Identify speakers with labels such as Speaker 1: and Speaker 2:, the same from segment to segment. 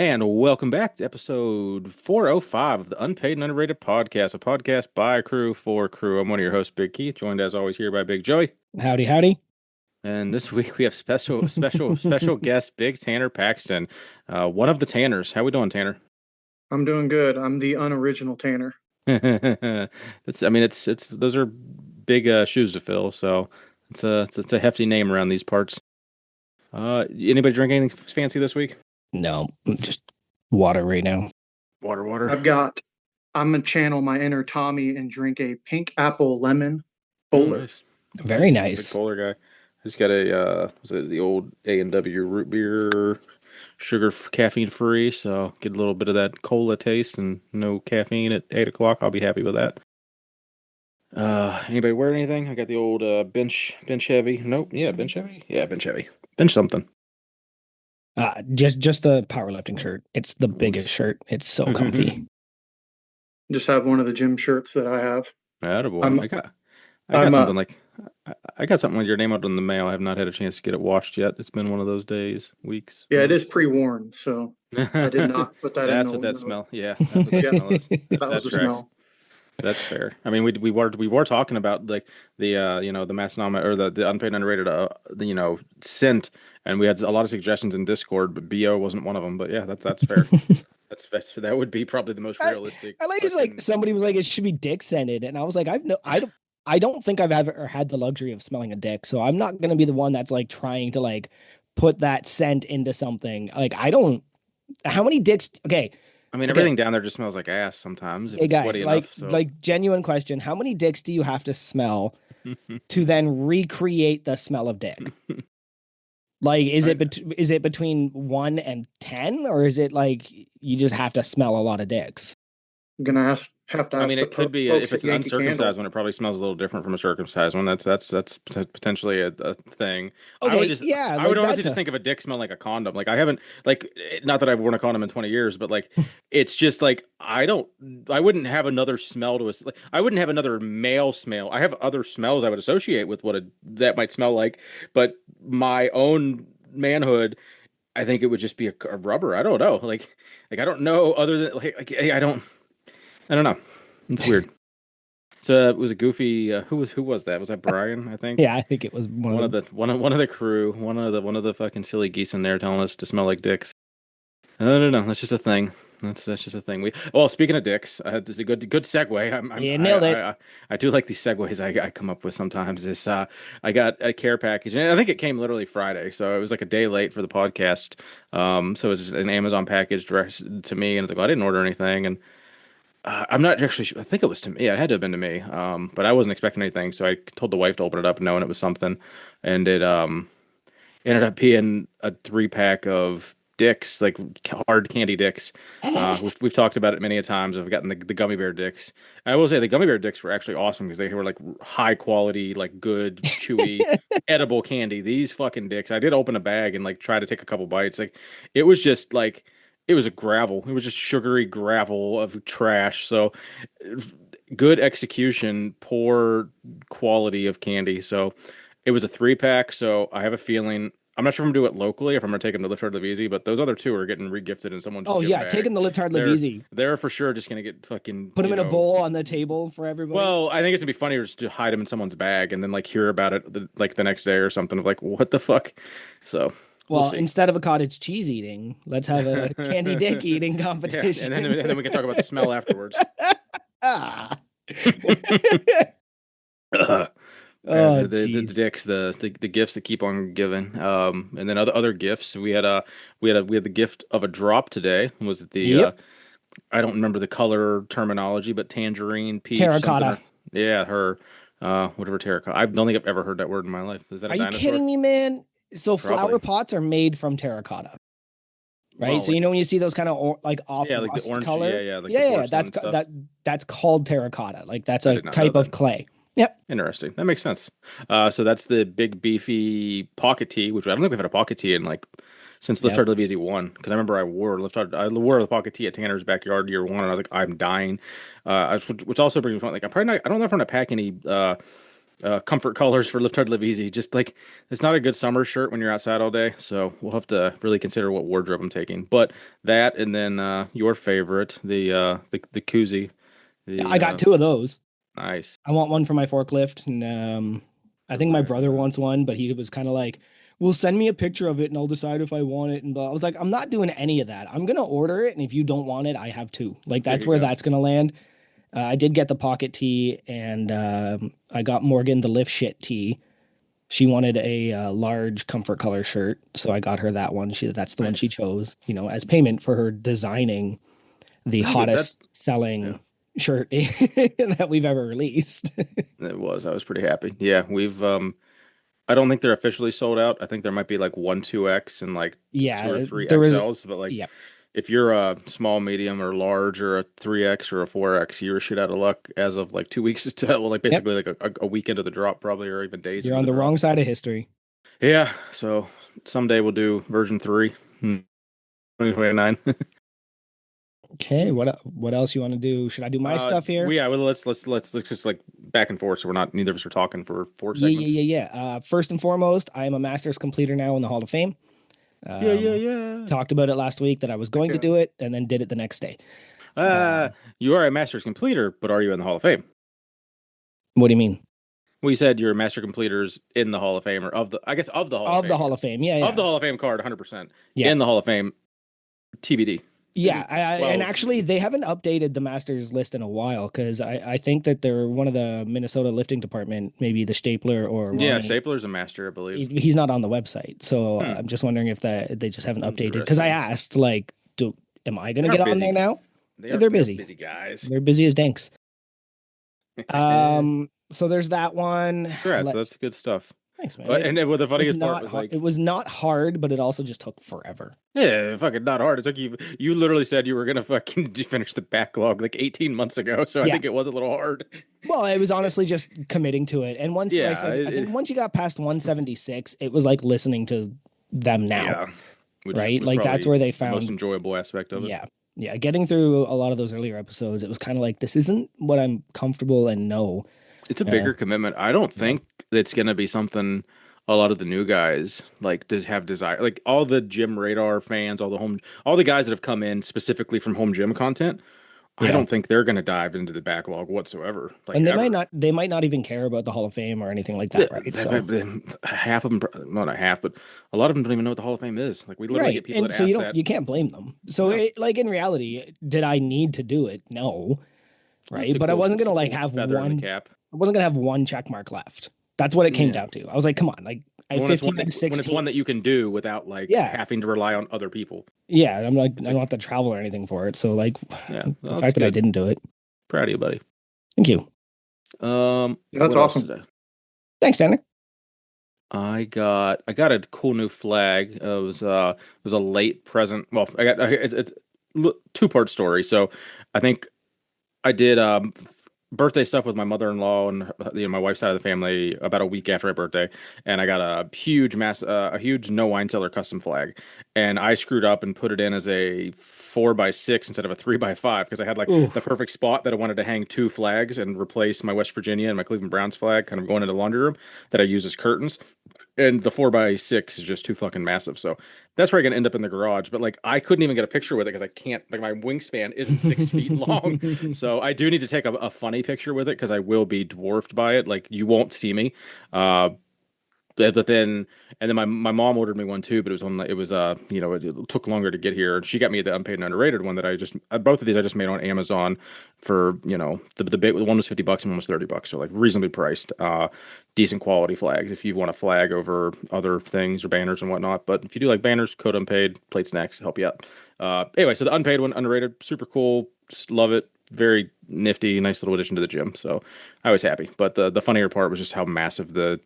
Speaker 1: And welcome back to episode 405 of the Unpaid and Underrated Podcast, a podcast by a crew for crew. I'm one of your hosts, Big Keith, joined as always here by Big Joey.
Speaker 2: Howdy, howdy.
Speaker 1: And this week we have special guest, Big Tanner Paxton, one of the Tanners. How we doing, Tanner?
Speaker 3: I'm doing good. I'm the unoriginal Tanner.
Speaker 1: It's those are big shoes to fill, so it's a hefty name around these parts. Anybody drink anything fancy this week?
Speaker 2: No, just water right now.
Speaker 1: Water.
Speaker 3: I'm gonna channel my inner Tommy and drink a pink apple lemon bowler.
Speaker 1: Nice.
Speaker 2: Very nice.
Speaker 1: Big polar guy. I just got the old A&W root beer, caffeine free, so get a little bit of that cola taste and no caffeine at 8 o'clock. I'll be happy with that. Anybody wear anything? I got the old bench heavy. Nope. Yeah, bench heavy. Yeah, bench heavy. Bench something.
Speaker 2: Just the powerlifting shirt. It's the biggest shirt. It's so comfy.
Speaker 3: Just have one of the gym shirts that I have.
Speaker 1: Attaboy. I got something with your name out in the mail. I have not had a chance to get it washed yet. It's been one of those days, weeks.
Speaker 3: Yeah, it is pre-worn, so I did not put that in.
Speaker 1: That's what that smell. Yeah, that's what that smell is.
Speaker 3: That was the smell.
Speaker 1: That's fair. I mean, we were talking about like the the Masonama or the unpaid and underrated scent, and we had a lot of suggestions in Discord, but BO wasn't one of them. But yeah, that's fair. That would be probably the most realistic.
Speaker 2: I like it's like somebody was like it should be dick scented, and I was like I don't think I've ever had the luxury of smelling a dick, so I'm not gonna be the one that's like trying to like put that scent into something. Like I don't. How many dicks? Okay.
Speaker 1: I mean, everything down there just smells like ass sometimes.
Speaker 2: Hey guys, like genuine question: how many dicks do you have to smell to then recreate the smell of dick? Like, is it between 1 and 10, or is it like you just have to smell a lot of dicks?
Speaker 3: I'm gonna have to ask.
Speaker 1: I mean, it could be if it's an uncircumcised one, it probably smells a little different from a circumcised one. That's potentially a thing.
Speaker 2: Okay,
Speaker 1: I would honestly just think of a dick smell like a condom. Like I haven't not that I've worn a condom in 20 years, but like it's just like I wouldn't have another smell to us. Like, I wouldn't have another male smell. I have other smells I would associate with that might smell like, but my own manhood, I think it would just be a rubber. I don't know. Like I don't know other than I don't know. It's weird. So it was a goofy. Who was that? Was that Brian? I think.
Speaker 2: Yeah, I think it was one of
Speaker 1: the crew. One of the fucking silly geese in there telling us to smell like dicks. I don't know. That's just a thing. That's just a thing. Speaking of dicks, there's a good segue.
Speaker 2: You nailed it.
Speaker 1: I do like these segues I come up with sometimes. I got a care package, and I think it came literally Friday, so it was like a day late for the podcast. So it was just an Amazon package directed to me, and it's like, I didn't order anything, and I'm not actually sure. I think it was to me. It had to have been to me. But I wasn't expecting anything, so I told the wife to open it up, knowing it was something, and it ended up being a 3-pack of dicks, like hard candy dicks. We've talked about it many a times. I've gotten the gummy bear dicks. I will say the gummy bear dicks were actually awesome because they were like high quality, like good, chewy, edible candy. These fucking dicks. I did open a bag and like try to take a couple bites. Like it was just like. It was a gravel. It was just sugary gravel of trash. So good execution, poor quality of candy. So it was a 3-pack. So I have a feeling I'm not sure if I'm going to do it locally, if I'm going to take them to Liftard Levisi, but those other 2 are getting regifted in someone's gym bag.
Speaker 2: Taking the Liftard Levisi.
Speaker 1: They're for sure just going to get fucking...
Speaker 2: Put them in a bowl on the table for everybody.
Speaker 1: Well, I think it's going to be funnier just to hide them in someone's bag and then like hear about it the next day or something of like, what the fuck? So...
Speaker 2: Well, instead of a cottage cheese eating, let's have a candy dick eating competition.
Speaker 1: Yeah, and then we can talk about the smell afterwards. The dicks, the gifts that keep on giving, and then other gifts. We had the gift of a drop today. Was it the?
Speaker 2: Yep.
Speaker 1: I don't remember the color terminology, but tangerine, peach,
Speaker 2: terracotta.
Speaker 1: Yeah, her, whatever terracotta. I don't think I've ever heard that word in my life. Is that?
Speaker 2: Are you kidding me, man? So flower pots are made from terracotta, right? So when you see those kind of like off rust
Speaker 1: orange
Speaker 2: color,
Speaker 1: yeah,
Speaker 2: that's called terracotta. Like that's a type of clay. Yep.
Speaker 1: Interesting. That makes sense. So that's the big beefy pocket tee, which I don't think we've had a pocket tee in like since Liftard Levisi 1. Because I remember I wore the pocket tee at Tanner's backyard year 1, and I was like, I'm dying. Which also brings me like I don't know if I'm gonna pack any comfort colors for Live Hard, Live Easy. Just like it's not a good summer shirt when you're outside all day, so we'll have to really consider what wardrobe I'm taking. But that, and then your favorite, the koozie, the
Speaker 2: I got two of those.
Speaker 1: nice.
Speaker 2: I want one for my forklift, and I think my brother wants one, but he was kind of like, "Well, send me a picture of it, and I'll decide if I want it." And blah. I was like, "I'm not doing any of that. I'm gonna order it, and if you don't want it, I have two. Like
Speaker 1: There
Speaker 2: that's
Speaker 1: you
Speaker 2: where
Speaker 1: go.
Speaker 2: that's gonna land." I did get the pocket tee, and I got Morgan the lift shit tee. She wanted a large comfort color shirt, so I got her that one. That's the one she
Speaker 1: Nice.
Speaker 2: chose, as payment for her designing the
Speaker 1: That's a good.
Speaker 2: hottest
Speaker 1: Yeah,
Speaker 2: selling shirt that we've ever released.
Speaker 1: it was. I was pretty happy. Yeah, we've I don't think they're officially sold out. I think there might be like one 2X and like two or
Speaker 2: Yeah,
Speaker 1: three
Speaker 2: there was.
Speaker 1: XLs, but like
Speaker 2: Yeah,
Speaker 1: if you're a small, medium, or large, or a 3X or a 4X, you're shit out of luck as of like 2 weeks to well, like
Speaker 2: yep.
Speaker 1: basically like a week into the drop, probably, or even days
Speaker 2: You're
Speaker 1: into
Speaker 2: on
Speaker 1: the
Speaker 2: the
Speaker 1: drop.
Speaker 2: wrong side of history.
Speaker 1: Yeah, so someday we'll do version 3, 2029.
Speaker 2: Okay, what else you want to do? Should I do my stuff here?
Speaker 1: Yeah, well, let's just like back and forth, so we're not neither of us are talking for four
Speaker 2: Yeah, yeah,
Speaker 1: segments.
Speaker 2: yeah, yeah. First and foremost, I am a master's completer now in the Hall of Fame.
Speaker 1: Yeah, yeah,
Speaker 2: Um,
Speaker 1: yeah.
Speaker 2: Talked about it last week that I was going to
Speaker 1: Okay.
Speaker 2: do it, and then did it the next day.
Speaker 1: Uh,
Speaker 2: Um,
Speaker 1: you are a master's completer, but are you in the Hall of Fame?
Speaker 2: what do you mean?
Speaker 1: We said you're master completers in the Hall of Fame, or of the, I guess, of the Hall of
Speaker 2: Of the
Speaker 1: Fame.
Speaker 2: Hall of Fame? Yeah,
Speaker 1: Of
Speaker 2: yeah,
Speaker 1: the Hall of Fame card, 100%.
Speaker 2: yeah.
Speaker 1: In the Hall of Fame, TBD.
Speaker 2: Yeah, and
Speaker 1: Well,
Speaker 2: actually, they haven't updated the Masters list in a while because I think that they're one of the Minnesota lifting department, maybe the Stapler or
Speaker 1: yeah,
Speaker 2: Ronnie.
Speaker 1: Stapler's a master, I believe.
Speaker 2: He's not on the website, so
Speaker 1: Hmm,
Speaker 2: I'm just wondering if that they just haven't updated. Because I
Speaker 1: interesting.
Speaker 2: asked, like, am I going
Speaker 1: They
Speaker 2: to
Speaker 1: are
Speaker 2: get on there
Speaker 1: busy.
Speaker 2: now?
Speaker 1: They are
Speaker 2: They're
Speaker 1: they're
Speaker 2: busy.
Speaker 1: busy guys.
Speaker 2: They're busy as dinks. So there's that one.
Speaker 1: Congrats, that's good stuff.
Speaker 2: Thanks, man.
Speaker 1: And then, well, the
Speaker 2: It was
Speaker 1: funniest part
Speaker 2: not
Speaker 1: was
Speaker 2: hard. It
Speaker 1: like,
Speaker 2: was not hard, but it also just took forever.
Speaker 1: yeah, fucking not hard. It took you. You literally said you were gonna fucking finish the backlog like 18 months ago, so I
Speaker 2: Yeah.
Speaker 1: think it was a little hard.
Speaker 2: Well, it was honestly just committing to it. And once, like I
Speaker 1: Yeah,
Speaker 2: said, I think once you got past 176, it was like listening to them now,
Speaker 1: yeah, which
Speaker 2: right?
Speaker 1: was
Speaker 2: Like that's
Speaker 1: probably
Speaker 2: where they
Speaker 1: the most
Speaker 2: found,
Speaker 1: enjoyable aspect of it.
Speaker 2: yeah, yeah. Getting through a lot of those earlier episodes, it was kind of like this isn't what I'm comfortable and know.
Speaker 1: It's a
Speaker 2: Uh,
Speaker 1: bigger commitment. I don't
Speaker 2: yeah,
Speaker 1: think it's gonna be something a lot of the new guys like does have desire. Like all the gym radar fans, all the guys that have come in specifically from home gym content. I
Speaker 2: yeah.
Speaker 1: don't think they're gonna dive into the backlog whatsoever, like
Speaker 2: And
Speaker 1: ever.
Speaker 2: they might not even care about the Hall of Fame or anything like that, right? So,
Speaker 1: Half of them, well, not half, but a lot of them don't even know what the Hall of Fame is. Like we literally
Speaker 2: right.
Speaker 1: get people
Speaker 2: And
Speaker 1: that
Speaker 2: so
Speaker 1: ask that.
Speaker 2: you can't blame them. So
Speaker 1: No,
Speaker 2: like in reality, did I need to do it? No,
Speaker 1: that's
Speaker 2: right? But I wasn't
Speaker 1: it's
Speaker 2: gonna
Speaker 1: a
Speaker 2: like
Speaker 1: cool
Speaker 2: have
Speaker 1: feather in the
Speaker 2: one.
Speaker 1: cap.
Speaker 2: I wasn't gonna have one check mark left. That's what it came
Speaker 1: Yeah,
Speaker 2: down to. I was like, come on, like I have
Speaker 1: when it's
Speaker 2: 15 out of
Speaker 1: when it's
Speaker 2: 16.
Speaker 1: one that you can do without like
Speaker 2: Yeah,
Speaker 1: having to rely on other people.
Speaker 2: yeah. I'm like, I
Speaker 1: It's
Speaker 2: don't
Speaker 1: like,
Speaker 2: have to travel or anything for it. So like,
Speaker 1: yeah,
Speaker 2: the
Speaker 1: well, that's
Speaker 2: fact that I
Speaker 1: good.
Speaker 2: didn't do it,
Speaker 1: Proud of you, buddy.
Speaker 2: thank you,
Speaker 3: Yeah, that's
Speaker 1: What else
Speaker 3: awesome.
Speaker 1: did I?
Speaker 2: thanks, Tanner.
Speaker 1: I got a cool new flag. It was a late present. Well, it's two-part story. So I think I did birthday stuff with my mother-in-law and my wife's side of the family about a week after my birthday, and I got a huge no wine cellar custom flag, and I screwed up and put it in as a 4x6 instead of a 3x5 because I had like the
Speaker 2: Oof.
Speaker 1: perfect spot that I wanted to hang two flags and replace my West Virginia and my Cleveland Browns flag, kind of going into the laundry room that I use as curtains. And the 4x6 is just too fucking massive. So that's where I can end up in the garage. But like, I couldn't even get a picture with it because I can't, like, my wingspan isn't 6 feet long. So I do need to take a funny picture with it because I will be dwarfed by it. Like, you won't see me. Uh, but then and then my mom ordered me one too, but it took longer to get here, and she got me the unpaid and underrated one that both of these I just made on Amazon for the big one was $50 and one was $30, so like reasonably priced, decent quality flags if you want a flag over other things or banners and whatnot. But if you do like banners, code unpaid, plate snacks, help you out. Anyway, so the unpaid one, underrated, super cool, just love it. Very nifty, nice little addition to the gym. So I was happy. But the funnier part was just how massive the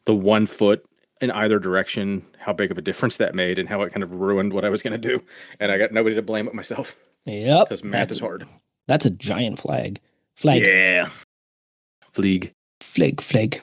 Speaker 1: 1 foot in either direction, how big of a difference that made, and how it kind of ruined what I was going to do. And I got nobody to blame but myself
Speaker 2: Yep,
Speaker 1: because math is hard.
Speaker 2: that's a giant flag. Flag,
Speaker 1: Yeah, fleeg.
Speaker 2: flag.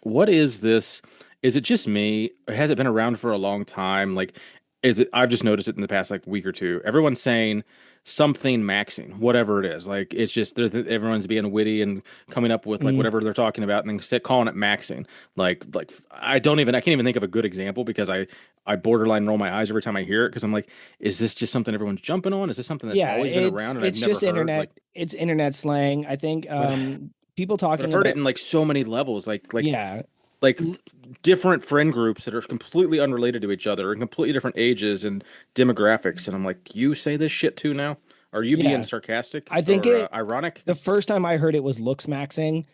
Speaker 1: What is this? Is it just me? Or has it been around for a long time? Like, is it? I've just noticed it in the past like week or two. Everyone's saying something maxing, whatever it is. Like it's just everyone's being witty and coming up with like
Speaker 2: Mm,
Speaker 1: whatever they're talking about and then calling it maxing. Like I can't even think of a good example because I borderline roll my eyes every time I hear it because I'm like, is this just something everyone's jumping on? Is this something that's
Speaker 2: yeah,
Speaker 1: always been around and I've
Speaker 2: it's
Speaker 1: never
Speaker 2: just
Speaker 1: heard? Like,
Speaker 2: internet slang. I think
Speaker 1: but
Speaker 2: people
Speaker 1: but I've
Speaker 2: talking
Speaker 1: heard it
Speaker 2: about
Speaker 1: in like so many levels,
Speaker 2: yeah.
Speaker 1: like
Speaker 2: L-
Speaker 1: different friend groups that are completely unrelated to each other and completely different ages and demographics. And I'm like, you say this shit too now? Are you being
Speaker 2: Yeah.
Speaker 1: sarcastic
Speaker 2: I think
Speaker 1: or ironic?
Speaker 2: the first time I heard it was looks maxing,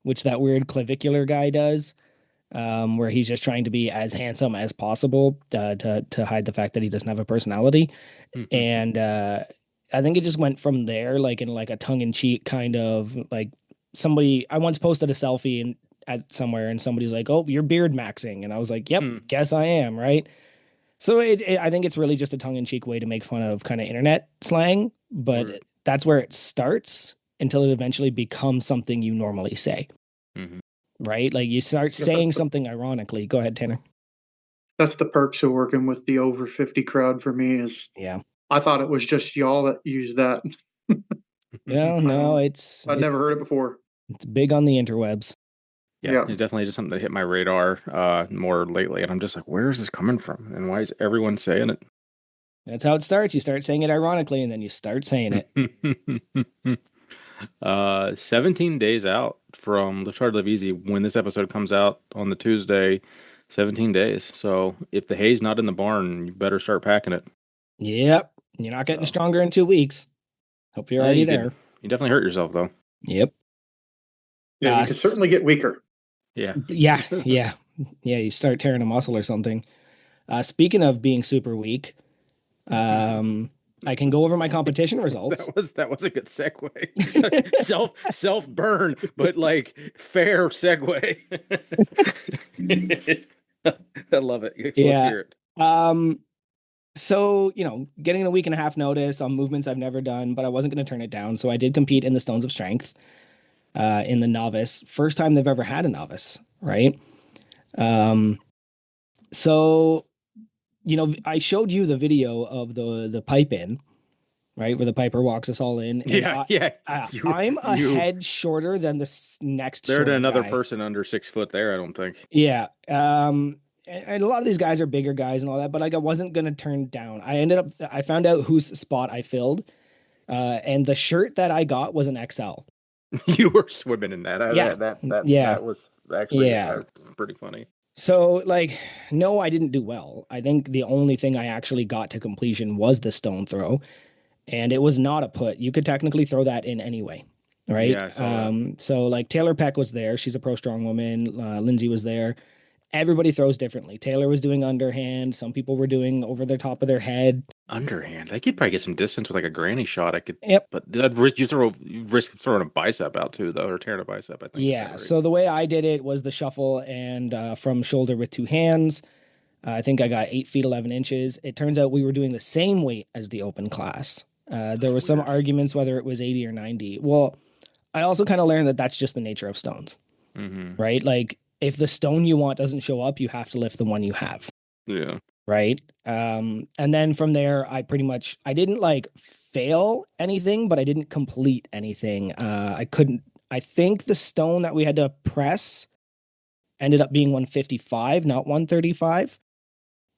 Speaker 2: which that weird clavicular guy does, where he's just trying to be as handsome as possible to hide the fact that he doesn't have a personality. And I think it just went from there, like in like a tongue in cheek kind of like somebody. I once posted a selfie at somewhere, and somebody's like, "Oh, you're beard maxing," and I was like, "Yep, guess I am." Right. So I think it's really just a tongue in cheek way to make fun of kind of internet slang,
Speaker 1: Right.
Speaker 2: but that's where it starts until it eventually becomes something you normally say,
Speaker 1: Mhm.
Speaker 2: right? Like you start
Speaker 3: Yes,
Speaker 2: saying something ironically. Go ahead, Tanner.
Speaker 3: that's the perks of working with the over 50 crowd for me is
Speaker 2: Yeah.
Speaker 3: I thought it was just y'all that use that.
Speaker 2: Yeah, no,
Speaker 3: I'd never heard it before.
Speaker 2: it's big on the interwebs.
Speaker 1: Yeah,
Speaker 3: Yeah.
Speaker 1: it's definitely just something that hit my radar more lately, and I'm just like, where is this coming from, and why is everyone saying
Speaker 2: That's how it starts. You start saying it ironically, and then you start saying it.
Speaker 1: it? 17 days out from Live Hard Live Easy when this episode comes out on the Tuesday. 17 days. So if the hay's not in the barn, you better start packing it.
Speaker 2: Yep. You're not getting
Speaker 1: So,
Speaker 2: stronger in 2 weeks. Hope you're already there.
Speaker 1: you definitely hurt yourself though.
Speaker 2: Yep.
Speaker 3: Yeah, you can certainly get weaker.
Speaker 1: Yeah.
Speaker 2: Yeah, yeah, yeah. You start tearing a muscle or something. Speaking of being super weak, I can go over my competition results.
Speaker 1: That was a good segue. Self burn, but like fair segue. I love it. Let's
Speaker 2: Yeah.
Speaker 1: hear it.
Speaker 2: So, getting a week and a half notice on movements I've never done, but I wasn't going to turn it down. So I did compete in the Stones of Strength, in the novice. First time they've ever had a novice, right? So, I showed you the video of the pipe in, right, where the piper walks us all in. And
Speaker 1: Yeah.
Speaker 2: I'm a head shorter than the next.
Speaker 1: There's
Speaker 2: shorter
Speaker 1: another
Speaker 2: guy.
Speaker 1: person under 6 foot there, I don't think.
Speaker 2: Yeah. And a lot of these guys are bigger guys and all that, but like I wasn't gonna turn down. I found out whose spot I filled, and the shirt that I got was an XL.
Speaker 1: You were swimming in that.
Speaker 2: Yeah.
Speaker 1: That was actually
Speaker 2: Yeah.
Speaker 1: pretty funny.
Speaker 2: So like, no, I didn't do well. I think the only thing I actually got to completion was the stone throw, and it was not a put. You could technically throw that in anyway, right?
Speaker 1: Yeah, I saw that.
Speaker 2: So like Taylor Peck was there. She's a pro strong woman. Lindsay was there. Everybody throws differently. Taylor was doing underhand. Some people were doing over the top of their head.
Speaker 1: Underhand. I could probably get some distance with like a granny shot.
Speaker 2: Yep.
Speaker 1: But you risk throwing a bicep out too, though, or tearing a bicep. I think.
Speaker 2: Yeah. So the way I did it was the shuffle and from shoulder with two hands. I think I got 8 feet 11 inches. It turns out we were doing the same weight as the open class. There was some arguments whether it was 80 or 90. Well, I also kind of learned that that's just the nature of stones, right? Like if the stone you want doesn't show up, you have to lift the one you have.
Speaker 1: Yeah.
Speaker 2: Right. And then from there, I didn't like fail anything, but I didn't complete anything. I think the stone that we had to press ended up being 155, not 135.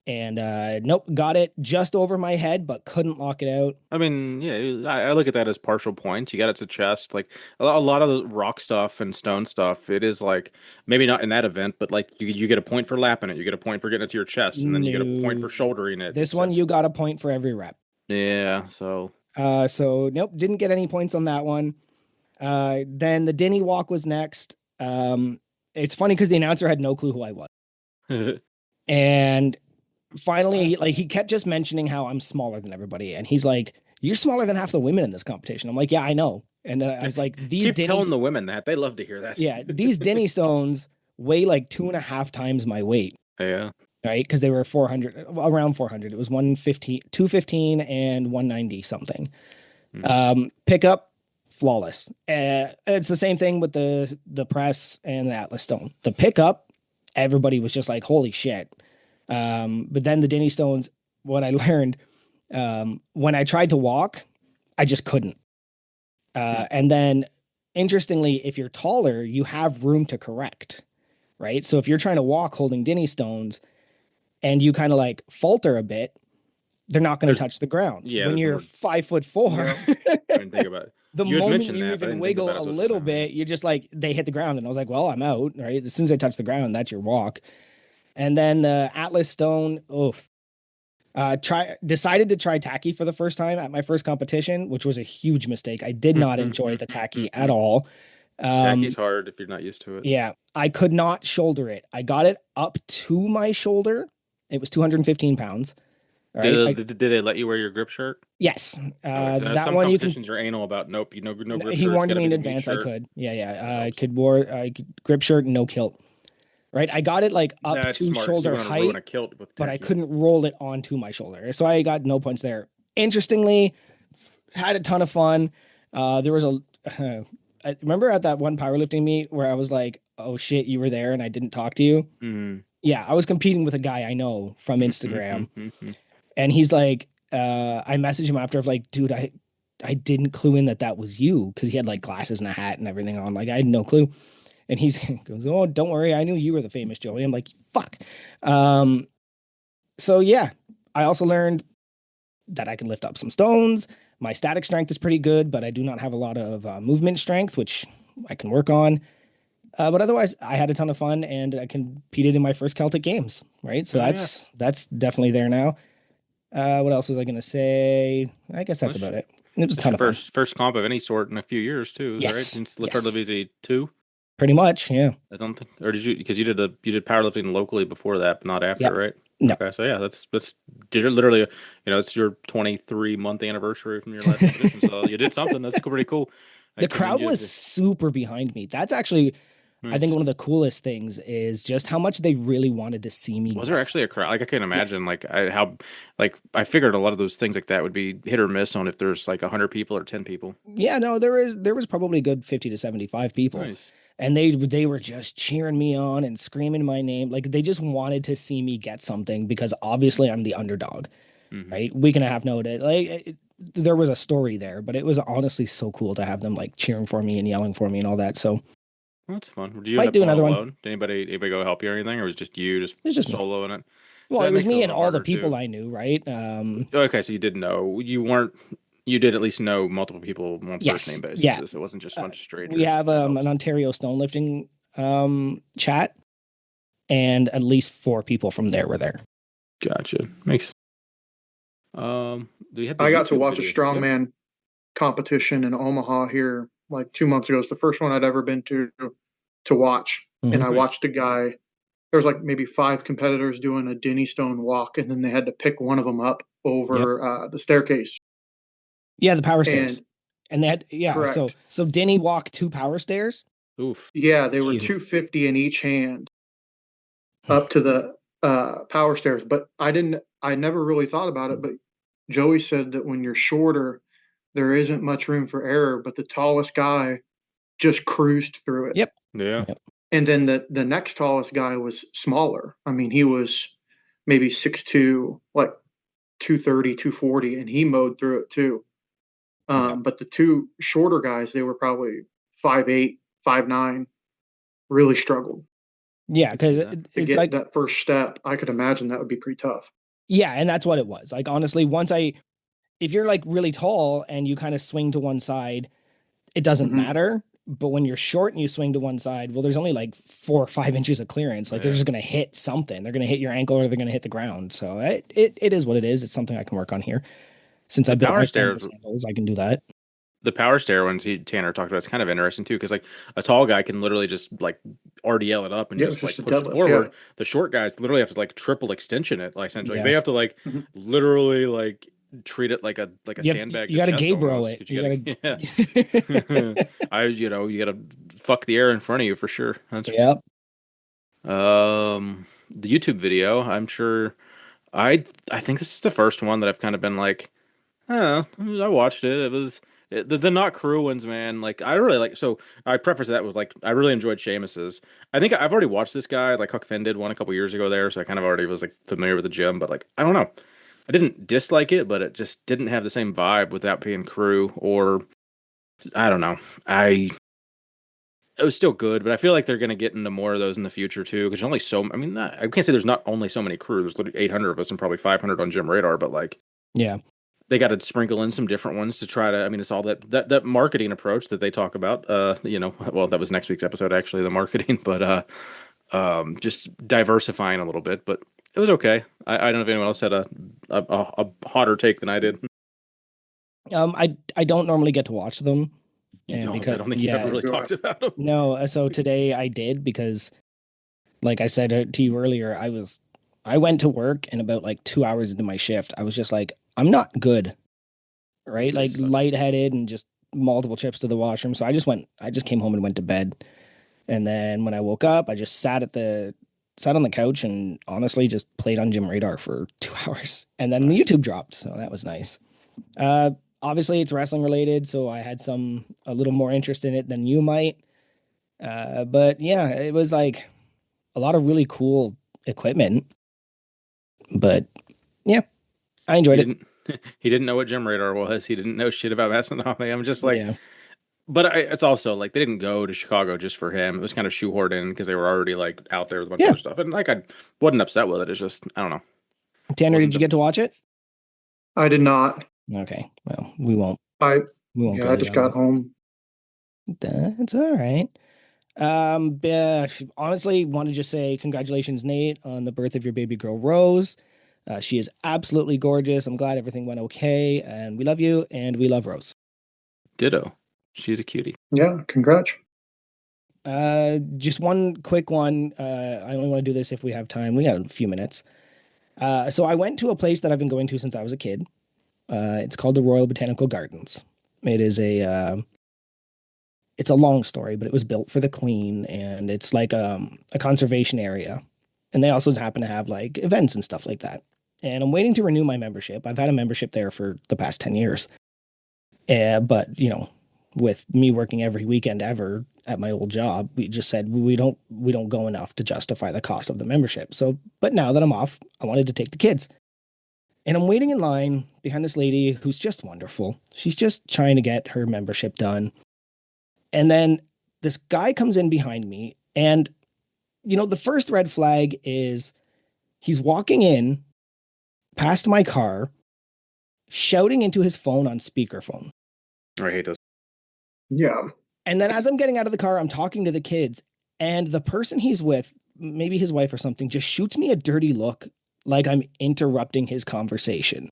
Speaker 2: And nope, got it just over my head, but couldn't lock it out.
Speaker 1: I mean, yeah, I look at that as partial points. You got it to chest. Like a lot of the rock stuff and stone stuff, it is like maybe not in that event, but like you get a point for lapping it, you get a point for getting it to your chest, and then you get a point for shouldering it.
Speaker 2: This one, you got a point for every rep.
Speaker 1: Yeah, so
Speaker 2: nope, didn't get any points on that one. Then the Dinny walk was next. It's funny because the announcer had no clue who I was. And finally, like he kept just mentioning how I'm smaller than everybody, and he's like, "You're smaller than half the women in this competition." I'm like, "Yeah, I know." And I was like, "These
Speaker 1: keep telling the women that they love to hear that."
Speaker 2: Yeah, these Denny stones weigh like 2.5 times my weight."
Speaker 1: Yeah.
Speaker 2: Right, because they were 400, around 400. It was 115, 215, and 190 something. Pickup, flawless. It's the same thing with the press and the Atlas stone. The pickup, everybody was just like, "Holy shit!" But then the Denny stones, what I learned, when I tried to walk, I just couldn't. And then, interestingly, if you're taller, you have room to correct, right? So if you're trying to walk holding Dinny stones and you kind of like falter a bit, they're not going to
Speaker 1: There's
Speaker 2: touch the ground.
Speaker 1: yeah,
Speaker 2: When
Speaker 1: there's
Speaker 2: you're
Speaker 1: more.
Speaker 2: 5'4",
Speaker 3: Yeah.
Speaker 1: I didn't think about it.
Speaker 2: the
Speaker 1: You had
Speaker 2: moment
Speaker 1: mentioned
Speaker 2: you
Speaker 1: that, but I
Speaker 2: even
Speaker 1: didn't think
Speaker 2: wiggle
Speaker 1: about it.
Speaker 2: a
Speaker 1: As what you're
Speaker 2: little
Speaker 1: saying.
Speaker 2: bit, you just like they hit the ground, and I was like, well, I'm out, right? As soon as I touch the ground, that's your walk. And then the Atlas Stone, oof. Decided to try tacky for the first time at my first competition, which was a huge mistake. I did not enjoy the tacky at all.
Speaker 1: Tacky's hard if you're not used to it.
Speaker 2: Yeah, I could not shoulder it. I got it up to my shoulder. It was 215 pounds. Right.
Speaker 1: Did they let you wear your grip shirt?
Speaker 2: Yes.
Speaker 1: Okay, 'cause
Speaker 2: That
Speaker 1: some
Speaker 2: one you can.
Speaker 1: competitions you're anal about. Nope, no grip
Speaker 2: He
Speaker 1: shirt. It's
Speaker 2: warned
Speaker 1: got to
Speaker 2: me
Speaker 1: be
Speaker 2: in
Speaker 1: the meat
Speaker 2: advance. I
Speaker 1: shirt.
Speaker 2: could. Yeah,
Speaker 1: That
Speaker 2: yeah. I
Speaker 1: helps.
Speaker 2: could grip shirt, no kilt. Right. I got it like up
Speaker 1: That's
Speaker 2: to
Speaker 1: smart because you
Speaker 2: shoulder
Speaker 1: want to ruin
Speaker 2: height,
Speaker 1: a kilt with
Speaker 2: but I
Speaker 1: tacky.
Speaker 2: couldn't roll it onto my shoulder. So I got no points there. Interestingly, had a ton of fun. There was a. I remember at that one powerlifting meet where I was like, "Oh shit, you were there," and I didn't talk to you.
Speaker 1: Mm.
Speaker 2: Yeah, I was competing with a guy I know from Instagram, and he's like, I messaged him after of like, dude, I didn't clue in that that was you because he had like glasses and a hat and everything on. Like I had no clue. And he's goes, oh, don't worry, I knew you were the famous Joey. I'm like, fuck. Um, so yeah, I also learned that I can lift up some stones. My static strength is pretty good, but I do not have a lot of movement strength, which I can work on. But otherwise, I had a ton of fun, and I competed in my first Celtic Games. Right, so
Speaker 1: Oh, yeah.
Speaker 2: that's definitely there now. What else was I gonna say? I guess that's about it. It was a
Speaker 1: That's
Speaker 2: ton
Speaker 1: your
Speaker 2: of fun.
Speaker 1: first comp of any sort in a few years too, is that right?
Speaker 2: Yes,
Speaker 1: Since
Speaker 2: yes,
Speaker 1: Lift 2,
Speaker 2: pretty much. Yeah.
Speaker 1: I don't think, or did you? Because you did powerlifting locally before that, but not after,
Speaker 2: Yep.
Speaker 1: right?
Speaker 2: No.
Speaker 1: Okay, so yeah, that's you're literally, it's your 23-month anniversary from your last competition, so you did something. That's pretty cool. I
Speaker 2: The
Speaker 1: commend
Speaker 2: crowd
Speaker 1: you.
Speaker 2: was super behind me. That's actually, I think,
Speaker 1: Nice.
Speaker 2: one of the coolest things is just how much they really wanted to see me
Speaker 1: Was there
Speaker 2: get
Speaker 1: actually a
Speaker 2: something.
Speaker 1: crowd? Like I can't
Speaker 2: Yes.
Speaker 1: imagine, like I figured a lot of those things like that would be hit or miss on if there's like 100 people or 10 people.
Speaker 2: Yeah. No, there was probably a good 50 to 75 people,
Speaker 1: Nice.
Speaker 2: and they were just cheering me on and screaming my name. Like they just wanted to see me get something because obviously I'm the underdog.
Speaker 1: Hmm.
Speaker 2: Right? Week and a half noted. There was a story there, but it was honestly so cool to have them like cheering for me and yelling for me and all that. So
Speaker 1: Well, that's fun. Did you end
Speaker 2: might
Speaker 1: up
Speaker 2: do
Speaker 1: going
Speaker 2: another one.
Speaker 1: alone? Did anybody go help you or anything, or was it just you just
Speaker 2: It's just me.
Speaker 1: soloing it?
Speaker 2: Well,
Speaker 1: So
Speaker 2: it
Speaker 1: that
Speaker 2: was
Speaker 1: makes it a
Speaker 2: me and
Speaker 1: little
Speaker 2: all the
Speaker 1: harder
Speaker 2: people
Speaker 1: too.
Speaker 2: I knew, right?
Speaker 1: Okay, so you did know you weren't. You did at least know multiple people on first name
Speaker 2: Yes, yeah.
Speaker 1: basis. It wasn't just a bunch of
Speaker 2: We
Speaker 1: strangers.
Speaker 2: have
Speaker 1: That
Speaker 2: an
Speaker 1: helps.
Speaker 2: Ontario stone lifting chat, and at least 4 people from there were there.
Speaker 1: Gotcha. Makes. Do you have the
Speaker 3: I got to
Speaker 1: YouTube
Speaker 3: watch a
Speaker 1: video? Yep.
Speaker 3: strongman competition in Omaha here like 2 months ago. It's the first one I'd ever been to watch. And
Speaker 2: Mhm.
Speaker 3: I
Speaker 1: Nice.
Speaker 3: watched a guy, there was like maybe 5 competitors doing a Denny Stone walk, and then they had to pick one of them up
Speaker 2: Yep.
Speaker 3: over the staircase.
Speaker 2: Yeah, the power stairs.
Speaker 3: And
Speaker 2: And they had
Speaker 3: correct.
Speaker 2: so Denny walked 2 power stairs.
Speaker 1: Oof.
Speaker 3: Yeah, they were
Speaker 2: Ew.
Speaker 3: 250 in each hand up to the power stairs. But I never really thought about it. But Joey said that when you're shorter, there isn't much room for error, but the tallest guy just cruised through it.
Speaker 2: Yep.
Speaker 1: Yeah.
Speaker 2: Yep.
Speaker 3: And then the next tallest guy was smaller. I mean, he was maybe 6'2", like 230, 240, and he mowed through it too.
Speaker 2: Yeah.
Speaker 3: But the two shorter guys, they were probably 5'8", 5'9", really struggled
Speaker 2: Yeah,
Speaker 1: I could see
Speaker 2: because
Speaker 1: that.
Speaker 3: to
Speaker 2: it's
Speaker 3: get
Speaker 2: like,
Speaker 3: that first step. I could imagine that would be pretty tough.
Speaker 2: yeah, and that's what it was. Like honestly, if you're like really tall and you kind of swing to one side, it doesn't
Speaker 3: Hmm.
Speaker 2: matter. But when you're short and you swing to one side, well, there's only like 4 or 5 inches of clearance. Like they're
Speaker 1: Yeah.
Speaker 2: just gonna hit something. They're gonna hit your ankle or they're gonna hit the ground. So it is what it is. It's something I can work on here. Since
Speaker 1: The
Speaker 2: I've been
Speaker 1: power
Speaker 2: on
Speaker 1: stairs.
Speaker 2: canvas handles, I can do that.
Speaker 1: The power stair ones Tanner talked about, it's kind of interesting too, because like a tall guy can literally just like RDL it up and
Speaker 3: Yeah, it was
Speaker 1: just
Speaker 3: just
Speaker 1: like
Speaker 3: a
Speaker 1: push it
Speaker 3: deadlift. Yeah.
Speaker 1: forward. The short guys literally have to like triple extension it, like essentially. Like,
Speaker 2: Yeah.
Speaker 1: they have to like
Speaker 3: Hmm.
Speaker 1: literally like treat it like a sandbag
Speaker 2: You
Speaker 1: to
Speaker 2: got to
Speaker 1: chest
Speaker 2: Gabriel
Speaker 1: almost.
Speaker 2: it.
Speaker 1: Because
Speaker 2: You
Speaker 1: you
Speaker 2: got
Speaker 1: gotta,
Speaker 2: to.
Speaker 1: you gotta fuck the air in front of you for sure. That's
Speaker 2: Yep.
Speaker 1: the YouTube video. I'm sure I think this is the first one that I've kind of been like, oh, I watched it. It was the not crew ones, man. Like I really like. So I preface that with like I really enjoyed Seamus's. I think I've already watched this guy. Like Huck Finn did one a couple years ago there, so I kind of already was like familiar with the gym. But like I don't know. I didn't dislike it, but it just didn't have the same vibe without being crew or I don't know. I It was still good, but I feel like they're going to get into more of those in the future too. Because there's only so, I mean, I can't say there's not only so many crews. There's literally 800 of us and probably 500 on Gym Radar, but like
Speaker 2: Yeah.
Speaker 1: they got to sprinkle in some different ones to try to. I mean, it's all that marketing approach that they talk about. Well, that was next week's episode actually, the marketing, but just diversifying a little bit. But it was okay. I don't know if anyone else had a hotter take than I did.
Speaker 2: I don't normally get to watch them.
Speaker 1: You
Speaker 2: And
Speaker 1: don't.
Speaker 2: because
Speaker 1: I don't think you've ever really talked about them.
Speaker 2: no, so today I did because like I said to you earlier, I went to work and about like 2 hours into my shift, I was just like, I'm not good. Right? Like lightheaded and just multiple trips to the washroom. So I just came home and went to bed. And then when I woke up, I just sat on the couch and honestly just played on Gym Radar for 2 hours. And then the YouTube dropped. So that was nice. Obviously it's wrestling related, so I had a little more interest in it than you might. But yeah, it was like a lot of really cool equipment. But yeah, I enjoyed it.
Speaker 1: He didn't know what Gym Radar was. He didn't know shit about Masonami. I'm just like,
Speaker 2: Yeah.
Speaker 1: but it's also like they didn't go to Chicago just for him. It was kind of shoehorned in because they were already like out there with a bunch of other stuff, and like I wasn't upset with it. It's just I don't know.
Speaker 2: Tanner, did you get to watch it?
Speaker 3: I did not.
Speaker 2: Okay, well, we won't.
Speaker 3: I
Speaker 2: We won't.
Speaker 3: I just got home.
Speaker 2: That's all right. Honestly, want to just say congratulations, Nate, on the birth of your baby girl, Rose. She is absolutely gorgeous. I'm glad everything went okay, and we love you, and we love Rose.
Speaker 1: Ditto. She's a cutie.
Speaker 3: Yeah, congrats.
Speaker 2: Just one quick one. I only want to do this if we have time. We got a few minutes. So I went to a place that I've been going to since I was a kid. It's called the Royal Botanical Gardens. It is it's a long story, but it was built for the Queen, and it's like a conservation area. And they also happen to have like events and stuff like that. And I'm waiting to renew my membership. I've had a membership there for the past 10 years. But, with me working every weekend ever at my old job, we just said we don't go enough to justify the cost of the membership. So, but now that I'm off, I wanted to take the kids. And I'm waiting in line behind this lady who's just wonderful. She's just trying to get her membership done. And then this guy comes in behind me, and the first red flag is he's walking in past my car, shouting into his phone on speakerphone.
Speaker 1: I hate those.
Speaker 3: Yeah.
Speaker 2: And then as I'm getting out of the car, I'm talking to the kids, and the person he's with, maybe his wife or something, just shoots me a dirty look like I'm interrupting his conversation.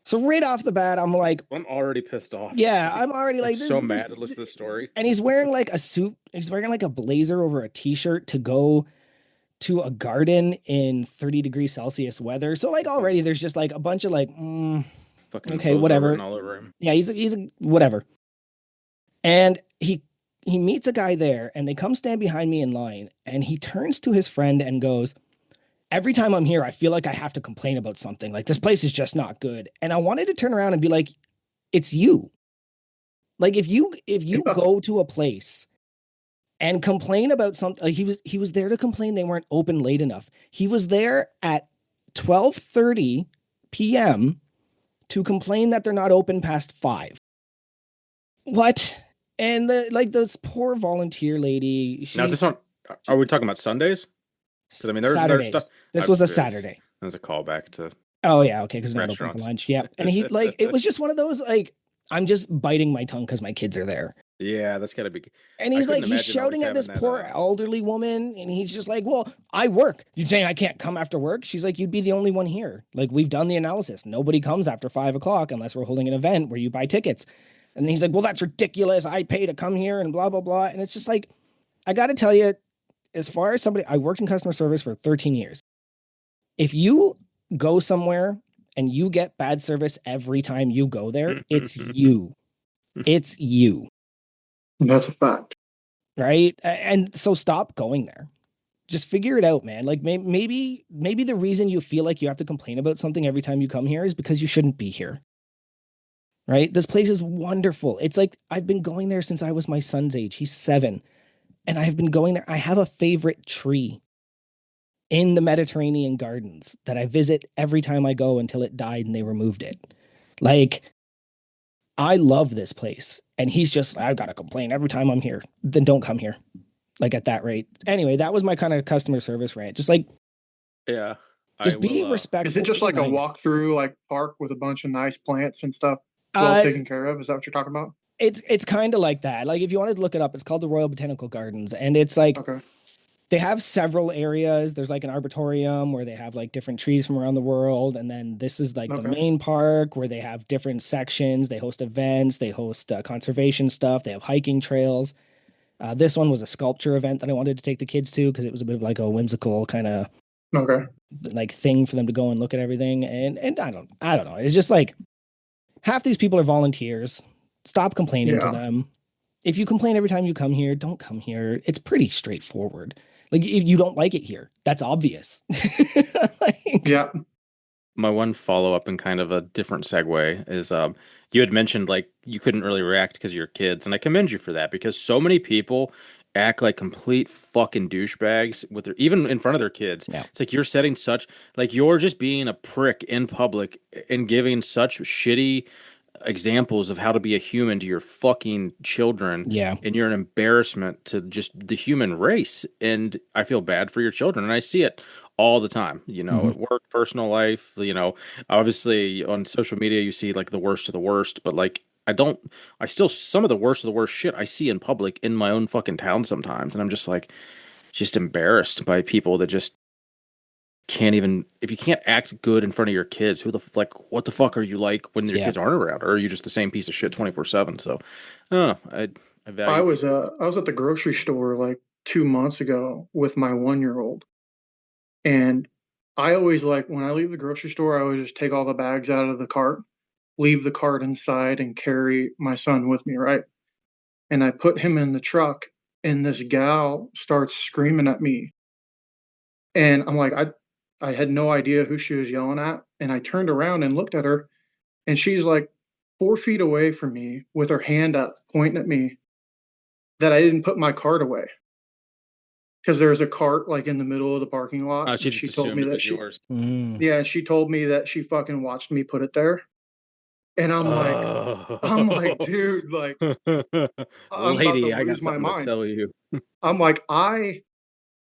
Speaker 2: So right off the bat, I'm like,
Speaker 1: I'm already pissed off.
Speaker 2: Yeah, I'm already like
Speaker 1: so mad to listen to this story.
Speaker 2: And he's wearing like a suit. He's wearing like a blazer over a t-shirt to go to a garden in 30 degrees Celsius weather. So like already there's just like a bunch of like, okay, whatever.
Speaker 1: All over him.
Speaker 2: Yeah, he's whatever. And he meets a guy there, and they come stand behind me in line, and he turns to his friend and goes, every time I'm here, I feel like I have to complain about something. Like, this place is just not good. And I wanted to turn around and be like, it's you. Like, if you go to a place and complain about something, like he was there to complain they weren't open late enough. He was there at 12:30 p.m. to complain that they're not open past 5. What? And this poor volunteer lady.
Speaker 1: Now, this one, are we talking about Sundays? Because I mean, there's stuff.
Speaker 2: This was a Saturday.
Speaker 1: There's a callback to.
Speaker 2: Oh yeah, okay, because not open for lunch. Yeah, and he it was just one of those like I'm just biting my tongue because my kids are there.
Speaker 1: Yeah, that's gotta be.
Speaker 2: And he's shouting at this poor elderly woman, and he's just like, "Well, I work. You saying I can't come after work?" She's like, "You'd be the only one here. Like we've done the analysis. Nobody comes after 5 o'clock unless we're holding an event where you buy tickets." And he's like, "Well, that's ridiculous. I pay to come here and blah blah blah." And it's just like, I got to tell you. As far as somebody, I worked in customer service for 13 years. If you go somewhere and you get bad service every time you go there, it's you. It's you.
Speaker 3: That's a fact.
Speaker 2: Right? And so stop going there. Just figure it out, man. Like maybe the reason you feel like you have to complain about something every time you come here is because you shouldn't be here. Right? This place is wonderful. It's like I've been going there since I was my son's age. He's 7. And I've been going there. I have a favorite tree. in the Mediterranean gardens that I visit every time I go until it died and they removed it. Like, I love this place. And he's just, I've got to complain every time I'm here. Then don't come here. Like at that rate. Anyway, that was my kind of customer service rant. Just like,
Speaker 1: Yeah. I
Speaker 2: just be
Speaker 1: will
Speaker 3: Is it
Speaker 2: respectful.
Speaker 3: just
Speaker 2: Be
Speaker 3: like a
Speaker 2: nice.
Speaker 3: walk-through like park with a bunch of nice plants and stuff well taken care of? Is that what you're talking about?
Speaker 2: It's kind of like that. Like if you wanted to look it up, it's called the Royal Botanical Gardens. And it's like
Speaker 3: Okay.
Speaker 2: they have several areas. There's like an arboretum where they have like different trees from around the world. And then this is like the
Speaker 3: Okay.
Speaker 2: main park where they have different sections. They host events, they host conservation stuff, they have hiking trails. This one was a sculpture event that I wanted to take the kids to because it was a bit of like a whimsical kind of
Speaker 3: Okay.
Speaker 2: like thing for them to go and look at everything. And I don't know. It's just like half these people are volunteers. Stop complaining to
Speaker 3: Yeah.
Speaker 2: them. If you complain every time you come here, don't come here. It's pretty straightforward. Like if you don't like it here, that's obvious. Like,
Speaker 3: Yeah.
Speaker 1: my one follow up and kind of a different segue is you had mentioned like you couldn't really react because of your kids, and I commend you for that because so many people act like complete fucking douchebags with their even in front of their kids.
Speaker 2: Yeah.
Speaker 1: It's like you're setting such like you're just being a prick in public and giving such shitty examples of how to be a human to your fucking children.
Speaker 2: Yeah.
Speaker 1: And you're an embarrassment to just the human race. And I feel bad for your children. And I see it all the time, at work, personal life, obviously on social media, you see like the worst of the worst, but like, I still, some of the worst of the worst shit I see in public in my own fucking town sometimes. And I'm just like, just embarrassed by people that just can't even if you can't act good in front of your kids, what the fuck are you like when your kids aren't around, or are you just the same piece of shit 24/7? So I value
Speaker 3: I was at the grocery store like 2 months ago with my 1-year-old, and I always like when I leave the grocery store, I always just take all the bags out of the cart, leave the cart inside, and carry my son with me, right? And I put him in the truck, and this gal starts screaming at me, and I'm like, I had no idea who she was yelling at, and I turned around and looked at her, and she's like 4 feet away from me with her hand up, pointing at me that I didn't put my cart away because there's a cart like in the middle of the parking lot.
Speaker 1: she
Speaker 3: And
Speaker 1: just
Speaker 3: she told
Speaker 1: assumed
Speaker 3: me
Speaker 1: it
Speaker 3: that
Speaker 1: was yours.
Speaker 2: Mm.
Speaker 3: she told me that she fucking watched me put it there. And I'm like, dude, like, I'm about to
Speaker 1: Lady, I got
Speaker 3: lose my
Speaker 1: something to
Speaker 3: mind.
Speaker 1: tell you.
Speaker 3: I'm like,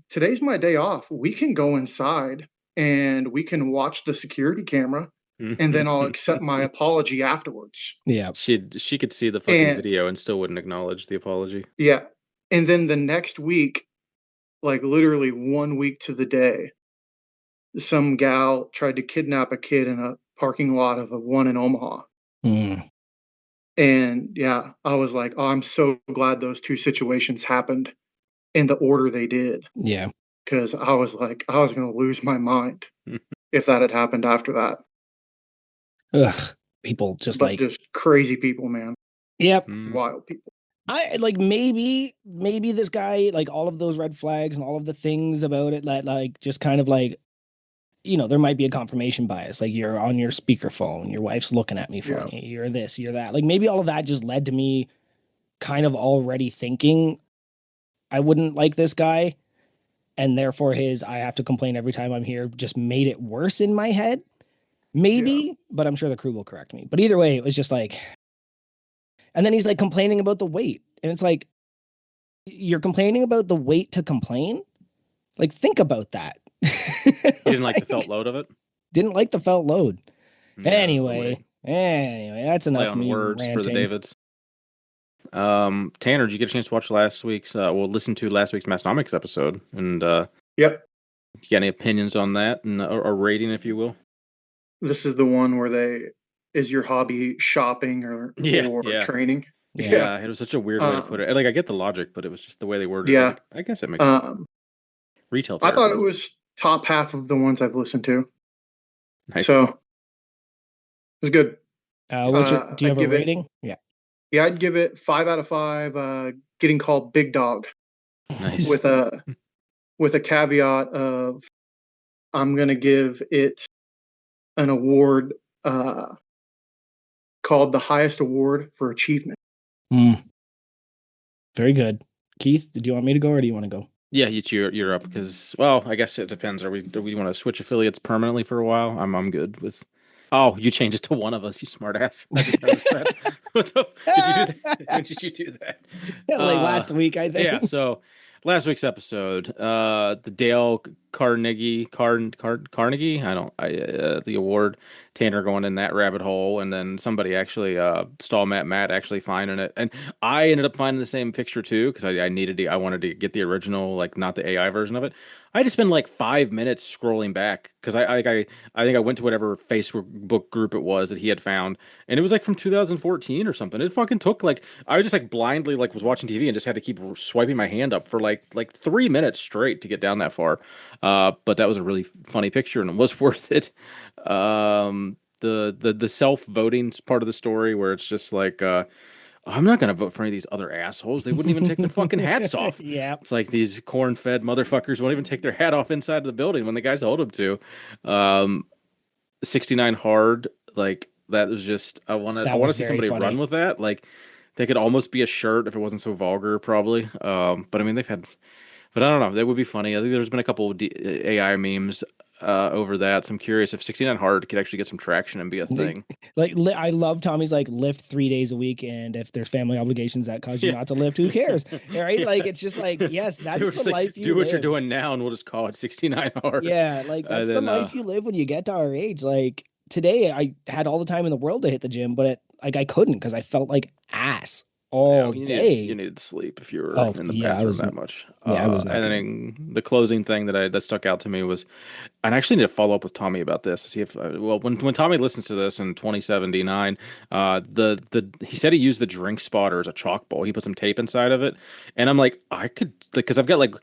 Speaker 3: today's my day off. We can go inside and we can watch the security camera and then I'll accept my apology afterwards.
Speaker 2: Yeah.
Speaker 1: She could see the fucking
Speaker 3: And
Speaker 1: video and still wouldn't acknowledge the apology.
Speaker 3: yeah. And then the next week, like literally 1 week to the day, some gal tried to kidnap a kid in a parking lot of a one in Omaha.
Speaker 2: Mm.
Speaker 3: And yeah, I was like, oh, I'm so glad those two situations happened in the order they did.
Speaker 2: Yeah.
Speaker 3: Because I was like, I was going to lose my mind if that had happened after that.
Speaker 2: Ugh. People just
Speaker 3: Just crazy people, man.
Speaker 2: Yep.
Speaker 3: Wild people.
Speaker 2: I like maybe this guy, like all of those red flags and all of the things about it that like just kind of like, there might be a confirmation bias. Like you're on your speakerphone, your wife's looking at me funny, you're this, you're that. Like maybe all of that just led to me kind of already thinking I wouldn't like this guy. And therefore I have to complain every time I'm here just made it worse in my head. Maybe, but I'm sure the crew will correct me. But either way, it was just like, and then he's like complaining about the weight. And it's like, you're complaining about the weight to complain? Like, think about that.
Speaker 1: You didn't like the felt load of it?
Speaker 2: Didn't like the felt load.
Speaker 1: Yeah,
Speaker 2: anyway, that's enough
Speaker 1: play on
Speaker 2: me
Speaker 1: words
Speaker 2: ranting.
Speaker 1: for the Davids. Tanner, did you get a chance to watch listen to last week's Mastonomics episode? And
Speaker 3: Yep.
Speaker 1: You got any opinions on that and or rating, if you will?
Speaker 3: This is the one where is your hobby shopping or training?
Speaker 1: Yeah, it was such a weird way to put it. Like, I get the logic, but it was just the way they worded it.
Speaker 3: Yeah.
Speaker 1: Like, I guess it makes sense. Retail therapist.
Speaker 3: I thought it was top half of the ones I've listened to.
Speaker 1: Nice.
Speaker 3: So it was good.
Speaker 2: Do you have a rating?
Speaker 3: Yeah, I'd give it 5 out of 5. Getting called Big Dog.
Speaker 1: Nice.
Speaker 3: With a caveat of I'm gonna give it an award called the highest award for achievement.
Speaker 2: Very good. Keith, do you want me to go or do you want to go?
Speaker 1: Yeah, you cheer you're up because well, I guess it depends. Do we want to switch affiliates permanently for a while? I'm good with. Oh, you changed it to one of us, you smartass. I just noticed that. What the did you do that? When did you do that?
Speaker 2: Like last week, I
Speaker 1: Yeah,
Speaker 2: think.
Speaker 1: so last week's episode, the Dale Carnegie, the award, Tanner going in that rabbit hole, and then somebody actually, Stall Matt actually finding it, and I ended up finding the same picture too because I wanted to get the original, like not the AI version of it. I just spent like 5 minutes scrolling back because I think I went to whatever Facebook group it was that he had found, and it was like from 2014 or something. It fucking took like I was just like blindly like was watching TV and just had to keep swiping my hand up for like 3 minutes straight to get down that far. But that was a really funny picture and it was worth it. The self voting part of the story where it's just like I'm not gonna vote for any of these other assholes. They wouldn't even take their fucking hats off.
Speaker 2: Yeah,
Speaker 1: It's like these corn-fed motherfuckers won't even take their hat off inside of the building when the guys told them to. Um, 69 hard, like that was just I
Speaker 2: that
Speaker 1: want to
Speaker 2: was
Speaker 1: see
Speaker 2: very
Speaker 1: somebody run
Speaker 2: funny.
Speaker 1: with that. Like they could almost be a shirt if it wasn't so vulgar, probably. But I mean they've had, but I don't know. That would be funny. I think there's been a couple of AI memes over that. So I'm curious if 69 hard could actually get some traction and be a
Speaker 2: Like,
Speaker 1: thing.
Speaker 2: I love Tommy's like lift 3 days a week, and if there's family obligations that cause you
Speaker 1: Yeah.
Speaker 2: not to lift, who cares? Right?
Speaker 1: Yeah.
Speaker 2: Like it's just like, yes, that
Speaker 1: They
Speaker 2: is
Speaker 1: were
Speaker 2: the
Speaker 1: just like,
Speaker 2: life you
Speaker 1: do what you're
Speaker 2: live.
Speaker 1: doing now, and we'll just call it 69 hard.
Speaker 2: Yeah, like
Speaker 1: And
Speaker 2: that's the
Speaker 1: then,
Speaker 2: life you live when you get to our age. Like today, I had all the time in the world to hit the gym, but like I couldn't because I felt like ass
Speaker 1: yeah,
Speaker 2: all
Speaker 1: you
Speaker 2: day.
Speaker 1: needed sleep if you were
Speaker 2: Oh
Speaker 1: in the
Speaker 2: yeah, I
Speaker 1: bathroom
Speaker 2: was
Speaker 1: that much.
Speaker 2: yeah, I was not
Speaker 1: And then
Speaker 2: good.
Speaker 1: the closing thing that stuck out to me was, and I actually need to follow up with Tommy about this to see if well when Tommy listens to this in 2079, the he said he used the drink spotter as a chalk bowl. He put some tape inside of it, and I'm like I could because I've got like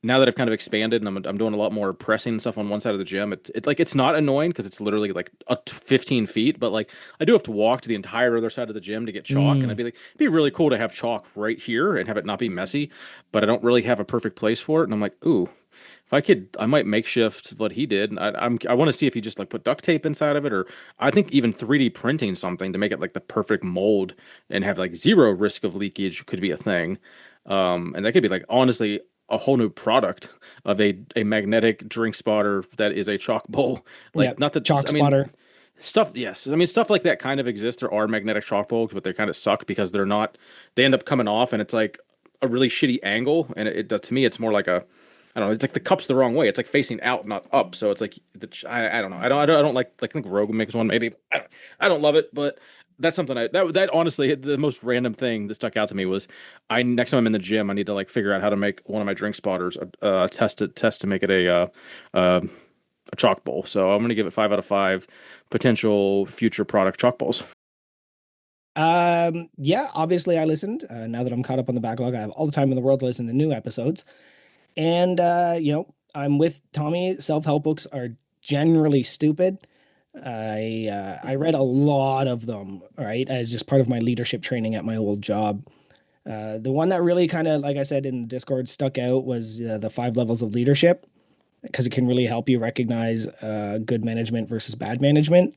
Speaker 1: now that I've kind of expanded and I'm doing a lot more pressing stuff on one side of the gym, it's not annoying because it's literally like 15 feet, but like I do have to walk to the entire other side of the gym to get chalk, and
Speaker 2: Mm,
Speaker 1: I'd be like, it'd be really cool to have chalk right here and have it not be messy, but I don't really have a perfect place for it, and I'm like, ooh, if I could, I might makeshift what he did. I want to see if he just like put duct tape inside of it, or I think even 3D printing something to make it like the perfect mold and have like zero risk of leakage could be a thing. And that could be like honestly a whole new product of a magnetic drink spotter that is a chalk bowl.
Speaker 2: yeah,
Speaker 1: Like not that
Speaker 2: chalk
Speaker 1: I mean
Speaker 2: spotter.
Speaker 1: stuff. Yes, I mean stuff like that kind of exists. There are magnetic chalk bowls, but they kind of suck because they're not. They end up coming off, and it's like a really shitty angle. And to me, it's more like a I don't know. It's like the cup's the wrong way. It's like facing out, not up. So it's like I don't know. I don't like I think Rogan makes one maybe. I don't love it, but that's something that honestly the most random thing that stuck out to me was I next time I'm in the gym I need to like figure out how to make one of my drink spotters test to make it uh, a chalk bowl. So I'm gonna give it 5 out of 5 potential future product chalk bowls.
Speaker 2: Yeah, obviously I listened. Now that I'm caught up on the backlog, I have all the time in the world to listen to new episodes. And I'm with Tommy. Self-help books are generally stupid. I read a lot of them, right, as just part of my leadership training at my old job. The one that really kind of, like I said in the Discord, stuck out was the 5 levels of leadership because it can really help you recognize good management versus bad management.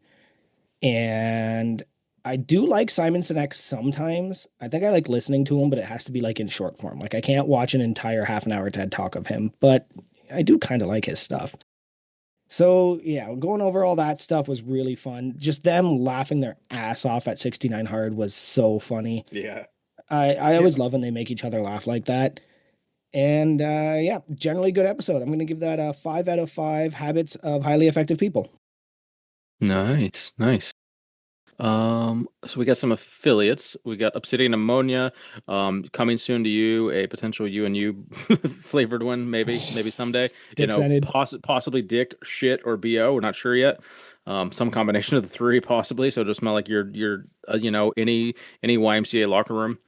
Speaker 2: And I do like Simon Sinek sometimes. I think I like listening to him, but it has to be like in short form. Like I can't watch an entire half an hour TED talk of him, but I do kind of like his stuff. So yeah, going over all that stuff was really fun. Just them laughing their ass off at 69 Hard was so funny.
Speaker 1: Yeah.
Speaker 2: I
Speaker 1: Yeah.
Speaker 2: always love when they make each other laugh like that. And yeah, generally good episode. I'm gonna give that a 5 out of 5 habits of highly effective people.
Speaker 1: Nice, nice. So we got some affiliates. We got Obsidian Ammonia, coming soon to you, a potential you and you flavored one, maybe someday. You
Speaker 2: Dick
Speaker 1: know,
Speaker 2: scented.
Speaker 1: possibly dick, shit, or BO. We're not sure yet. Some combination of the three, possibly. So it'll smell like your any YMCA locker room.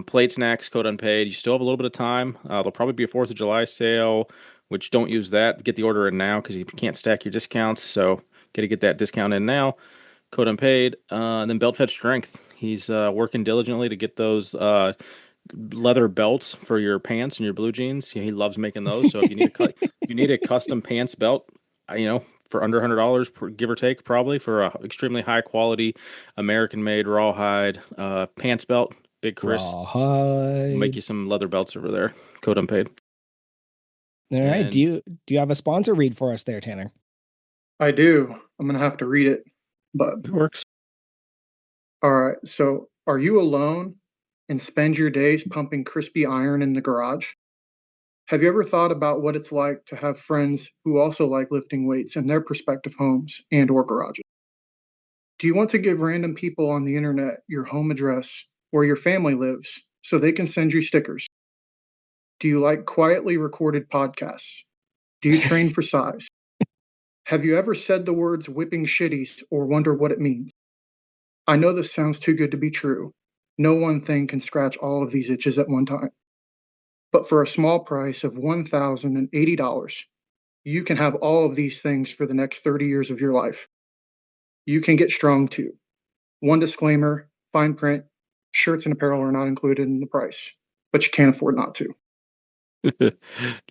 Speaker 1: Plate snacks, code unpaid. You still have a little bit of time. There'll probably be a Fourth of July sale, which don't use that. Get the order in now because you can't stack your discounts. So got to get that discount in now. Code unpaid. And then belt fed strength. He's working diligently to get those leather belts for your pants and your blue jeans. He loves making those. So if you need if you need a custom pants belt, for under $100, give or take, probably for a extremely high quality American made rawhide pants belt. Big Chris will make
Speaker 2: Rawhide.
Speaker 1: you some leather belts over there. Code unpaid.
Speaker 2: All right.
Speaker 1: And
Speaker 2: Do you have a sponsor read for us there, Tanner?
Speaker 3: I do. I'm gonna have to read it, but
Speaker 1: it works.
Speaker 3: all right. So, are you alone and spend your days pumping crispy iron in the garage? Have you ever thought about what it's like to have friends who also like lifting weights in their prospective homes and or garages? Do you want to give random people on the internet your home address where your family lives so they can send you stickers? Do you like quietly recorded podcasts? Do you train for size? Have you ever said the words whipping shitties or wonder what it means? I know this sounds too good to be true. No one thing can scratch all of these itches at one time. But for a small price of $1,080, you can have all of these things for the next 30 years of your life. You can get strong too. One disclaimer, fine print, shirts and apparel are not included in the price, but you can't afford not to.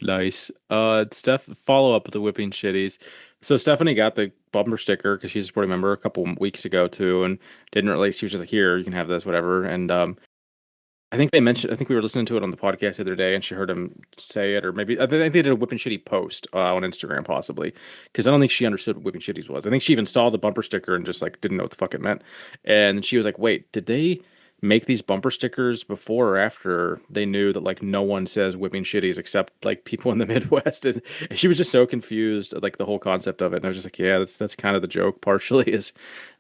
Speaker 1: Nice. Steph, follow up with the whipping shitties. So Stephanie got the bumper sticker because she's a supporting member a couple weeks ago too, and didn't really. She was just like, "Here, you can have this, whatever." And I think they mentioned. I think we were listening to it on the podcast the other day, and she heard him say it, or maybe I think they did a whipping shitty post on Instagram, possibly, because I don't think she understood what whipping shitties was. I think she even saw the bumper sticker and just like didn't know what the fuck it meant. And she was like, "Wait, did they make these bumper stickers before or after they knew that like no one says whipping shitties except like people in the Midwest?" And she was just so confused, like the whole concept of it. And I was just like, "Yeah, that's kind of the joke. Partially is."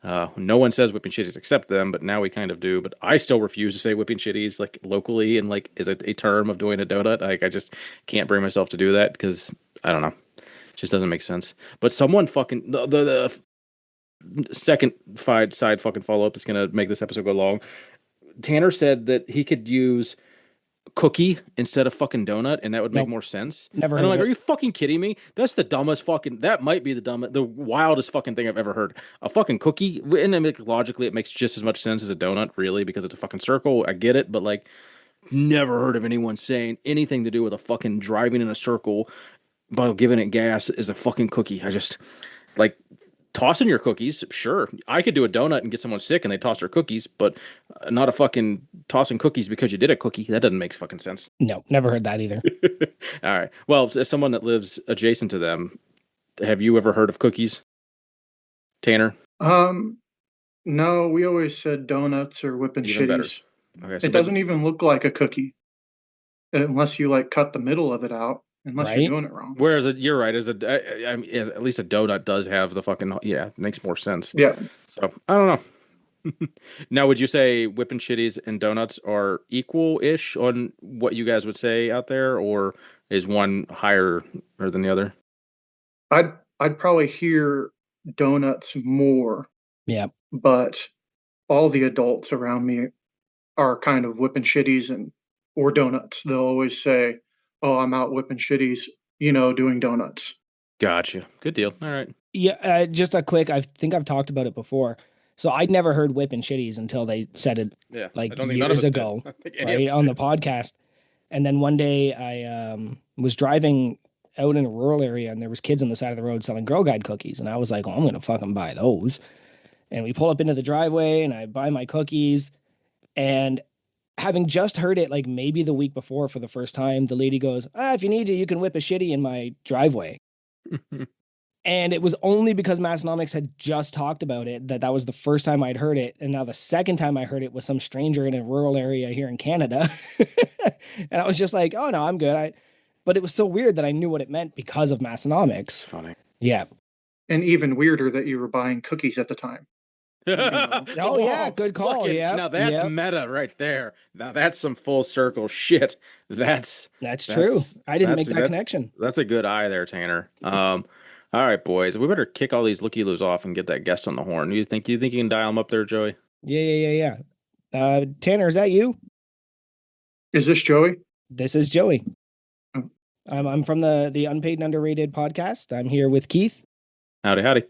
Speaker 1: No one says whipping shitties except them, but now we kind of do. But I still refuse to say whipping shitties like locally and like is a term of doing a donut. Like I just can't bring myself to do that because I don't know, it just doesn't make sense. But someone fucking the second side fucking follow up is gonna make this episode go long. Tanner said that he could use cookie instead of fucking donut, and that would make
Speaker 2: Nope.
Speaker 1: more sense.
Speaker 2: Never
Speaker 1: And I'm
Speaker 2: heard
Speaker 1: like,
Speaker 2: of
Speaker 1: are
Speaker 2: it.
Speaker 1: you fucking kidding me? That's the dumbest fucking. That might be the wildest fucking thing I've ever heard. A fucking cookie, and I mean, logically, it makes just as much sense as a donut, really, because it's a fucking circle. I get it, but like, never heard of anyone saying anything to do with a fucking driving in a circle while giving it gas is a fucking cookie. I just like tossing your cookies, sure. I could do a donut and get someone sick and they toss their cookies, but not a fucking tossing cookies because you did a cookie. That doesn't make fucking sense.
Speaker 2: No, never heard that either.
Speaker 1: All right. Well, as someone that lives adjacent to them, have you ever heard of cookies, Tanner?
Speaker 3: Um, no, we always said donuts or whipping
Speaker 1: Even better.
Speaker 3: shitties.
Speaker 1: Okay, so
Speaker 3: It doesn't even look like a cookie unless you like cut the middle of it out, unless you're
Speaker 2: Right?
Speaker 3: doing it wrong.
Speaker 1: whereas you're right, I mean, at least a donut does have the fucking yeah, it makes more sense.
Speaker 3: Yeah.
Speaker 1: So I don't know. Now, would you say whipping shitties and donuts are equal-ish on what you guys would say out there, or is one higher than the other?
Speaker 3: I'd probably hear donuts more,
Speaker 2: Yeah.
Speaker 3: but all the adults around me are kind of whipping shitties and or donuts. They'll always say, "Oh, I'm out whipping shitties," doing donuts.
Speaker 1: Gotcha. Good deal. All right.
Speaker 2: Yeah. Just a quick, I think I've talked about it before. So I'd never heard whipping shitties until they said it
Speaker 1: Yeah.
Speaker 2: like
Speaker 1: I don't think none of
Speaker 2: years
Speaker 1: us did.
Speaker 2: ago,
Speaker 1: I don't think any of
Speaker 2: right?
Speaker 1: us
Speaker 2: On the
Speaker 1: did.
Speaker 2: podcast. And then one day I was driving out in a rural area and there was kids on the side of the road selling Girl Guide cookies. And I was like, oh, I'm going to fucking buy those. And we pull up into the driveway and I buy my cookies. And having just heard it like maybe the week before for the first time, the lady goes, if you need to, you can whip a shitty in my driveway. And it was only because Massonomics had just talked about it that was the first time I'd heard it. And now the second time I heard it was some stranger in a rural area here in Canada. And I was just like, oh, no, I'm good. But it was so weird that I knew what it meant because of
Speaker 1: It's
Speaker 2: Massonomics.
Speaker 1: funny.
Speaker 2: Yeah.
Speaker 3: And even weirder that you were buying cookies at the time.
Speaker 2: Oh, yeah, good call.
Speaker 1: Fucking-
Speaker 2: Yeah.
Speaker 1: Now that's
Speaker 2: Yep.
Speaker 1: meta right there. Now that's some full circle shit.
Speaker 2: That's true. I didn't make that connection.
Speaker 1: That's a good eye there, Tanner. All right, boys. We better kick all these looky-loos off and get that guest on the horn. You think you can dial him up there, Joey?
Speaker 2: Yeah. Tanner, is that you?
Speaker 3: Is this Joey?
Speaker 2: This is Joey.
Speaker 3: Oh.
Speaker 2: I'm from the Unpaid and Underrated podcast. I'm here with Keith.
Speaker 1: Howdy.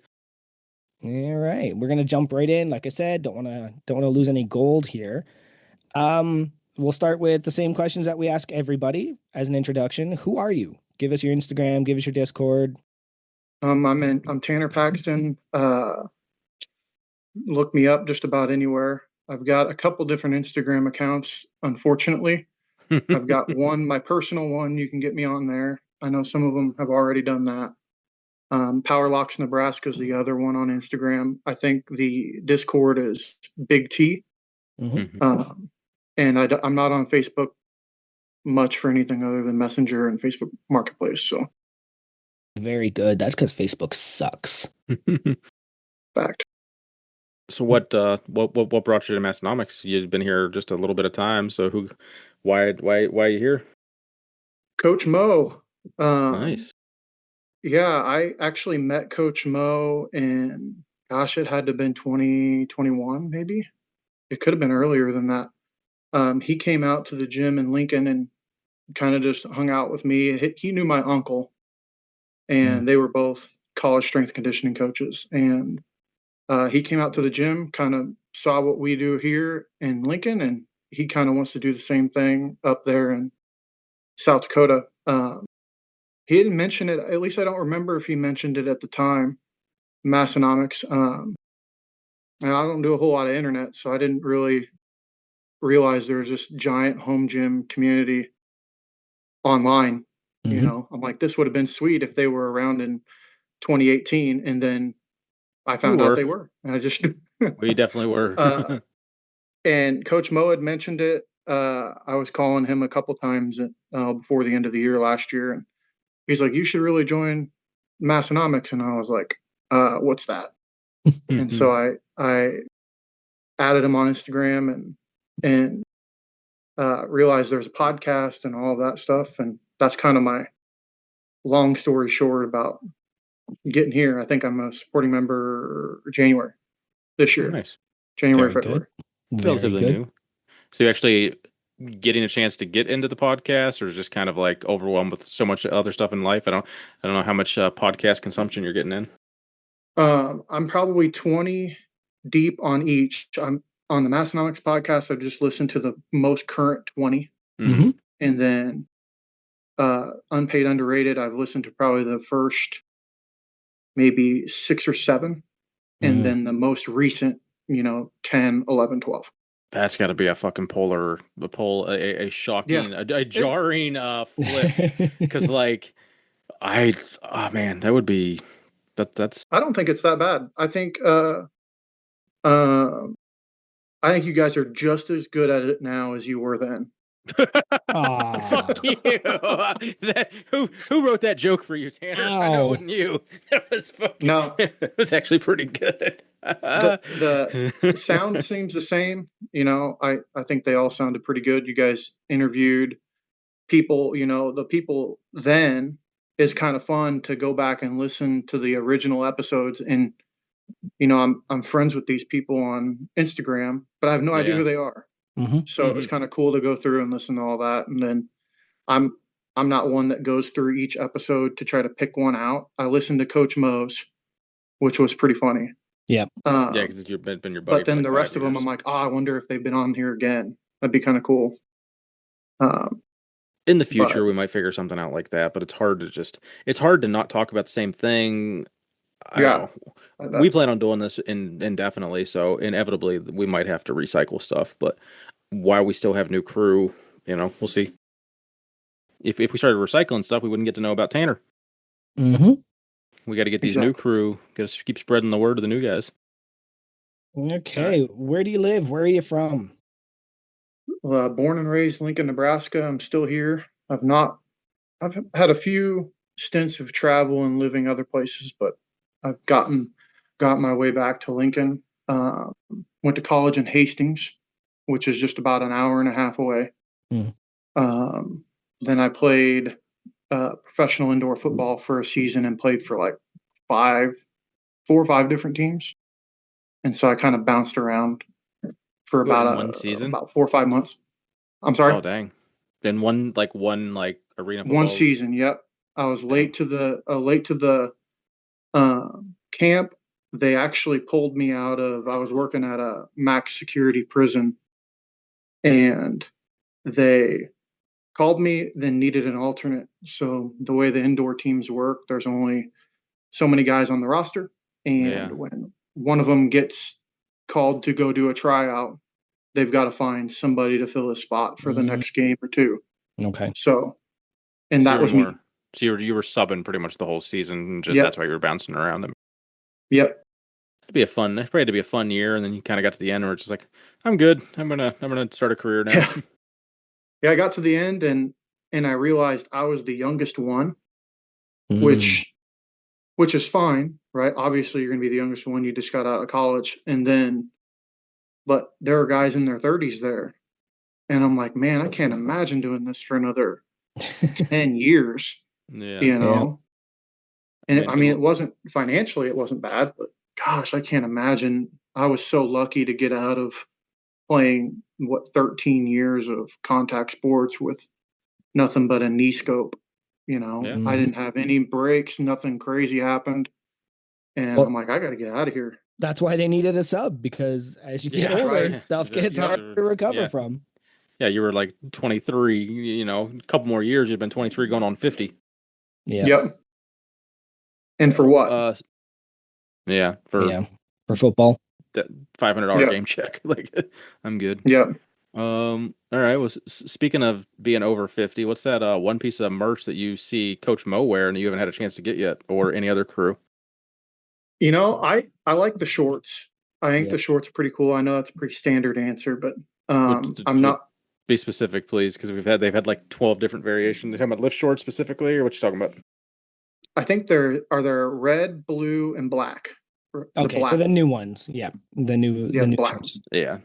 Speaker 2: All right, we're gonna jump right in. Like I said, don't wanna lose any gold here. We'll start with the same questions that we ask everybody as an introduction. Who are you? Give us your Instagram. Give us your Discord.
Speaker 3: I'm Tanner Paxton. Look me up just about anywhere. I've got a couple different Instagram accounts. Unfortunately, I've got one, my personal one. You can get me on there. I know some of them have already done that. Power Locks Nebraska is the other one on Instagram. I think the Discord is Big T.
Speaker 2: Mm-hmm.
Speaker 3: Um, and I'm not on Facebook much for anything other than Messenger and Facebook Marketplace. So,
Speaker 2: Very good. That's because Facebook sucks.
Speaker 3: fact.
Speaker 1: So what brought you to Massonomics? You've been here just a little bit of time, so why are you here?
Speaker 3: Coach Mo.
Speaker 1: Nice.
Speaker 3: Yeah, I actually met Coach Mo in, gosh, it had to have been 2021, maybe. It could have been earlier than that. He came out to the gym in Lincoln and kind of just hung out with me. He knew my uncle, and they were both college strength conditioning coaches. And he came out to the gym, kind of saw what we do here in Lincoln, and he kind of wants to do the same thing up there in South Dakota. He didn't mention it. At least I don't remember if he mentioned it at the time. Massonomics. And I don't do a whole lot of internet, so I didn't really realize there was this giant home gym community online. You
Speaker 2: Mm-hmm.
Speaker 3: know, I'm like, this would have been sweet if they were around in 2018, and then I
Speaker 1: You
Speaker 3: found out
Speaker 1: were.
Speaker 3: they were. And I just,
Speaker 1: Well, you definitely were.
Speaker 3: and Coach Mo had mentioned it. I was calling him a couple times before the end of the year last year, and he's like, "You should really join Massonomics." And I was like, "What's that?" And so I added him on Instagram and realized there's a podcast and all of that stuff, and that's kind of my long story short about getting here. I think I'm a supporting member January this year,
Speaker 1: Nice.
Speaker 3: January,
Speaker 2: Very
Speaker 3: February.
Speaker 2: good. Very
Speaker 1: Relatively
Speaker 2: good.
Speaker 1: new. So you actually getting a chance to get into the podcast, or just kind of like overwhelmed with so much other stuff in life? I don't know how much podcast consumption you're getting in.
Speaker 3: I'm probably 20 deep on each. I'm on the Massonomics podcast. I've just listened to the most current 20,
Speaker 2: Mm-hmm.
Speaker 3: and then Unpaid Underrated, I've listened to probably the first maybe 6 or 7, and then the most recent, 10, 11, 12.
Speaker 1: That's got to be a fucking a
Speaker 3: Yeah.
Speaker 1: shocking, a jarring flip. Because like oh man, that would be that's
Speaker 3: I don't think it's that bad. Uh, I think you guys are just as good at it now as you were then.
Speaker 1: fuck you. Who wrote that joke for you, Tanner? I know it
Speaker 2: Ow.
Speaker 1: wasn't you. That was fucking.
Speaker 3: No,
Speaker 1: It was actually pretty good.
Speaker 3: the sound seems the same. I think they all sounded pretty good. You guys interviewed people, the people then is kind of fun to go back and listen to the original episodes. And, I'm friends with these people on Instagram, but I have no idea
Speaker 1: Yeah.
Speaker 3: who they are.
Speaker 2: Mm-hmm.
Speaker 3: So it was kind of cool to go through and listen to all that. And then I'm I'm not one that goes through each episode to try to pick one out. I listened to Coach Mo's, which was pretty funny.
Speaker 2: Yeah.
Speaker 1: Yeah, because you've been your buddy
Speaker 3: But
Speaker 1: for
Speaker 3: then
Speaker 1: like
Speaker 3: the
Speaker 1: 5
Speaker 3: rest of them,
Speaker 1: years.
Speaker 3: I'm like, I wonder if they've been on here again. That'd be kind of cool.
Speaker 1: In the future,
Speaker 3: but-
Speaker 1: we might figure something out like that, but it's hard to not talk about the same thing. I
Speaker 3: Yeah.
Speaker 1: don't know. We plan on doing this indefinitely, so inevitably we might have to recycle stuff. But while we still have new crew, we'll see. If we started recycling stuff, we wouldn't get to know about Tanner.
Speaker 2: Mm-hmm.
Speaker 1: We got to get these new crew. Got to keep spreading the word to the new guys.
Speaker 2: Okay. Right. Where do you live? Where are you from?
Speaker 3: Born and raised Lincoln, Nebraska. I'm still here. I've had a few stints of travel and living other places, but I've got my way back to Lincoln. Went to college in Hastings, which is just about an hour and a half away. Then I played professional indoor football for a season and played for like 4 or 5 different teams. And so I kind of bounced around for about
Speaker 1: one season,
Speaker 3: about 4 or 5 months. I'm sorry.
Speaker 1: Oh dang! Then one arena football.
Speaker 3: One season. Yep. I was late to the camp. They actually pulled me out of. I was working at a max security prison, and they called me. Then needed an alternate. So the way the indoor teams work, there's only so many guys on the roster, and when one of them gets called to go do a tryout, they've got to find somebody to fill a spot for the next game or two.
Speaker 2: Okay.
Speaker 3: So, and that was me.
Speaker 1: So you were subbing pretty much the whole season, and just that's
Speaker 3: Yep.
Speaker 1: why you were bouncing around them.
Speaker 3: Yep.
Speaker 1: It probably had to be a fun year, and then you kind of got to the end where it's just like, I'm good. I'm gonna start a career now.
Speaker 3: Yeah. Yeah. I got to the end and I realized I was the youngest one,
Speaker 2: Mm.
Speaker 3: which which is fine, right? Obviously, you're going to be the youngest one. You just got out of college, and then, but there are guys in their 30s there, and I'm like, man, I can't imagine doing this for another 10 years,
Speaker 1: Yeah,
Speaker 3: you
Speaker 2: Yeah.
Speaker 3: know.
Speaker 1: I
Speaker 3: And
Speaker 1: mean,
Speaker 3: I mean, it wasn't financially, it wasn't bad, but gosh, I can't imagine. I was so lucky to get out of playing 13 years of contact sports with nothing but a knee scope.
Speaker 1: yeah,
Speaker 3: I
Speaker 2: Mm.
Speaker 3: didn't have any breaks, nothing crazy happened. And I'm
Speaker 2: Well,
Speaker 3: like, I got to get out of here.
Speaker 2: that's why they needed a sub, because as you get
Speaker 1: yeah,
Speaker 2: older,
Speaker 3: Right.
Speaker 1: yeah,
Speaker 2: stuff gets
Speaker 1: exactly.
Speaker 3: Yep.
Speaker 2: harder
Speaker 1: So,
Speaker 2: to recover
Speaker 1: yeah,
Speaker 2: from.
Speaker 1: yeah, you were like 23. A couple more years, you'd been 23, going on 50.
Speaker 2: Yeah.
Speaker 3: Yep. And for
Speaker 1: So,
Speaker 3: what?
Speaker 1: yeah, for
Speaker 2: Yeah. For football.
Speaker 1: that $500
Speaker 3: Yep.
Speaker 1: game check, like, I'm good.
Speaker 3: Yep.
Speaker 1: All right. Well, speaking of being over 50, what's that one piece of merch that you see Coach Mo wear and you haven't had a chance to get yet, or any other crew?
Speaker 3: I like the shorts. I think
Speaker 2: Yeah.
Speaker 3: the shorts are pretty cool. I know that's a pretty standard answer, but
Speaker 1: Would,
Speaker 3: I'm
Speaker 1: would
Speaker 3: not.
Speaker 1: be specific, please, because they've had like 12 different variations. They're talking about lift shorts specifically, or what you talking about?
Speaker 3: I think there red, blue, and black. The
Speaker 2: Okay, so
Speaker 3: black,
Speaker 2: the new ones. Yeah.
Speaker 3: yeah,
Speaker 2: The
Speaker 3: the
Speaker 2: new
Speaker 3: black.
Speaker 2: shirts.
Speaker 1: Yeah.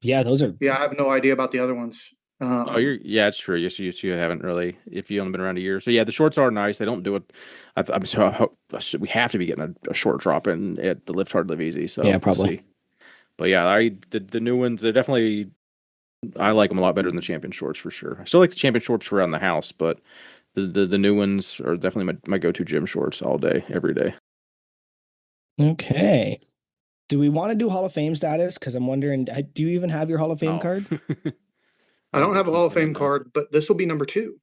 Speaker 2: Yeah, those are
Speaker 3: Yeah, I have no idea about the other ones.
Speaker 1: Oh, yeah, it's true. Yes, you haven't really, if you only been around a year. So yeah, the shorts are nice. They don't do it. I'm so we have to be getting a short drop in at the lift hard, live easy. So
Speaker 2: yeah,
Speaker 1: we'll
Speaker 2: probably.
Speaker 1: see. But yeah, the new ones, they're definitely, I like them a lot better than the champion shorts for sure. I still like the champion shorts for around the house, but the new ones are definitely my go-to gym shorts all day, every day.
Speaker 2: Okay. Do we want to do Hall of Fame status? Because I'm wondering, do you even have your Hall of Fame
Speaker 1: No,
Speaker 2: card?
Speaker 1: I
Speaker 3: I
Speaker 1: don't
Speaker 3: don't
Speaker 1: think
Speaker 3: have a
Speaker 1: he's
Speaker 3: Hall of
Speaker 1: gonna
Speaker 3: Fame
Speaker 1: know.
Speaker 3: card, but this will be number two.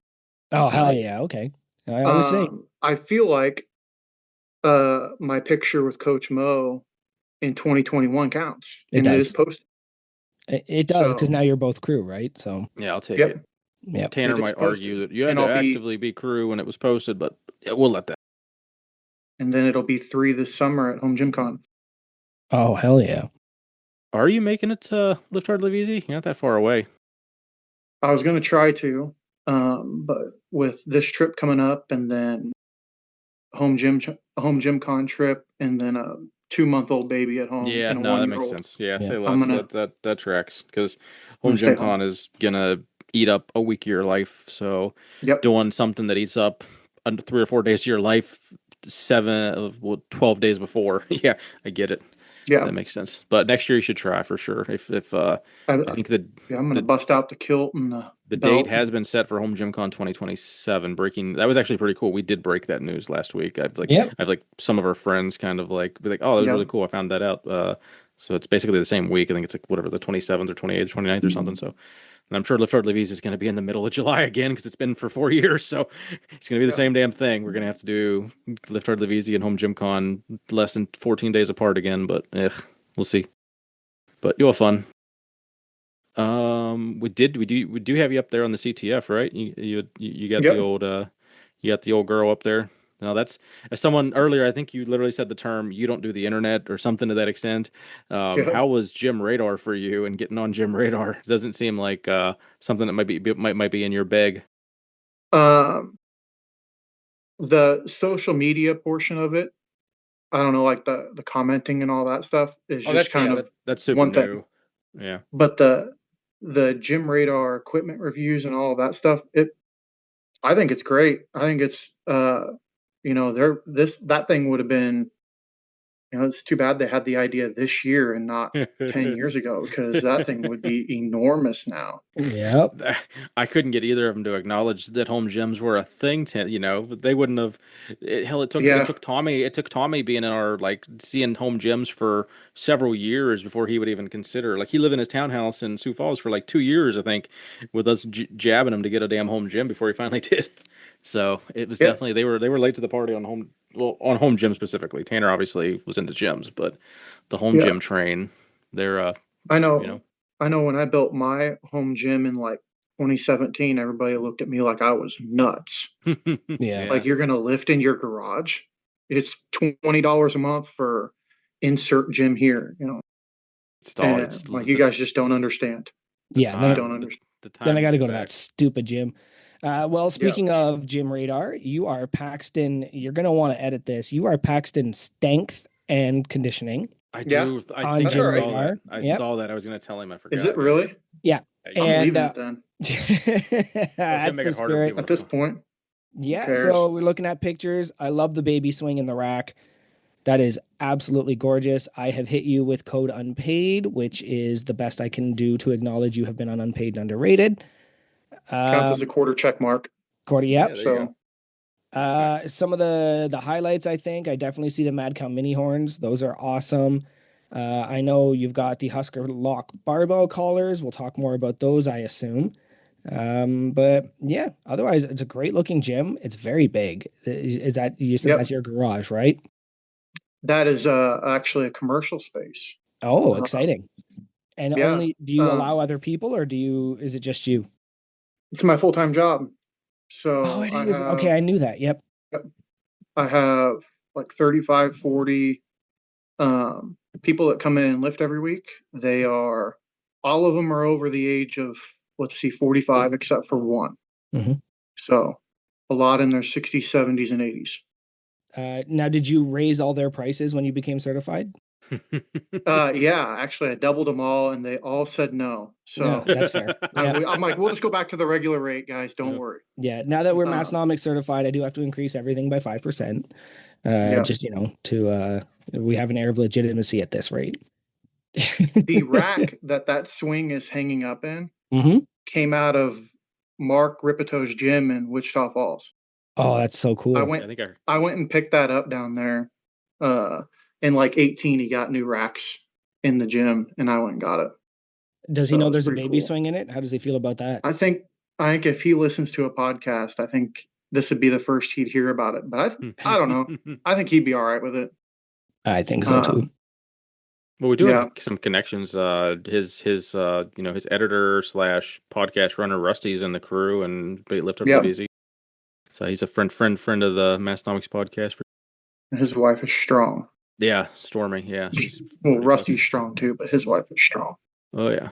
Speaker 2: Oh, hell
Speaker 1: Nice.
Speaker 2: yeah. Okay. I always say
Speaker 3: I feel like my picture with Coach Mo in 2021 counts,
Speaker 2: it
Speaker 3: and it is
Speaker 2: does.
Speaker 3: posted.
Speaker 2: It does, because
Speaker 3: So,
Speaker 2: now you're both crew, right? So,
Speaker 1: Yeah, I'll take it.
Speaker 3: yep,
Speaker 2: yeah.
Speaker 1: Tanner
Speaker 3: it is
Speaker 1: might argue
Speaker 3: posted,
Speaker 1: that you had
Speaker 3: and
Speaker 1: to
Speaker 3: I'll be,
Speaker 1: actively be crew when it was posted, but yeah, we'll let that.
Speaker 3: and then it'll be three this summer at Home Gym Con.
Speaker 2: Oh, hell yeah.
Speaker 1: Are you making it to Lift Hard Live Easy? You're not that far away.
Speaker 3: I was going to try to, but with this trip coming up, and then home gym con trip, and then a 2-month-old baby at home
Speaker 1: Yeah,
Speaker 3: and a
Speaker 1: no,
Speaker 3: one
Speaker 1: that
Speaker 3: year
Speaker 1: makes
Speaker 3: old.
Speaker 1: sense. Yeah,
Speaker 2: Yeah.
Speaker 1: say
Speaker 3: I'm
Speaker 1: less.
Speaker 3: gonna
Speaker 1: That tracks because
Speaker 3: I'm
Speaker 1: Home
Speaker 3: gonna stay
Speaker 1: Gym
Speaker 3: home.
Speaker 1: Con is gonna eat up a week of your life. So
Speaker 3: Yep.
Speaker 1: doing something that eats up 3 or 4 days of your life, 12 days before. Yeah, I get it.
Speaker 3: Yeah.
Speaker 1: That makes sense. But next year you should try for sure. If I think
Speaker 3: Yeah. I'm gonna
Speaker 1: the
Speaker 3: bust out the kilt and the
Speaker 1: the date
Speaker 3: belt.
Speaker 1: has been set for Home Gym Con 2027. Breaking that was actually pretty cool. We did break that news last week.
Speaker 2: Yep.
Speaker 1: I've like some of our friends kind of like be like, oh, that was really
Speaker 3: Yep.
Speaker 1: cool. I found that out. So it's basically the same week. I think it's like whatever the 27th or 28th, 29th or something. So, and I'm sure Lift Hard Levies is going to be in the middle of July again because it's been for 4 years. So it's going to be the
Speaker 3: Yep.
Speaker 1: same damn thing. We're going to have to do Lift Hard Levies and Home Gym Con less than 14 days apart again. But we'll see. But you'll have fun. We do have you up there on the CTF, right? You got the
Speaker 3: Yep.
Speaker 1: old you got the old girl up there. Now that's, as someone earlier, I think you literally said the term you don't do the internet or something to that extent.
Speaker 3: Yep.
Speaker 1: How was Gym Radar for you and getting on Gym Radar? Doesn't seem like something that might be in your bag.
Speaker 3: Um, the social media portion of it, I don't know, like the commenting and all that stuff is
Speaker 1: Oh,
Speaker 3: just kind of
Speaker 1: that's super
Speaker 3: one thing.
Speaker 1: new. Yeah.
Speaker 3: But the gym radar equipment reviews and all of that stuff, I think it's great. I think it's there this that thing would have been, it's too bad they had the idea this year and not 10 years ago, because that thing would be enormous now.
Speaker 2: Yep.
Speaker 1: I couldn't get either of them to acknowledge that home gyms were a thing. They wouldn't have. Hell,
Speaker 3: Yeah.
Speaker 1: it took Tommy being in our like seeing home gyms for several years before he would even consider. Like he lived in his townhouse in Sioux Falls for like 2 years, I think, with us jabbing him to get a damn home gym before he finally did. So it was
Speaker 3: Yeah.
Speaker 1: definitely they were late to the party on home. Well, on home gym specifically. Tanner obviously was into gyms, but the home
Speaker 3: Yeah.
Speaker 1: gym train, they're
Speaker 3: I
Speaker 1: you
Speaker 3: know.
Speaker 1: know,
Speaker 3: I know when I built my home gym in like 2017, everybody looked at me like I was nuts.
Speaker 2: Yeah.
Speaker 3: Like, you're going to lift in your garage? It's $20 a month for insert gym here, and like, you guys just don't understand.
Speaker 2: Yeah.
Speaker 3: Don't understand.
Speaker 2: Then I got to go to
Speaker 1: back.
Speaker 2: that stupid gym. Well, speaking of gym radar, you are Paxton. You're going to want to edit this. You are Paxton strength and conditioning.
Speaker 1: I do.
Speaker 3: Yeah,
Speaker 1: I think I
Speaker 2: Gym
Speaker 1: saw
Speaker 2: Radar.
Speaker 1: that. I
Speaker 2: Yep.
Speaker 1: saw that. I was going to tell him. I forgot.
Speaker 3: Is it really?
Speaker 2: Yeah.
Speaker 1: Yeah,
Speaker 3: I'm
Speaker 2: And
Speaker 3: leaving it then.
Speaker 2: that's
Speaker 1: make
Speaker 2: the
Speaker 1: it harder for
Speaker 2: spirit.
Speaker 1: people
Speaker 3: At this point,
Speaker 2: Yeah.
Speaker 3: cares?
Speaker 2: So we're looking at pictures. I love the baby swing in the rack. That is absolutely gorgeous. I have hit you with code unpaid, which is the best I can do to acknowledge you have been on unpaid and underrated.
Speaker 3: counts as a quarter check mark.
Speaker 2: Cordy, yep.
Speaker 1: Yeah, there you
Speaker 3: So,
Speaker 1: go.
Speaker 2: Some of the highlights, I definitely see the Mad Cow mini horns. Those are awesome. I know you've got the Husker lock barbell collars. We'll talk more about those, I assume. But yeah, otherwise it's a great looking gym. It's very big. Is that you said
Speaker 3: Yep.
Speaker 2: that's your garage, right?
Speaker 3: that is actually a commercial space.
Speaker 2: Oh, exciting. And
Speaker 3: yeah,
Speaker 2: only do you allow other people or is it just you?
Speaker 3: It's my full-time job. So
Speaker 2: Oh, it is. Okay, I knew that. Yep.
Speaker 3: I have like 35, 40 people that come in and lift every week. All of them are over the age of, let's see, 45, except for one.
Speaker 2: Mhm.
Speaker 3: So a lot in their 60s, 70s, and 80s.
Speaker 2: Now, did you raise all their prices when you became certified?
Speaker 3: Yeah, actually, I doubled them all, and they all said no. So
Speaker 2: No, that's fair. Yeah.
Speaker 3: I'm like, we'll just go back to the regular rate, guys. Don't worry.
Speaker 2: Yeah. Now that we're Massnomics certified, I do have to increase everything by 5%. Just we have an air of legitimacy at this rate.
Speaker 3: The rack that swing is hanging up in came out of Mark Ripeto's gym in Wichita Falls.
Speaker 2: Oh, that's so cool.
Speaker 3: I went and picked that up down there. In like 18, he got new racks in the gym, and I went and got it.
Speaker 2: Does he know there's a baby swing in it? How does he feel about that?
Speaker 3: I think if he listens to a podcast, I think this would be the first he'd hear about it. But I don't know. I think he'd be all right with it.
Speaker 2: I think so too.
Speaker 1: Well, we do have some connections. His editor / podcast runner Rusty's in the crew and lift up easy. So he's a friend of the Massnomics podcast.
Speaker 3: His wife is strong.
Speaker 1: Yeah, Stormy. Yeah.
Speaker 3: Well, Rusty's strong too, but his wife is strong.
Speaker 1: Oh yeah.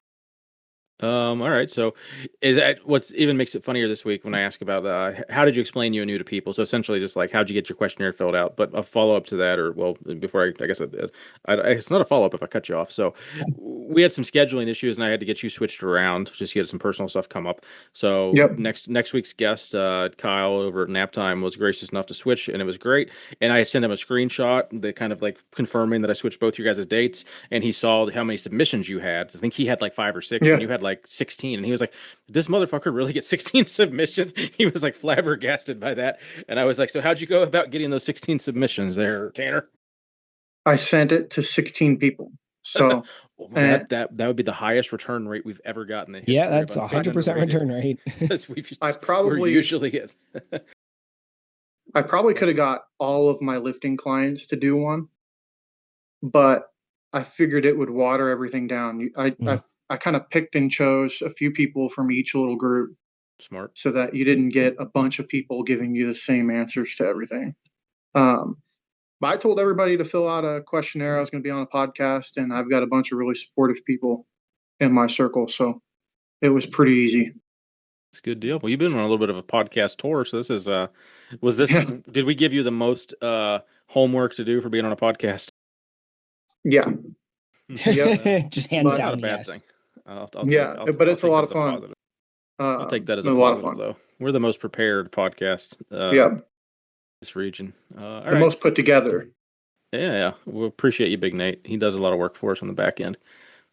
Speaker 1: All right. So, is that what's even makes it funnier this week when I ask about how did you explain you anew to people? So essentially, just like how'd you get your questionnaire filled out? But a follow up to that, or before I guess it's not a follow up if I cut you off. So we had some scheduling issues, and I had to get you switched around. Just you had some personal stuff come up. So next week's guest, Kyle over at Naptime, was gracious enough to switch, and it was great. And I sent him a screenshot that kind of like confirming that I switched both your guys' dates, and he saw how many submissions you had. I think he had like 5 or 6, and you had like 16, and he was like, did this motherfucker really get 16 submissions? He was like flabbergasted by that. And I was like, so how'd you go about getting those 16 submissions there, Tanner?
Speaker 3: I sent it to 16 people. So
Speaker 1: that would be the highest return rate we've ever gotten.
Speaker 2: Yeah, that's 100% return rate.
Speaker 3: We're usually
Speaker 1: get.
Speaker 3: I probably could have got all of my lifting clients to do one, but I figured it would water everything down. I kind of picked and chose a few people from each little group.
Speaker 1: Smart.
Speaker 3: So that you didn't get a bunch of people giving you the same answers to everything. But I told everybody to fill out a questionnaire. I was going to be on a podcast, and I've got a bunch of really supportive people in my circle. So it was pretty easy.
Speaker 1: It's a good deal. Well, you've been on a little bit of a podcast tour. So this is, did we give you the most homework to do for being on a podcast?
Speaker 3: Yeah.
Speaker 2: Just hands down.
Speaker 1: Not a bad thing.
Speaker 3: But it's a lot of fun.
Speaker 1: I'll take that as a positive, though. We're the most prepared podcast. This region.
Speaker 3: The most put together.
Speaker 1: Yeah. We appreciate you, Big Nate. He does a lot of work for us on the back end.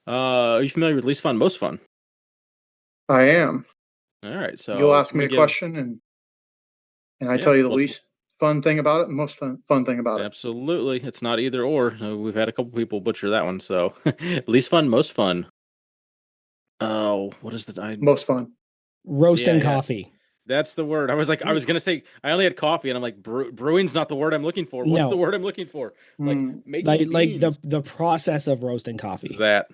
Speaker 1: Are you familiar with Least Fun, Most Fun?
Speaker 3: I am.
Speaker 1: All right. So
Speaker 3: you'll ask me a question, and I tell you the least fun thing about it and most fun thing about it.
Speaker 1: Absolutely. It's not either or. We've had a couple people butcher that one. So least fun, most fun. Oh, what is the
Speaker 3: most fun?
Speaker 2: Roasting coffee.
Speaker 1: That's the word. I was going to say, I only had coffee, and I'm like, brewing's not the word I'm looking for. What's the word I'm looking for? Like
Speaker 2: the process of roasting coffee.
Speaker 1: That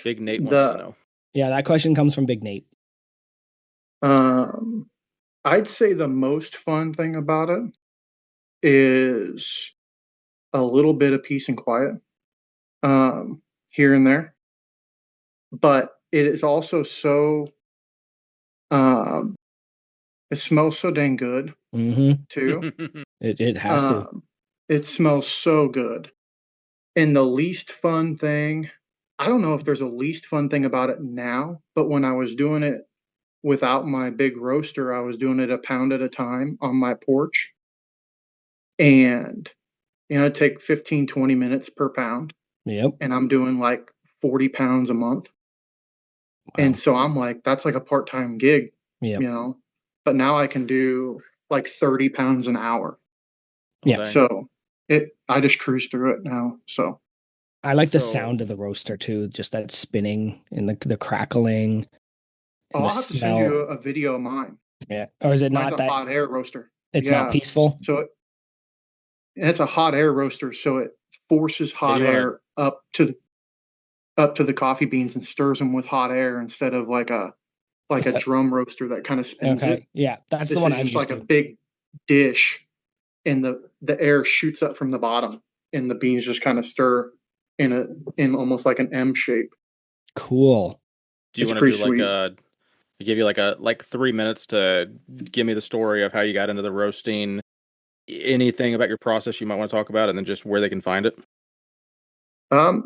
Speaker 1: Big Nate wants to know.
Speaker 2: Yeah, that question comes from Big Nate.
Speaker 3: I'd say the most fun thing about it is a little bit of peace and quiet, here and there. But it is also so, um, it smells so dang good
Speaker 2: Mm-hmm.
Speaker 3: too.
Speaker 2: It has to.
Speaker 3: Um, it smells so good. And the least fun thing, I don't know if there's a least fun thing about it now, but when I was doing it without my big roaster, I was doing it a pound at a time on my porch. And, it'd take 15, 20 minutes per pound.
Speaker 2: Yep.
Speaker 3: And I'm doing like 40 pounds a month. And
Speaker 2: Wow.
Speaker 3: so I'm like, that's like a part-time gig,
Speaker 2: Yep.
Speaker 3: but now I can do like 30 pounds an hour.
Speaker 1: Oh,
Speaker 2: Yeah.
Speaker 1: dang.
Speaker 3: So I just cruise through it now. So,
Speaker 2: I like the
Speaker 1: So,
Speaker 2: sound of the roaster too, just that spinning and the crackling and the
Speaker 3: I'll have to send you
Speaker 2: smell.
Speaker 3: a video of mine.
Speaker 2: Yeah. Or is it
Speaker 3: Mine's
Speaker 2: not
Speaker 3: a
Speaker 2: that
Speaker 3: hot air roaster.
Speaker 2: it's not
Speaker 3: Yeah.
Speaker 2: peaceful?
Speaker 3: So it's a hot air roaster. So it forces
Speaker 1: yeah,
Speaker 3: hot
Speaker 1: you want
Speaker 3: air up to the coffee beans and stirs them with hot air instead of like
Speaker 2: It's
Speaker 3: a
Speaker 2: like,
Speaker 3: drum roaster that kind of spins it.
Speaker 2: okay. Yeah, that's the
Speaker 3: This
Speaker 2: one
Speaker 3: is
Speaker 2: I'm
Speaker 3: just
Speaker 2: used
Speaker 3: like a
Speaker 2: to.
Speaker 3: big dish, and the air shoots up from the bottom, and the beans just kind of stir in almost like an M shape.
Speaker 2: Cool.
Speaker 1: do you
Speaker 3: It's
Speaker 1: want to
Speaker 3: pretty
Speaker 1: do like
Speaker 3: sweet.
Speaker 1: a give you like 3 minutes to give me the story of how you got into the roasting, anything about your process you might want to talk about, and then just where they can find it?
Speaker 3: Um,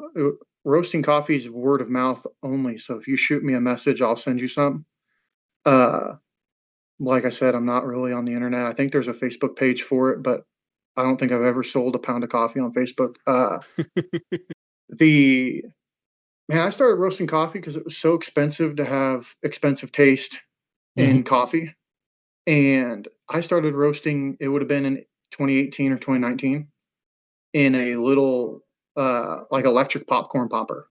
Speaker 3: Roasting coffee is word of mouth only. So if you shoot me a message, I'll send you some. Uh, like I said, I'm not really on the internet. I think there's a Facebook page for it, but I don't think I've ever sold a pound of coffee on Facebook. The Man, I started roasting coffee because it was so expensive to have expensive taste
Speaker 2: Hmm.
Speaker 3: in coffee. And I started roasting, it would have been in 2018 or 2019, in a little like electric popcorn popper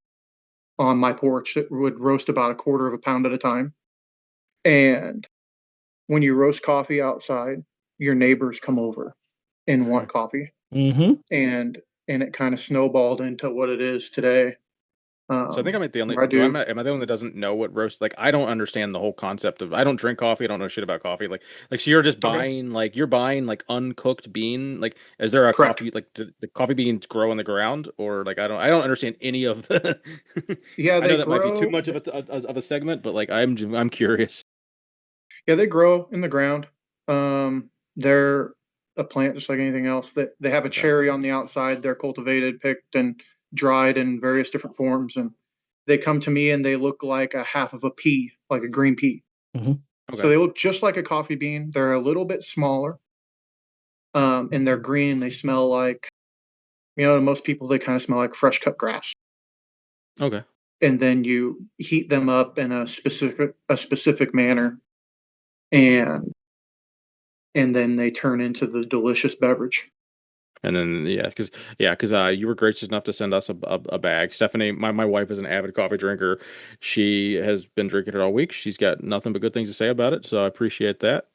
Speaker 3: on my porch that would roast about a quarter of a pound at a time. And when you roast coffee outside, your neighbors come over and want coffee.
Speaker 2: Hmm.
Speaker 3: And it kind of snowballed into what it is today.
Speaker 1: So I think I'm the only.
Speaker 3: Where I do
Speaker 1: Am I the one that doesn't know what roast? Like I don't understand the whole concept of. I don't drink coffee. I don't know shit about coffee. So you're just
Speaker 3: Okay,
Speaker 1: buying you're buying like uncooked bean. Like is there a
Speaker 3: correct.
Speaker 1: coffee like do the coffee beans grow on the ground or like I don't understand any of the.
Speaker 3: Yeah,
Speaker 1: I
Speaker 3: they
Speaker 1: know that might be too
Speaker 3: grow.
Speaker 1: much of a segment, but like I'm curious.
Speaker 3: Yeah, they grow in the ground. They're a plant just like anything else. That they have a
Speaker 1: Okay.
Speaker 3: cherry on the outside. They're cultivated, picked, and dried in various different forms, and they come to me and they look like a half of a pea, like a green pea.
Speaker 2: Hmm.
Speaker 3: So
Speaker 1: Okay.
Speaker 3: they look just like a coffee bean. They're a little bit smaller, and they're green. They smell like, to most people they kind of smell like fresh cut grass.
Speaker 1: Okay.
Speaker 3: And then you heat them up in a specific manner, and then they turn into the delicious beverage.
Speaker 1: And then because you were gracious enough to send us a bag. Stephanie, my wife is an avid coffee drinker. She has been drinking it all week. She's got nothing but good things to say about it, so I appreciate that.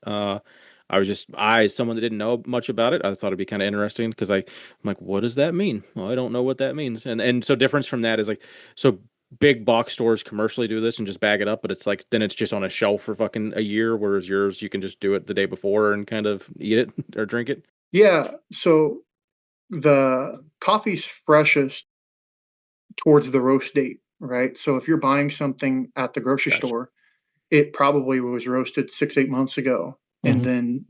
Speaker 1: As someone that didn't know much about it, I thought it'd be kind of interesting because I'm like, what does that mean? Well, I don't know what that means. And so difference from that is like so big box stores commercially do this and just bag it up, but it's like then it's just on a shelf for fucking a year, whereas yours you can just do it the day before and kind of eat it or drink it.
Speaker 3: Yeah, so the coffee's freshest towards the roast date, right? So if you're buying something at the grocery
Speaker 1: Gotcha.
Speaker 3: store, it probably was roasted 6, 8 months ago and
Speaker 2: Hmm.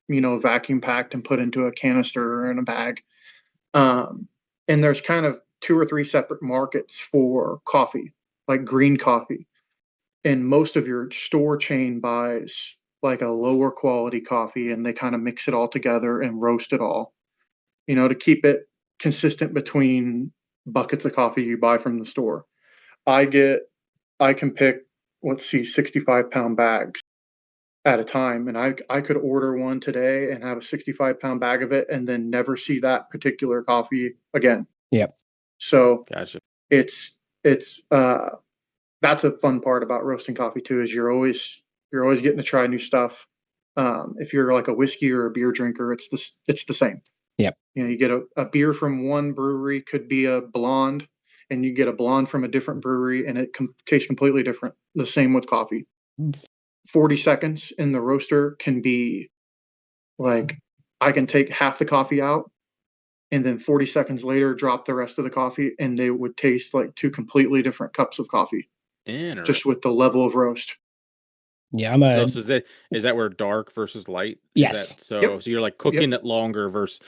Speaker 3: then, vacuum packed and put into a canister or in a bag. Um, and there's kind of two or three separate markets for coffee, like green coffee. And most of your store chain buys like a lower quality coffee and they kind of mix it all together and roast it all, to keep it consistent between buckets of coffee you buy from the store. I get, I can pick, let's see, 65-pound bags at a time. And I could order one today and have a 65-pound bag of it and then never see that particular coffee again.
Speaker 2: Yep.
Speaker 3: So
Speaker 1: Gotcha.
Speaker 3: it's that's a fun part about roasting coffee too, is you're always getting to try new stuff. If you're like a whiskey or a beer drinker, it's the same.
Speaker 2: Yep.
Speaker 3: You get a beer from one brewery, could be a blonde, and you get a blonde from a different brewery, and it tastes completely different. The same with coffee. 40 seconds in the roaster can be like, I can take half the coffee out and then 40 seconds later drop the rest of the coffee, and they would taste like two completely different cups of coffee, just with the level of roast.
Speaker 2: Yeah, I'm a
Speaker 1: So is that where dark versus light?
Speaker 2: yes.
Speaker 1: So you're like cooking it longer versus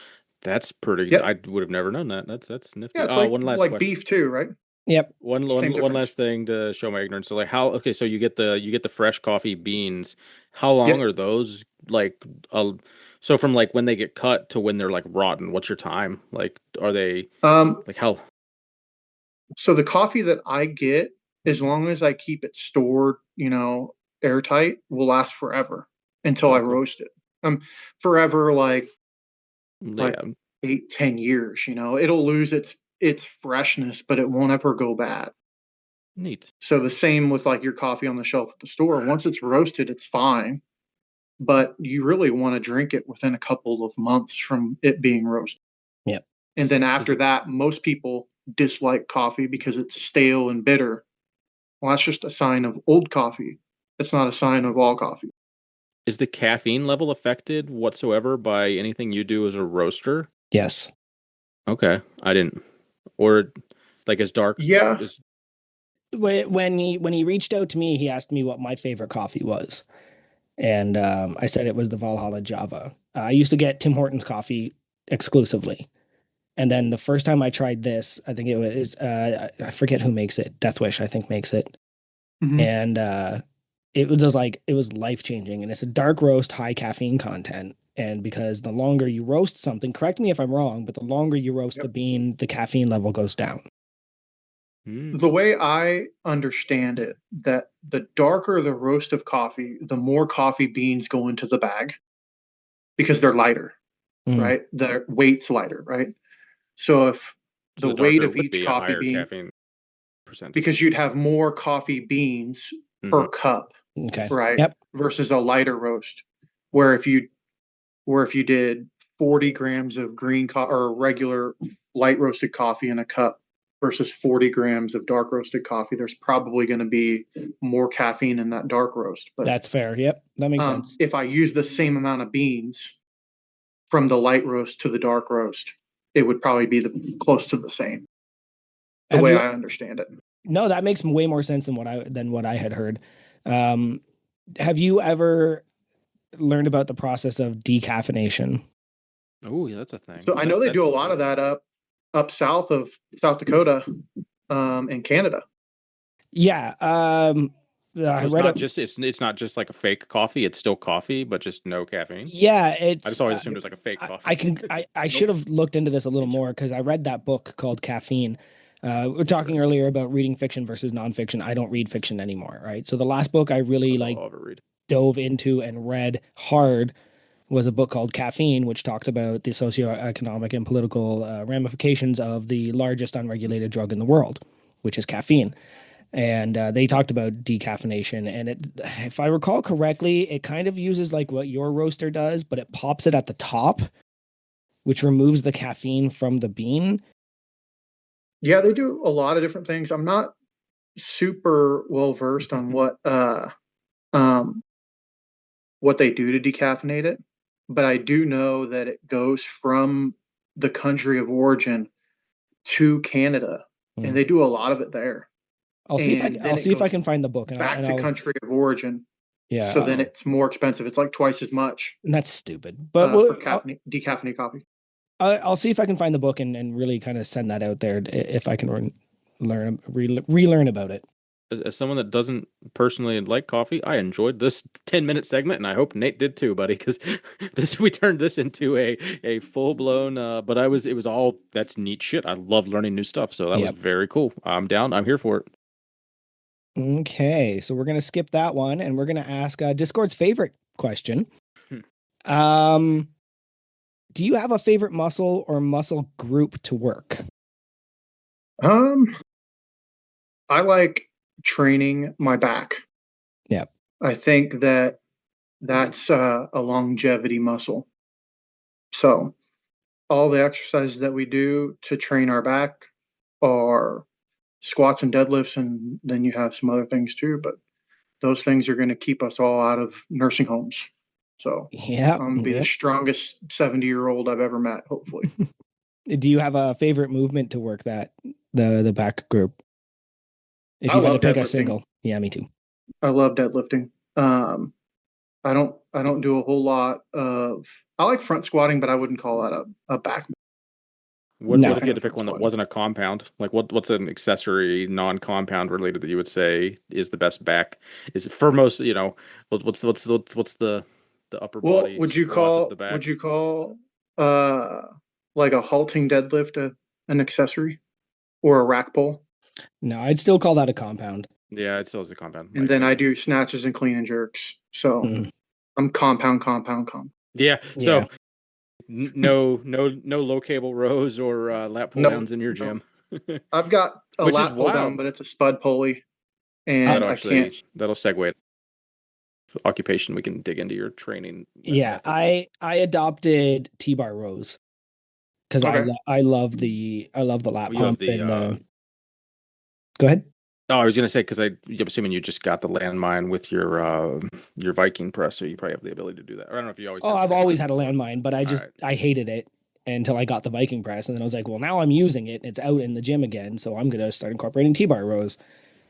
Speaker 1: that's pretty.
Speaker 3: Yep.
Speaker 1: I would have never known that. That's nifty.
Speaker 3: Yeah, it's
Speaker 1: One last question.
Speaker 3: beef too, right?
Speaker 2: Yep.
Speaker 1: One last thing to show my ignorance. So like okay, so you get the fresh coffee beans. How long are those like so from like when they get cut to when they're like rotten, what's your time? Like are they like how
Speaker 3: So the coffee that I get, as long as I keep it stored, airtight, will last forever until I roast it. Forever like
Speaker 1: yeah.
Speaker 3: 8-10 years, it'll lose its freshness, but it won't ever go bad.
Speaker 1: Neat.
Speaker 3: So the same with like your coffee on the shelf at the store. Once it's roasted, it's fine, but you really want to drink it within a couple of months from it being roasted.
Speaker 2: Yep.
Speaker 3: And then after that, most people dislike coffee because it's stale and bitter. Well, that's just a sign of old coffee. It's not a sign of all coffee.
Speaker 1: Is the caffeine level affected whatsoever by anything you do as a roaster?
Speaker 2: Yes.
Speaker 1: Okay, I didn't. Or like as dark.
Speaker 3: Yeah.
Speaker 2: When he reached out to me, he asked me what my favorite coffee was, and I said it was the Valhalla Java. I used to get Tim Hortons coffee exclusively, and then the first time I tried this, I think it was I forget who makes it. Death Wish, I think, makes it, and it was just like it was life changing. And it's a dark roast, high caffeine content. And because the longer you roast something, correct me if I'm wrong, but the longer you roast the bean, the caffeine level goes down.
Speaker 3: The way I understand it, that the darker the roast of coffee, the more coffee beans go into the bag because they're lighter, right? Their weight's lighter, right? So if the weight of each coffee bean,
Speaker 1: caffeine percentage,
Speaker 3: because you'd have more coffee beans per cup, right?
Speaker 2: Yep.
Speaker 3: Versus a lighter roast, where if you did 40 grams of green or regular light roasted coffee in a cup versus 40 grams of dark roasted coffee, there's probably going to be more caffeine in that dark roast. But
Speaker 2: that's fair. Yep, that makes sense.
Speaker 3: If I use the same amount of beans from the light roast to the dark roast, it would probably be close to the same. The way I understand it.
Speaker 2: No, that makes way more sense than what I had heard. Have you ever learned about the process of decaffeination?
Speaker 1: Oh, yeah, that's a thing.
Speaker 3: So I know they do a lot of that up south of South Dakota, in Canada.
Speaker 2: Yeah.
Speaker 1: It's not just like a fake coffee. It's still coffee, but just no caffeine.
Speaker 2: Yeah,
Speaker 1: I just always assumed it was like a fake coffee.
Speaker 2: I should have looked into this a little more because I read that book called Caffeine. We're talking earlier about reading fiction versus nonfiction. I don't read fiction anymore, right? So the last book I really dove into and read hard was a book called Caffeine, which talked about the socioeconomic and political ramifications of the largest unregulated drug in the world, which is caffeine. And they talked about decaffeination. And if I recall correctly, it kind of uses like what your roaster does, but it pops it at the top, which removes the caffeine from the bean.
Speaker 3: Yeah, they do a lot of different things. I'm not super well versed on what they do to decaffeinate it, but I do know that it goes from the country of origin to Canada, and they do a lot of it there.
Speaker 2: I'll see if I can find the book
Speaker 3: back to country of origin.
Speaker 2: Yeah.
Speaker 3: So then it's more expensive. It's like twice as much.
Speaker 2: And that's stupid. But
Speaker 3: for decaffeinated coffee.
Speaker 2: I'll see if I can find the book and really kind of send that out there if I can relearn about it.
Speaker 1: As someone that doesn't personally like coffee, I enjoyed this 10-minute segment, and I hope Nate did too, buddy, because we turned this into a full blown. But it was all that's neat shit. I love learning new stuff, so that was very cool. I'm down. I'm here for it.
Speaker 2: Okay, so we're gonna skip that one, and we're gonna ask Discord's favorite question. Do you have a favorite muscle or muscle group to work?
Speaker 3: I like training my back.
Speaker 2: Yeah.
Speaker 3: I think that's a longevity muscle. So all the exercises that we do to train our back are squats and deadlifts, and then you have some other things too. But those things are going to keep us all out of nursing homes. So
Speaker 2: Yeah.
Speaker 3: I'm gonna be the strongest 70-year-old I've ever met, hopefully.
Speaker 2: Do you have a favorite movement to work the back group? If
Speaker 3: I
Speaker 2: you had to
Speaker 3: love
Speaker 2: pick a
Speaker 3: deadlifting.
Speaker 2: single. Yeah, me too.
Speaker 3: I love deadlifting. I don't do a whole lot of. I like front squatting, but I wouldn't call that a back.
Speaker 1: What
Speaker 2: No.
Speaker 1: if you
Speaker 3: Kind
Speaker 1: had
Speaker 3: of
Speaker 1: to pick
Speaker 3: front
Speaker 1: one that
Speaker 3: squatting.
Speaker 1: wasn't a compound? Like what's an accessory non-compound related that you would say is the best back? Is it for most, what's the upper
Speaker 3: Well,
Speaker 1: body
Speaker 3: would you
Speaker 1: squat of the
Speaker 3: call would
Speaker 1: back?
Speaker 3: you call uh like a halting deadlift an accessory or a rack pull?
Speaker 2: No, I'd still call that a compound.
Speaker 1: Yeah, it still is a compound, in my
Speaker 3: And then I
Speaker 1: opinion.
Speaker 3: do snatches and clean and jerks. So
Speaker 2: Mm,
Speaker 3: I'm compound, compound, compound.
Speaker 1: Yeah,
Speaker 2: yeah.
Speaker 1: so no low cable rows or lat pull
Speaker 3: No,
Speaker 1: downs in your
Speaker 3: no.
Speaker 1: gym.
Speaker 3: I've got a
Speaker 1: Which is
Speaker 3: lat pull down,
Speaker 1: wild.
Speaker 3: but it's a spud pulley,
Speaker 2: I,
Speaker 3: and I can't.
Speaker 1: That'll segue occupation. We can dig into your training
Speaker 2: yeah,
Speaker 1: method.
Speaker 2: I adopted T-bar rows because
Speaker 3: Okay.
Speaker 2: I love the lat
Speaker 1: Well, you have
Speaker 2: pump
Speaker 1: the
Speaker 2: and the. Go ahead.
Speaker 1: oh, I was gonna say because I'm assuming you just got the landmine with your Viking press, so you probably have the ability to do that. Or I don't know if you always
Speaker 2: Oh,
Speaker 1: had the
Speaker 2: I've always
Speaker 1: landmine
Speaker 2: had a
Speaker 1: before.
Speaker 2: landmine, but
Speaker 1: All right.
Speaker 2: I hated it until I got the Viking press, and then I was like, well, now I'm using it. It's out in the gym again, so I'm gonna start incorporating T-bar rows.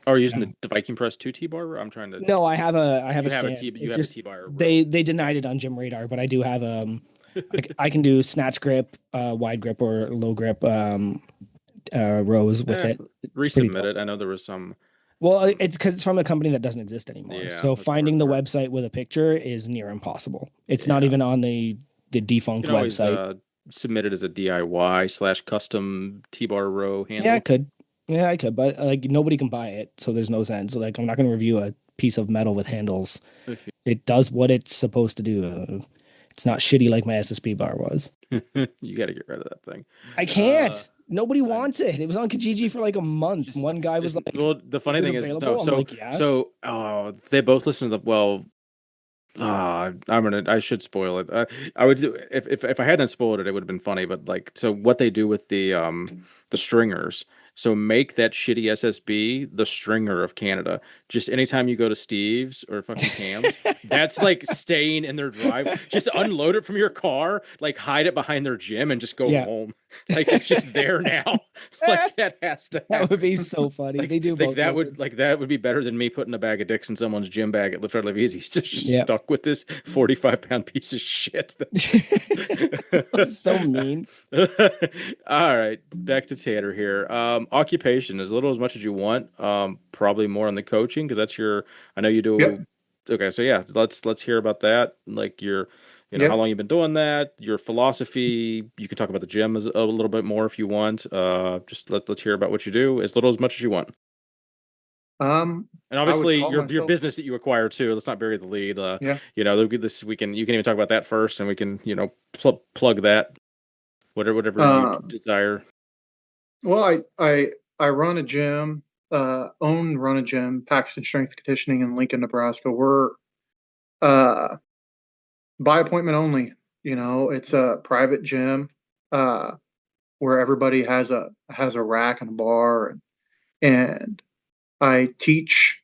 Speaker 1: Oh, are you using the Viking press two T-bar? I'm trying to.
Speaker 2: No, I have a
Speaker 1: You have a
Speaker 2: stand.
Speaker 1: T. You
Speaker 2: It's
Speaker 1: have a
Speaker 2: just
Speaker 1: T-bar row.
Speaker 2: they denied it on Gym Radar, but I do have I can do snatch grip, wide grip or low grip rows with
Speaker 1: Eh,
Speaker 2: it. It's pretty
Speaker 1: resubmit
Speaker 2: dope.
Speaker 1: it. I know there was some.
Speaker 2: Well,
Speaker 1: Some.
Speaker 2: it's because it's from a company that doesn't exist anymore.
Speaker 1: Yeah,
Speaker 2: So
Speaker 1: that's the hard
Speaker 2: finding the
Speaker 1: part.
Speaker 2: website with a picture is near impossible. It's not
Speaker 1: Yeah,
Speaker 2: even on the
Speaker 1: you
Speaker 2: defunct
Speaker 1: can always
Speaker 2: website.
Speaker 1: submit it as a DIY/custom T-bar row
Speaker 2: Yeah, I
Speaker 1: handle.
Speaker 2: could. Yeah, I could, but like nobody can buy it, so there's no sense. Like I'm not going to review a piece of metal with handles.
Speaker 1: If
Speaker 2: It does what it's supposed to do. It's not shitty like my SSP bar was.
Speaker 1: you got to get rid of that thing.
Speaker 2: I
Speaker 1: Uh,
Speaker 2: can't. Nobody
Speaker 1: I
Speaker 2: wants it. It was on Kijiji for like a month.
Speaker 1: just
Speaker 2: One guy was
Speaker 1: just
Speaker 2: like,
Speaker 1: well, the
Speaker 2: "Is
Speaker 1: funny
Speaker 2: it
Speaker 1: thing is no.
Speaker 2: available?" I'm like, "Yeah."
Speaker 1: They both listen to the well. I should spoil it. I would do if I hadn't spoiled it, it would have been funny. But like, so what they do with the stringers. So make that shitty SSB the stringer of Canada. Just anytime you go to Steve's or fucking Cam's, that's like staying in their drive. Just unload it from your car, like hide it behind their gym, and just go
Speaker 2: Yeah.
Speaker 1: home. Like it's just there now. Like that has to
Speaker 2: That would
Speaker 1: happen.
Speaker 2: be so funny. They do both listen.
Speaker 1: That would be better than me putting a bag of dicks in someone's gym bag at Lift Hard Live Easy. He's just
Speaker 2: Yeah.
Speaker 1: stuck with this 45-pound piece of shit.
Speaker 2: So mean.
Speaker 1: All right, back to Tanner here. Occupation, as little as much as you want. Probably more on the coaching because that's your. I know you do.
Speaker 3: Yep.
Speaker 1: Okay, so yeah, let's hear about that. Like your, how
Speaker 3: Yep.
Speaker 1: long you've been doing that, your philosophy. You can talk about the gym a little bit more if you want. Just let's hear about what you do, as little as much as you want. And
Speaker 3: I would
Speaker 1: obviously
Speaker 3: call
Speaker 1: your
Speaker 3: myself.
Speaker 1: business that you acquire too. Let's not bury the lead.
Speaker 3: Yeah.
Speaker 1: This we can you can even talk about that first, and we can plug that whatever you
Speaker 3: Um,
Speaker 1: desire.
Speaker 3: well, I run a gym, run a gym, Paxton Strength Conditioning in Lincoln, Nebraska. We're uh, by appointment only. It's a private gym uh, where everybody has a rack and a bar, and I teach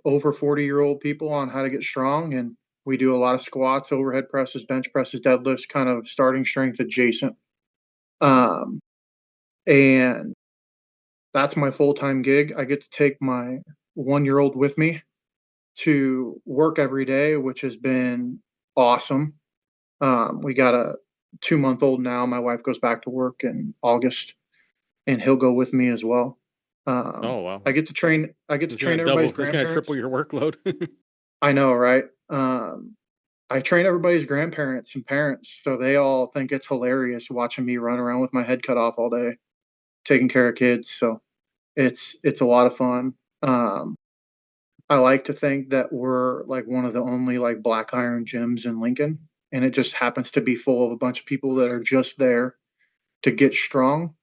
Speaker 3: over 40-year-old people on how to get strong, and we do a lot of squats, overhead presses, bench presses, deadlifts, kind of starting strength adjacent. Um, and that's my full-time gig. I get to take my 1-year-old with me to work every day, which has been awesome. We got a 2-month-old now. My wife goes back to work in August, and he'll go with me as well.
Speaker 1: Oh wow,
Speaker 3: I get to train. I get to
Speaker 1: it's gonna
Speaker 3: train
Speaker 1: double.
Speaker 3: everybody's
Speaker 1: It's gonna triple
Speaker 3: grandparents.
Speaker 1: your workload.
Speaker 3: I know, right? I train everybody's grandparents and parents, so they all think it's hilarious watching me run around with my head cut off all day, taking care of kids. So it's a lot of fun. I like to think that we're like one of the only like black iron gyms in Lincoln, and it just happens to be full of a bunch of people that are just there to get strong,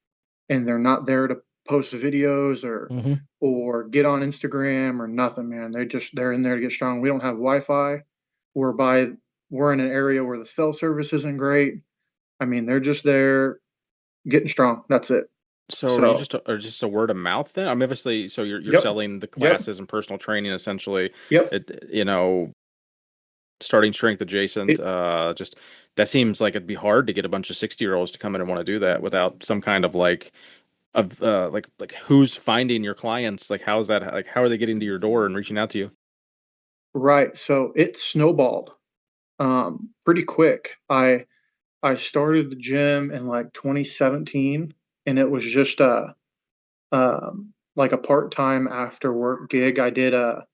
Speaker 3: and they're not there to post videos
Speaker 2: Hmm.
Speaker 3: or get on Instagram or nothing, man. They're in there to get strong. We don't have Wi-Fi. We're by we're in an area where the cell service isn't great. I mean, they're just there getting strong. That's it.
Speaker 1: So are you
Speaker 3: So,
Speaker 1: just a word of mouth then? I mean, obviously, so you're
Speaker 3: yep,
Speaker 1: selling the
Speaker 3: yep,
Speaker 1: classes and personal training essentially.
Speaker 3: yep.
Speaker 1: It, starting strength adjacent.
Speaker 3: It
Speaker 1: Just that seems like it'd be hard to get a bunch of 60-year-olds to come in and want to do that without some kind of like who's finding your clients? Like how's that? Like how are they getting to your door and reaching out to you?
Speaker 3: right. So it snowballed pretty quick. I started the gym in like 2017, and it was just like a part-time after work gig. I did a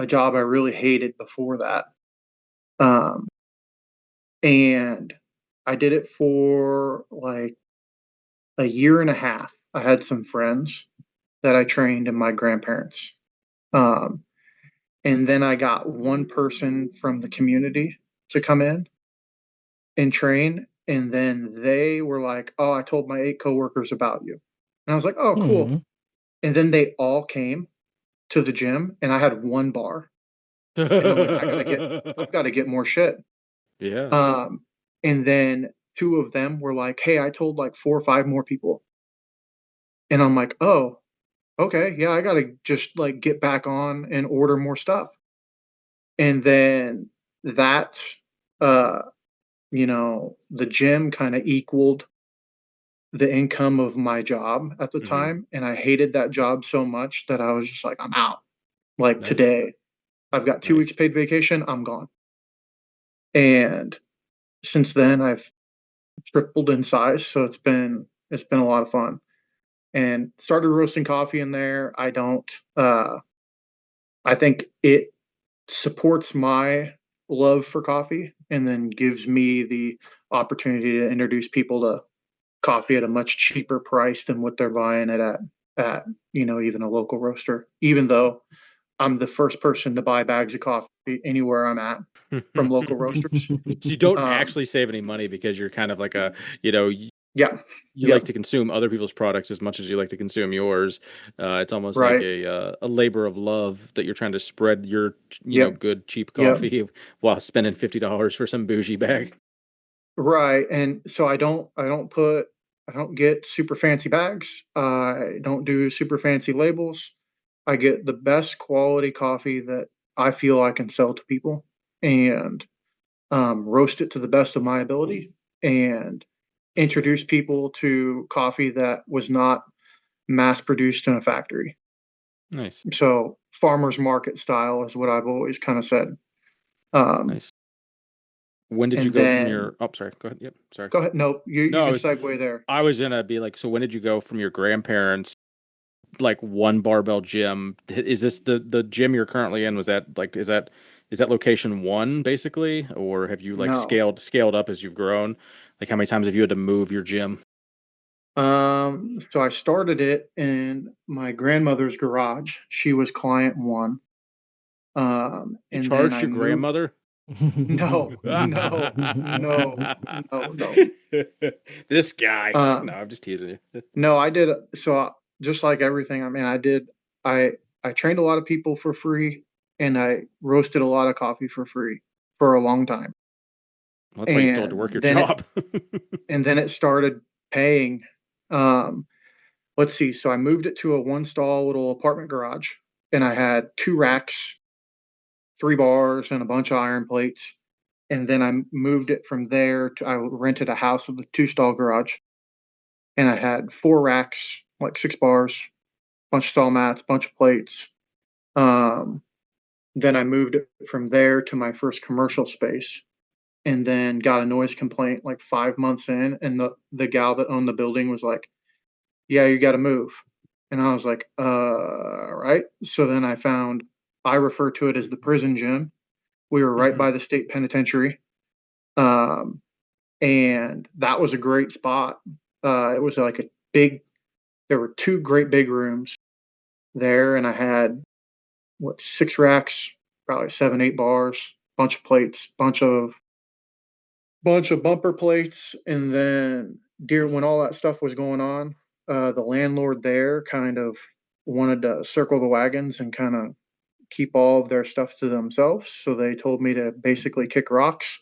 Speaker 3: job I really hated before that. Um, and I did it for like a year and a half. I had some friends that I trained and my grandparents. Um, and then I got one person from the community to come in and train. And then they were like, "Oh, I told my 8 coworkers about you." And I was like, "Oh, cool."
Speaker 2: Hmm.
Speaker 3: And then they all came to the gym and I had one bar. And I'm like, I've got to get more shit.
Speaker 1: Yeah,
Speaker 3: Um, and then two of them were like, "Hey, I told like 4 or 5 more people." And I'm like, "Oh, okay, yeah, I got to just like get back on and order more stuff." And then that, uh, the gym kind of equaled the income of my job at the
Speaker 1: hmm,
Speaker 3: time. And I hated that job so much that I was just like, I'm out. Like
Speaker 1: nice,
Speaker 3: today, I've got 2 weeks
Speaker 1: nice.
Speaker 3: paid vacation, I'm gone. And since then, I've tripled in size. So it's been a lot of fun. And started roasting coffee in there. I think it supports my love for coffee and then gives me the opportunity to introduce people to coffee at a much cheaper price than what they're buying it at even a local roaster, even though I'm the first person to buy bags of coffee anywhere I'm at from local roasters.
Speaker 1: So you don't
Speaker 3: um
Speaker 1: actually save any money because you're kind of like a, you know,
Speaker 3: yeah,
Speaker 1: you like
Speaker 3: yep,
Speaker 1: to consume other people's products as much as you like to consume yours. It's almost like
Speaker 3: right,
Speaker 1: a labor of love that you're trying to spread your
Speaker 3: yep,
Speaker 1: good cheap
Speaker 3: yep,
Speaker 1: coffee while spending $50 for some bougie bag.
Speaker 3: right. And so I don't get super fancy bags. I don't do super fancy labels. I get the best quality coffee that I feel I can sell to people, and roast it to the best of my ability, and introduce people to coffee that was not mass produced in a factory.
Speaker 1: Nice,
Speaker 3: So farmers market style is what I've always kind of said. Um,
Speaker 1: nice. When did you
Speaker 3: and
Speaker 1: go from
Speaker 3: then
Speaker 1: your? Oh, sorry. Go ahead. Yep. Sorry.
Speaker 3: go ahead. No, you
Speaker 1: No,
Speaker 3: can segue there.
Speaker 1: I was gonna be like, so when did you go from your grandparents like one barbell gym? Is this the gym you're currently in? Was that like is that location one basically, or have you like
Speaker 3: No.
Speaker 1: scaled up as you've grown? Like how many times have you had to move your gym?
Speaker 3: So I started it in my grandmother's garage. She was client one.
Speaker 1: You
Speaker 3: And then
Speaker 1: charged
Speaker 3: I
Speaker 1: your
Speaker 3: moved.
Speaker 1: grandmother?
Speaker 3: No, no, no, no, no.
Speaker 1: This guy. No,
Speaker 3: Um,
Speaker 1: I'm just teasing you.
Speaker 3: no, I did. Just like everything, I mean, I, I trained a lot of people for free, and I roasted a lot of coffee for free for a long time.
Speaker 1: Well, that's why you still have to
Speaker 3: And
Speaker 1: work your
Speaker 3: then it,
Speaker 1: job.
Speaker 3: and then it started paying. Um, let's see. So I moved it to a one stall little apartment garage, and I had 2 racks, 3 bars, and a bunch of iron plates. And then I moved it from there to I rented a house with a 2 stall garage, and I had 4 racks, like 6 bars, bunch of stall mats, bunch of plates. Um, then I moved it from there to my first commercial space, and then got a noise complaint like 5 months in, and the gal that owned the building was like, "Yeah, you got to move," and I was like, right." So then I refer to it as the prison gym. We were right
Speaker 1: Mhm.
Speaker 3: by the state penitentiary, um, and that was a great spot. It was like a big. There were 2 great big rooms there, and I had 6 racks, probably 7, 8 bars, bunch of plates, bunch of bumper plates, and then when all that stuff was going on, the landlord there kind of wanted to circle the wagons and kind of keep all of their stuff to themselves. So they told me to basically kick rocks.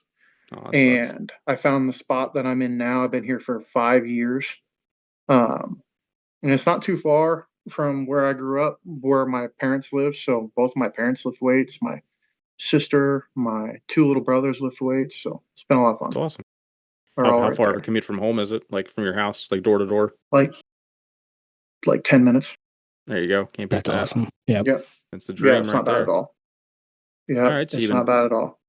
Speaker 1: Oh, that sucks.
Speaker 3: And I found the spot that I'm in now. I've been here for 5 years, And it's not too far from where I grew up, where my parents live. So both my parents lift weights. My sister, my two little brothers lift weights. So it's been a lot of
Speaker 1: It's
Speaker 3: fun.
Speaker 1: awesome.
Speaker 3: We're all
Speaker 1: How
Speaker 3: right
Speaker 1: far of a
Speaker 3: there,
Speaker 1: commute from home is it? Like from your house, like door to door?
Speaker 3: like 10 minutes.
Speaker 1: There you go. Can't beat
Speaker 2: That's
Speaker 1: that.
Speaker 2: awesome. Yeah.
Speaker 3: Yep.
Speaker 1: That's the
Speaker 3: Yeah,
Speaker 1: dream
Speaker 3: it's
Speaker 1: right
Speaker 3: not bad at
Speaker 1: there.
Speaker 3: all.
Speaker 1: All
Speaker 3: Yep,
Speaker 1: right, so
Speaker 3: it's not bad at all.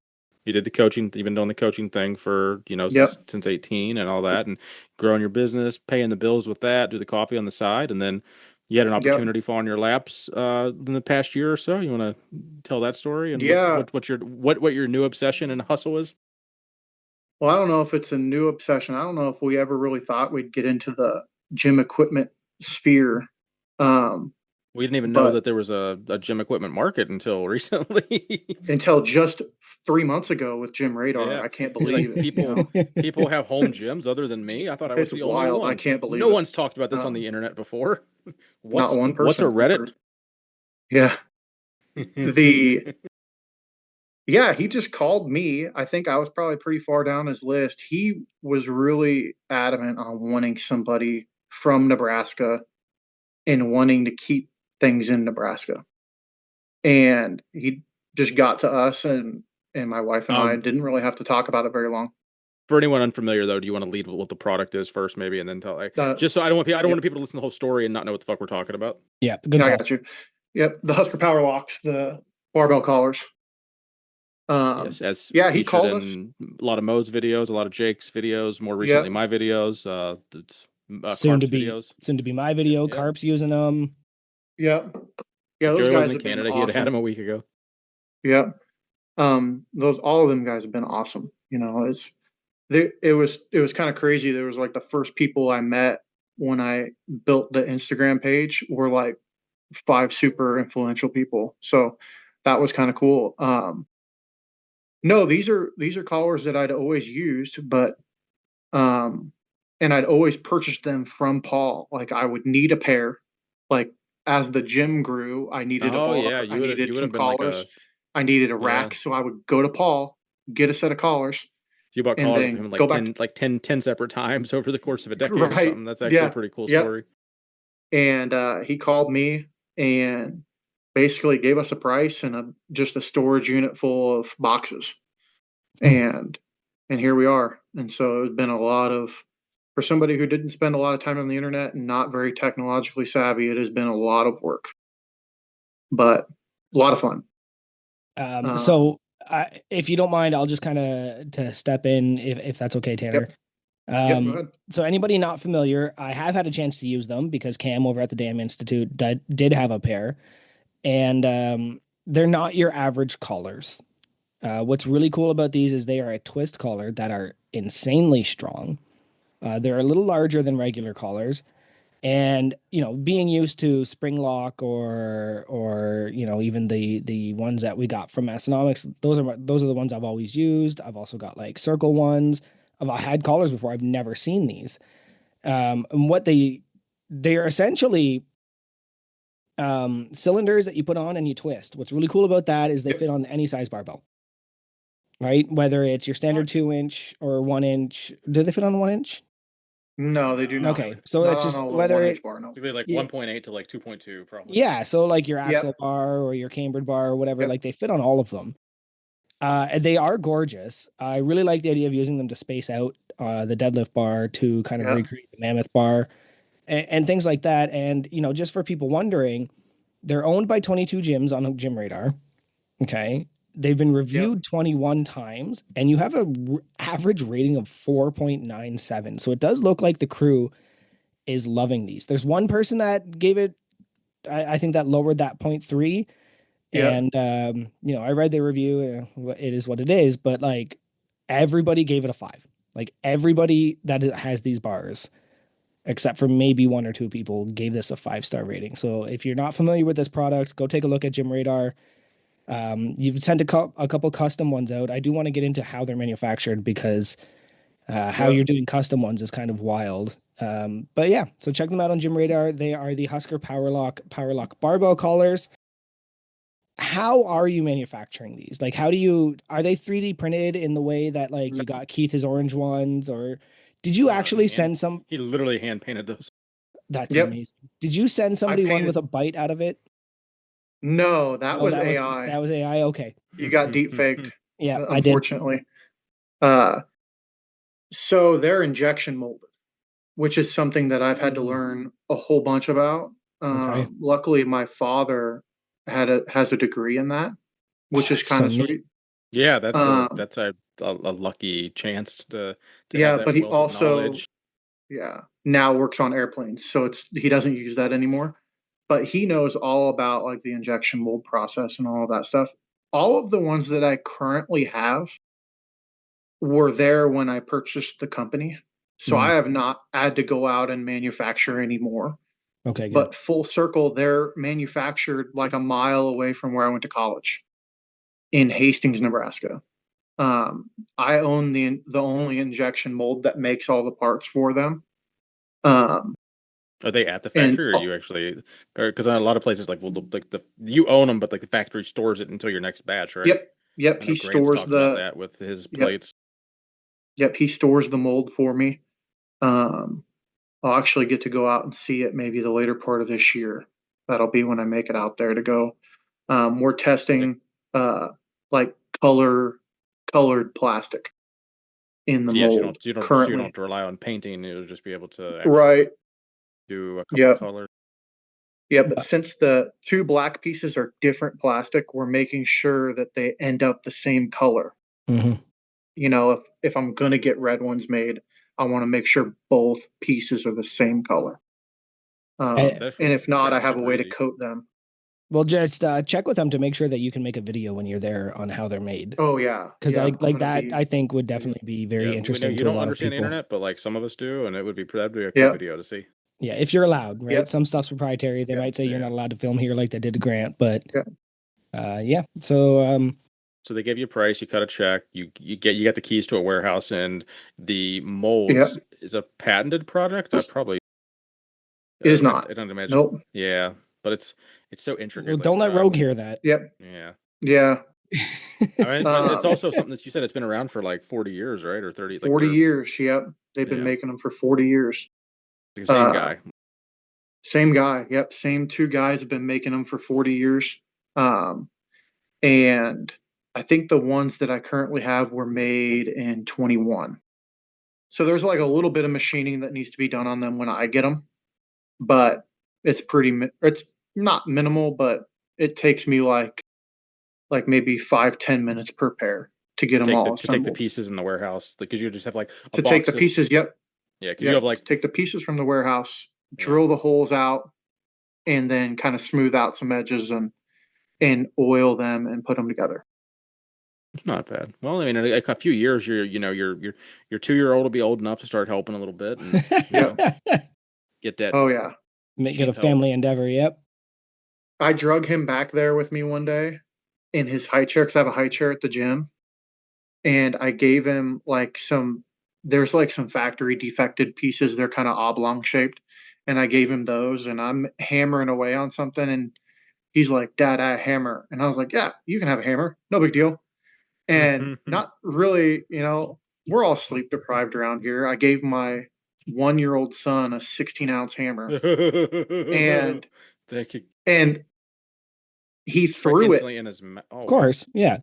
Speaker 1: you did the coaching. You've been doing the coaching thing for
Speaker 3: Yep,
Speaker 1: since 18 and all that, and growing your business, paying the bills with that, do the coffee on the side, and then you had an
Speaker 3: yep,
Speaker 1: opportunity fall on your laps in the past year or so. You want to tell that story and
Speaker 3: yeah.
Speaker 1: what your new obsession and hustle is?
Speaker 3: Well, I don't know if it's a new obsession. I don't know if we ever really thought we'd get into the gym equipment sphere. Um,
Speaker 1: We didn't even know
Speaker 3: but
Speaker 1: that there was a gym equipment market until recently.
Speaker 3: until just 3 months ago with Gym Radar,
Speaker 1: Yeah,
Speaker 3: I can't
Speaker 1: he's like
Speaker 3: believe it. You know,
Speaker 1: people have home gyms other than me. I thought I was
Speaker 3: it's
Speaker 1: the only
Speaker 3: wild. I
Speaker 1: one.
Speaker 3: can't believe
Speaker 1: No
Speaker 3: it.
Speaker 1: one's talked about this on
Speaker 3: Um,
Speaker 1: the internet before.
Speaker 3: Not one
Speaker 1: What's a
Speaker 3: person I've
Speaker 1: Reddit?
Speaker 3: heard. Yeah. The Yeah, he just called me. I think I was probably pretty far down his list. He was really adamant on wanting somebody from Nebraska and wanting to keep things in Nebraska. And he just got to us, and my wife and I
Speaker 1: Um,
Speaker 3: didn't really have to talk about it very long.
Speaker 1: for anyone unfamiliar, though, do you want to lead with what the product is first, maybe, and then tell like
Speaker 3: Uh,
Speaker 1: just so I don't
Speaker 3: yep,
Speaker 1: want people to listen to the whole story and not know what the fuck we're talking about.
Speaker 2: Yeah. Good
Speaker 3: I
Speaker 2: call.
Speaker 3: got you. Yep, the Husker Power Locks, the barbell collars.
Speaker 1: Yes, as
Speaker 3: Yeah, he
Speaker 1: featured
Speaker 3: called us.
Speaker 1: in a lot of Mo's videos, a lot of Jake's videos, more recently
Speaker 3: Yep,
Speaker 1: my videos,
Speaker 2: Soon to
Speaker 1: Carp's
Speaker 2: be
Speaker 1: videos.
Speaker 2: my video.
Speaker 1: Yep.
Speaker 2: Carp's using them.
Speaker 3: yep, yeah.
Speaker 1: If
Speaker 3: Those
Speaker 1: Joey
Speaker 3: guys
Speaker 1: wasn't in
Speaker 3: have been
Speaker 1: Canada, he had
Speaker 3: awesome.
Speaker 1: him a week ago.
Speaker 3: Yep. Those all of them guys have been awesome. You know, it was kind of crazy. There was like the first people I met when I built the Instagram page were like five super influential people. So that was kind of cool. No, these are collars that I'd always used, but um, and I'd always purchased them from Paul. Like I would need a pair. Like as the gym grew, I needed a
Speaker 1: Oh
Speaker 3: bar.
Speaker 1: yeah,
Speaker 3: I
Speaker 1: you
Speaker 3: needed
Speaker 1: would
Speaker 3: some
Speaker 1: have been like
Speaker 3: collars.
Speaker 1: a
Speaker 3: I needed a
Speaker 1: yeah.
Speaker 3: rack, so I would go to Paul, get a set of collars,
Speaker 1: You bought
Speaker 3: and
Speaker 1: collars for
Speaker 3: then
Speaker 1: him
Speaker 3: go back.
Speaker 1: like 10 separate times over the course of a decade or
Speaker 3: Right.
Speaker 1: something. That's actually a
Speaker 3: Yeah.
Speaker 1: pretty cool
Speaker 3: Yep.
Speaker 1: story.
Speaker 3: And he called me and basically gave us a price and just a storage unit full of boxes. And here we are. And so it's been a lot of for somebody who didn't spend a lot of time on the internet and not very technologically savvy, it has been a lot of work, but a lot of fun. Um,
Speaker 2: So if you don't mind, I'll just kind of to step in if that's okay, Tanner.
Speaker 3: yep. Yep. Go ahead.
Speaker 2: So anybody not familiar, I have had a chance to use them because Cam over at the Dam Institute did have a pair, and they're not your average collars. What's really cool about these is they are a twist collar that are insanely strong. They're a little larger than regular collars, and being used to spring lock or even the ones that we got from Massonomics, those are the ones I've always used. I've also got like circle ones. I've had collars before. I've never seen these. And what they are essentially cylinders that you put on and you twist. What's really cool about that is they
Speaker 3: Yep.
Speaker 2: fit on any size barbell, right? Whether it's your standard 2 inch or 1 inch. Do they fit on 1 inch?
Speaker 3: No, they do not.
Speaker 2: Okay, so
Speaker 3: Not
Speaker 2: it's
Speaker 3: on
Speaker 2: just
Speaker 3: a little
Speaker 2: whether
Speaker 3: 1 inch
Speaker 2: it,
Speaker 3: bar. No.
Speaker 1: Typically like
Speaker 2: yeah,
Speaker 1: 1.8 to like 2.2 probably.
Speaker 2: yeah. So like your axle
Speaker 3: Yep.
Speaker 2: bar or your cambered bar or whatever,
Speaker 3: Yep.
Speaker 2: like they fit on all of them. And they are gorgeous. I really like the idea of using them to space out the deadlift bar to kind of
Speaker 3: Yep.
Speaker 2: recreate the mammoth bar and things like that. And just for people wondering, they're owned by 22 gyms on Gym Radar. Okay. They've been
Speaker 3: Yep.
Speaker 2: reviewed 21 times, and you have a average rating of 4.97. So it does look like the crew is loving these. There's one person that gave it, I think that lowered that 0.3.
Speaker 3: Yep.
Speaker 2: And, I read the review. It is what it is, but like everybody gave it a 5. Like everybody that has these bars, except for maybe one or two people, gave this a 5-star rating. So if you're not familiar with this product, go take a look at Gym Radar. You've sent a couple custom ones out. I do want to get into how they're manufactured because how you're
Speaker 3: Yep.
Speaker 2: doing custom ones is kind of wild. But yeah, so check them out on Gym Radar. They are the Husker Powerlock barbell collars. How are you manufacturing these? Like, are they 3D printed in the way that like you got Keith his orange ones, or did you actually
Speaker 1: Hand,
Speaker 2: send some?
Speaker 1: he literally hand painted those.
Speaker 2: That's
Speaker 3: Yep.
Speaker 2: amazing. Did you send somebody one
Speaker 3: painted-
Speaker 2: with a bite out of it?
Speaker 3: No, that
Speaker 2: No,
Speaker 3: was
Speaker 2: that was
Speaker 3: AI.
Speaker 2: that was AI. Okay.
Speaker 3: You got deep faked,
Speaker 2: Yeah, I did.
Speaker 3: unfortunately. So they're injection molded, which is something that I've had to learn a whole bunch about.
Speaker 2: Okay.
Speaker 3: Luckily, my father has a degree in that, which is kind
Speaker 2: So
Speaker 3: of
Speaker 2: neat.
Speaker 3: sweet.
Speaker 1: Yeah,
Speaker 3: Um,
Speaker 1: that's a lucky chance to have
Speaker 3: yeah,
Speaker 1: that
Speaker 3: but he
Speaker 1: wealth of
Speaker 3: also,
Speaker 1: knowledge.
Speaker 3: yeah, now works on airplanes, so he doesn't use that anymore. But he knows all about like the injection mold process and all of that stuff. All of the ones that I currently have were there when I purchased the company. So I have not had to go out and manufacture anymore.
Speaker 2: Okay, good.
Speaker 3: But full circle, they're manufactured like a mile away from where I went to college in Hastings, Nebraska. I own the only injection mold that makes all the parts for them.
Speaker 1: Are they at the
Speaker 3: And
Speaker 1: factory, or are you actually? Because a lot of places, like, well, like you own them, but like the factory stores it until your next batch, right?
Speaker 3: yep,
Speaker 1: I know
Speaker 3: he
Speaker 1: Grant's
Speaker 3: stores
Speaker 1: talked about that with his
Speaker 3: yep,
Speaker 1: plates.
Speaker 3: he stores the mold for me. Um, I'll actually get to go out and see it maybe the later part of this year. That'll be when I make it out there to go. We're testing uh, like colored plastic in the
Speaker 1: So yes,
Speaker 3: mold
Speaker 1: so you don't have
Speaker 3: currently.
Speaker 1: to rely on painting. You'll just be able to actually
Speaker 3: Right.
Speaker 1: do a couple
Speaker 3: Yep.
Speaker 1: colors.
Speaker 3: Yeah, but since the two black pieces are different plastic, we're making sure that they end up the same color.
Speaker 2: Mm-hmm.
Speaker 3: You know, if I'm gonna get red ones made, I want to make sure both pieces are the same color. And if not, I
Speaker 1: That's
Speaker 3: have a
Speaker 1: super
Speaker 3: way to
Speaker 1: easy.
Speaker 3: coat them.
Speaker 2: Well, just check with them to make sure that you can make a video when you're there on how they're made.
Speaker 3: Oh yeah,
Speaker 2: Because
Speaker 3: yeah,
Speaker 2: like that, I think would definitely be
Speaker 1: Yeah,
Speaker 2: very
Speaker 1: we know
Speaker 2: interesting
Speaker 1: you
Speaker 2: to a
Speaker 1: don't
Speaker 2: lot of
Speaker 1: understand the
Speaker 2: people.
Speaker 1: internet, but like some of us do, and that'd be a cool
Speaker 3: Yeah,
Speaker 1: video to see.
Speaker 2: Yeah, if you're allowed, right?
Speaker 3: yeah,
Speaker 2: Some stuff's proprietary. They
Speaker 3: yeah,
Speaker 2: might say you're
Speaker 1: Yeah.
Speaker 2: not allowed to film here, like they did to Grant. But
Speaker 3: yeah.
Speaker 2: yeah. So
Speaker 1: So they give you a price, you cut a check, you got the keys to a warehouse, and the
Speaker 3: Yeah.
Speaker 1: molds is a patented product. I probably
Speaker 3: It is not.
Speaker 1: I don't imagine.
Speaker 3: Nope.
Speaker 1: Yeah, but it's so
Speaker 2: well,
Speaker 1: intricate. Like
Speaker 2: don't let
Speaker 1: I
Speaker 2: Rogue
Speaker 1: wouldn't
Speaker 2: hear
Speaker 1: even.
Speaker 2: that.
Speaker 3: Yep.
Speaker 1: Yeah,
Speaker 3: Yeah.
Speaker 1: I mean, but it's
Speaker 3: Um,
Speaker 1: also something that you said it's been around for like 40 years, right? Or 30. Like
Speaker 3: 40
Speaker 1: they're
Speaker 3: years. Yep. They've been
Speaker 1: yeah,
Speaker 3: making them for 40 years.
Speaker 1: the same
Speaker 3: Uh,
Speaker 1: guy.
Speaker 3: Same guy. Yep. Same two guys have been making them for 40 years. Um, and I think the ones that I currently have were made in 21. So there's like a little bit of machining that needs to be done on them when I get them, but it's not minimal, but it takes me like maybe 5-10 minutes per pair to get them all
Speaker 1: To take the
Speaker 3: assembled.
Speaker 1: pieces in the warehouse, because you just have like a
Speaker 3: To take the
Speaker 1: box of
Speaker 3: pieces, yep,
Speaker 1: yeah, because you have
Speaker 3: yep.
Speaker 1: like
Speaker 3: To take the pieces from the warehouse,
Speaker 1: yeah,
Speaker 3: drill the holes out, and then kind of smooth out some edges and oil them and put them together.
Speaker 1: it's not bad. Well, I mean, in a few years, your 2-year-old will be old enough to start helping a little bit, and get that
Speaker 3: Oh yeah.
Speaker 2: Make it a
Speaker 1: cheap help.
Speaker 2: family endeavor. Yep.
Speaker 3: I drug him back there with me one day in his high chair because I have a high chair at the gym, and I gave him like there's like some factory defected pieces. They're kind of oblong shaped, and I gave him those, and I'm hammering away on something, and he's like, "Dad, I hammer," and I was like, "Yeah, you can have a hammer, no big deal." And not really, we're all sleep deprived around here. I gave my 1-year-old son a 16-ounce hammer, and
Speaker 1: They could
Speaker 3: and he
Speaker 1: strike
Speaker 3: threw it
Speaker 1: instantly in his mouth. Oh,
Speaker 2: Of
Speaker 1: wow.
Speaker 2: course. Yeah.